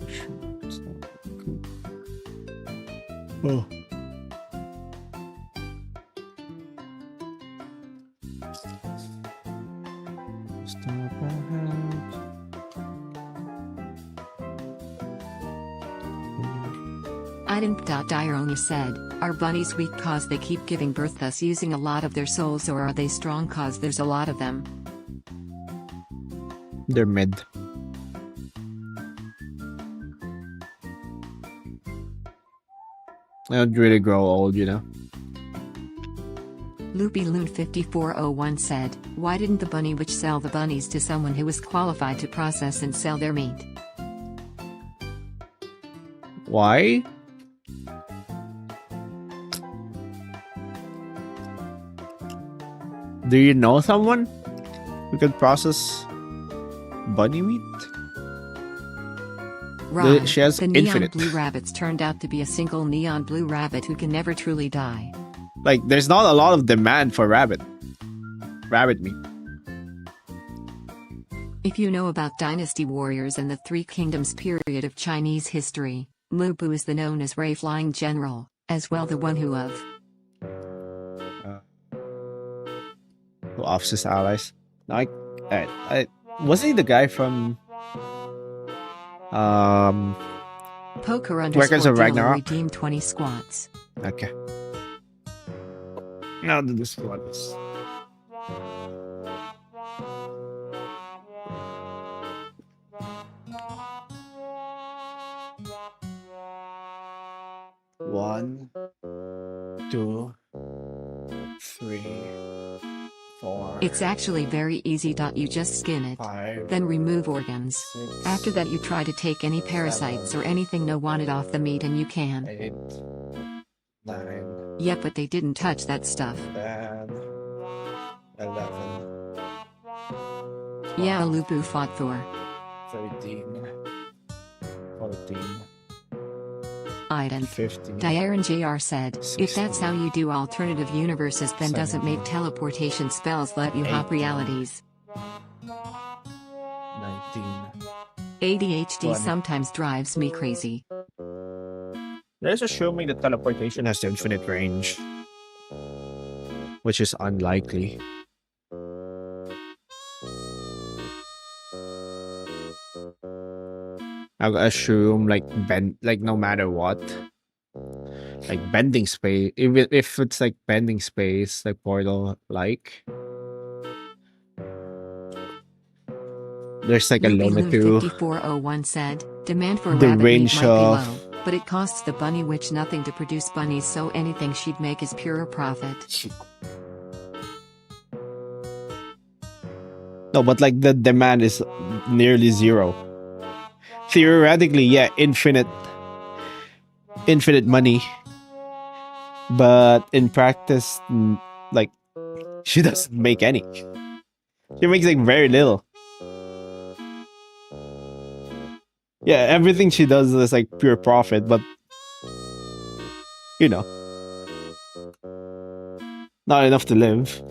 Oh. Stop ahead. Item.Diarona said, are bunnies weak cause they keep giving birth thus using a lot of their souls, or are they strong cause there's a lot of them? They're mid. I don't really grow old, you know. LoopyLoon5401 said, why didn't the bunny witch sell the bunnies to someone who was qualified to process and sell their meat? Why? Do you know someone who can process bunny meat? Ron, She has the neon infinite. blue rabbits turned out to be a single neon blue rabbit who can never truly die. Like, there's not a lot of demand for rabbit meat. If you know about Dynasty Warriors and the Three Kingdoms period of Chinese history, Lubu is the known as Ray Flying General, as well the one who Who offs his allies. Like, wasn't he the guy from Poker Records of _ dealer Ragnarok? redeemed 20 squats. Okay. Now do the squats. One, 2, 3, 4. It's actually very easy. You just skin it, 5, then remove organs. 6, After that you try to take any parasites or anything no wanted off the meat and you can. 8, 9, Yep, but they didn't touch that stuff. 10, 11, Yeah, Lubu fought Thor. 13, 14, Iden. 15. Diaren JR said, if that's how you do alternative universes, then doesn't make teleportation spells let you hop 18. realities. 19. ADHD 20. sometimes drives me crazy. Let's assuming that teleportation has infinite range, which is unlikely. I'll assume like no matter what, like bending space. If it's like bending space, like portal, like there's like a limit to 5401 said, demand for the rabbit meat range might be of low. But it costs the bunny witch nothing to produce bunnies, so anything she'd make is pure profit. No, but like the demand is nearly zero. Theoretically, yeah, infinite money. But in practice, like, she doesn't make any. She makes like very little. Yeah, everything she does is like pure profit, but you know, not enough to live.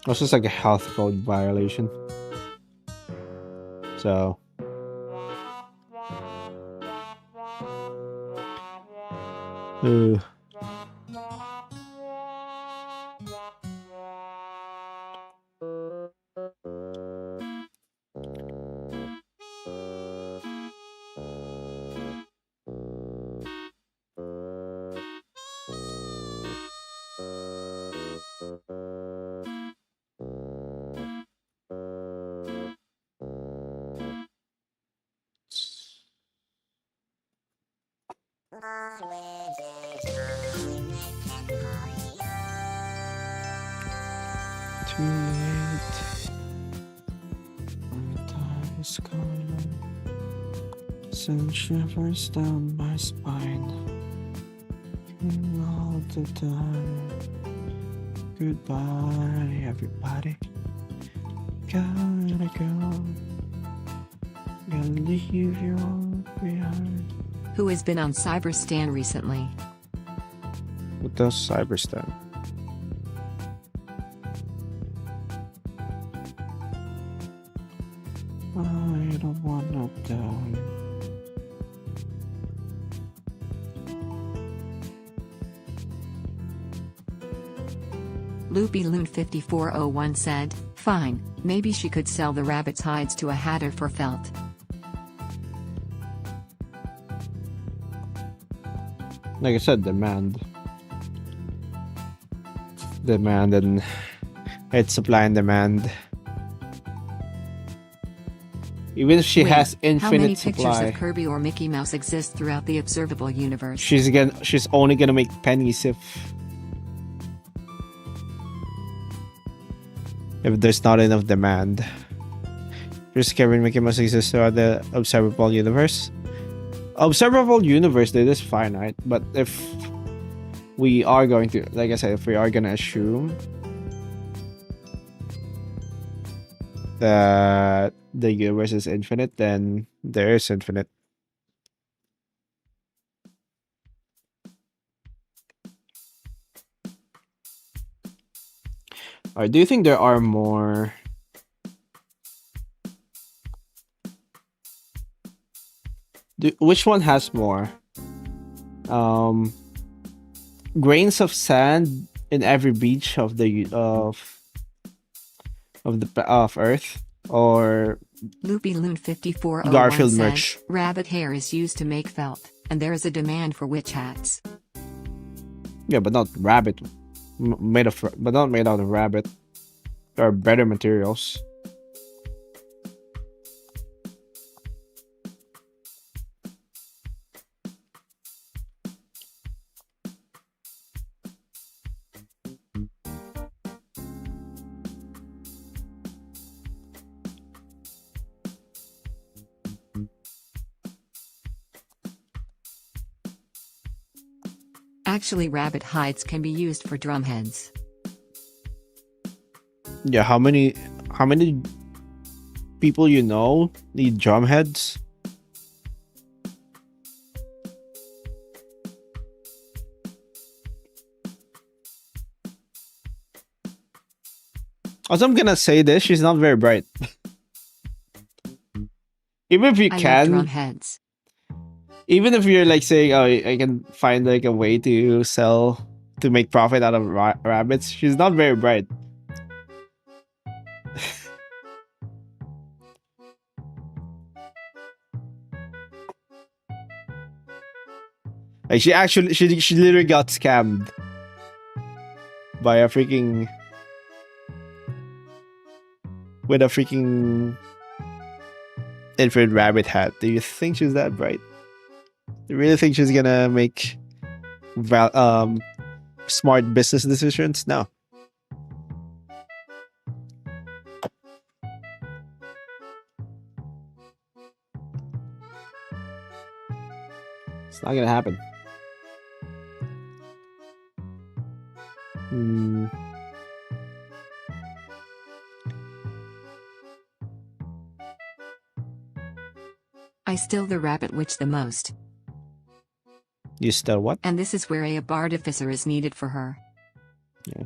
It's just like a health code violation. So too late. My time is gone. Send shivers down my spine. All the time. Goodbye, everybody. Gotta go. Gotta leave you all behind. Who has been on Cyberstan recently? What does Cyberstan? I don't wanna die. Loopy Loon 5401 said, fine, maybe she could sell the rabbit's hides to a hatter for felt. Like I said, demand and it's supply and demand. Even if she Wait, has infinite how many supply, pictures of Kirby or Mickey Mouse exist throughout the observable universe? she's only gonna make pennies if there's not enough demand. Just Kirby and Mickey Mouse exist throughout the observable universe. Observable universe, it is finite, but if we are going to, like I said, if we are gonna assume that the universe is infinite, then there is infinite. Alright, do you think there are more? Which one has more? Grains of sand in every beach of the Earth, or Loopy Loon 5401 Garfield said, merch? rabbit hair is used to make felt, and there is a demand for witch hats. Yeah, but not rabbit. But not made out of rabbit. There are better materials. Actually, rabbit hides can be used for drumheads. Yeah, how many people you know need drum heads? Also, I'm gonna say this, she's not very bright. Even if you I love can, drumheads. even if you're like saying, oh, I can find like a way to make profit out of rabbits, she's not very bright. Like she literally got scammed. by a freaking with a freaking infrared rabbit hat. Do you think she's that bright? Do you really think she's gonna make smart business decisions? No. It's not gonna happen. I still the rabbit witch the most. You still what? And this is where a artificer is needed for her. Yeah.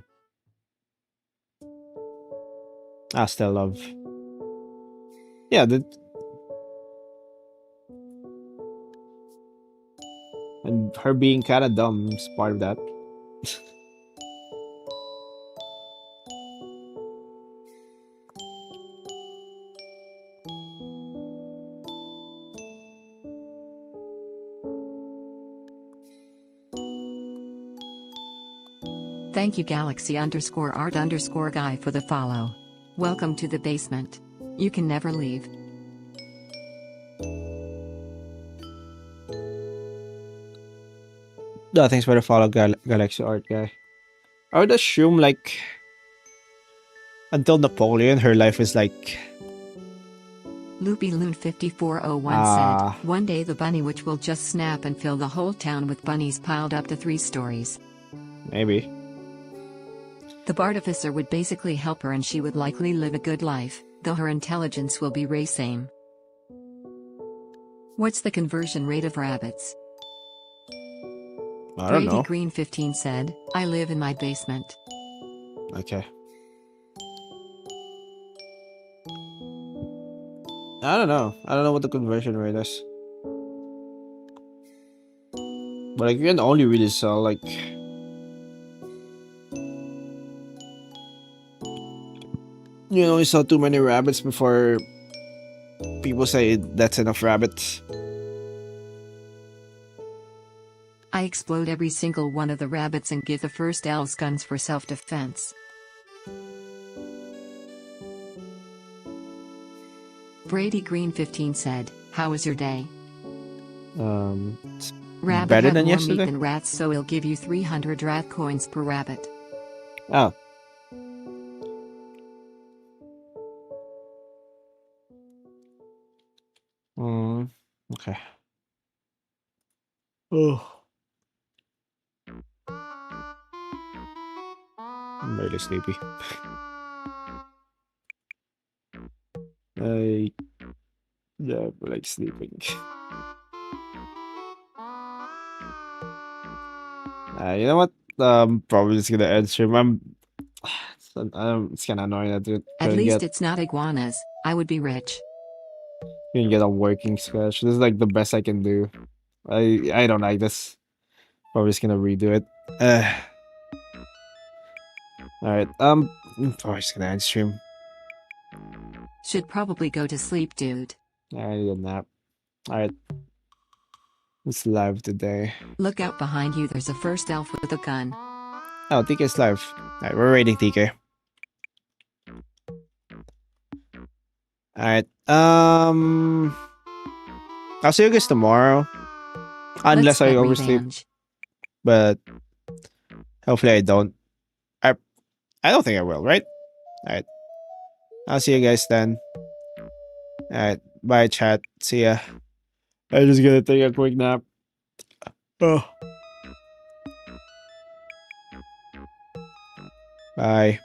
I still love. Yeah, and her being kind of dumb is part of that. Thank you Galaxy_art_guy for the follow. Welcome to the basement. You can never leave. No, thanks for the follow, Galaxy Art guy. I would assume like until Napoleon, her life is like Loopy Loon 5401 Ah. said, one day the bunny witch will just snap and fill the whole town with bunnies piled up to 3 stories. maybe. The artificer would basically help her and she would likely live a good life, though her intelligence will be same. What's the conversion rate of rabbits? I don't know. Brady Green 15 said, I live in my basement. Okay. I don't know. I don't know what the conversion rate is. But like, you can only really sell like you can only sell too many rabbits before people say that's enough rabbits. I explode every single one of the rabbits and give the first elves guns for self-defense. Brady Green 15 said, how was your day? It's Rabbit better have than more yesterday. meat than rats, so he'll give you 300 rat coins per rabbit. Oh. Okay. Oh. I'm really sleepy. Yeah, I like sleeping. You know what? Probably just gonna end stream. It's kind of annoying that you At couldn't least get it's not iguanas, I would be rich. a working sketch. This is like the best I can do. I don't like this. Probably just gonna redo it. All right. Probably just gonna end stream. Should probably go to sleep, dude. I need a nap. All right. It's live today. Look out behind you, there's a first elf with a gun. Oh, TK's live. All right, we're rating TK. All right. I'll see you guys tomorrow, unless Let's I get oversleep. revenge. But hopefully I don't. I don't think I will. Right. All right. I'll see you guys then. All right. Bye, chat. See ya. I'm just gonna take a quick nap. Oh. Bye.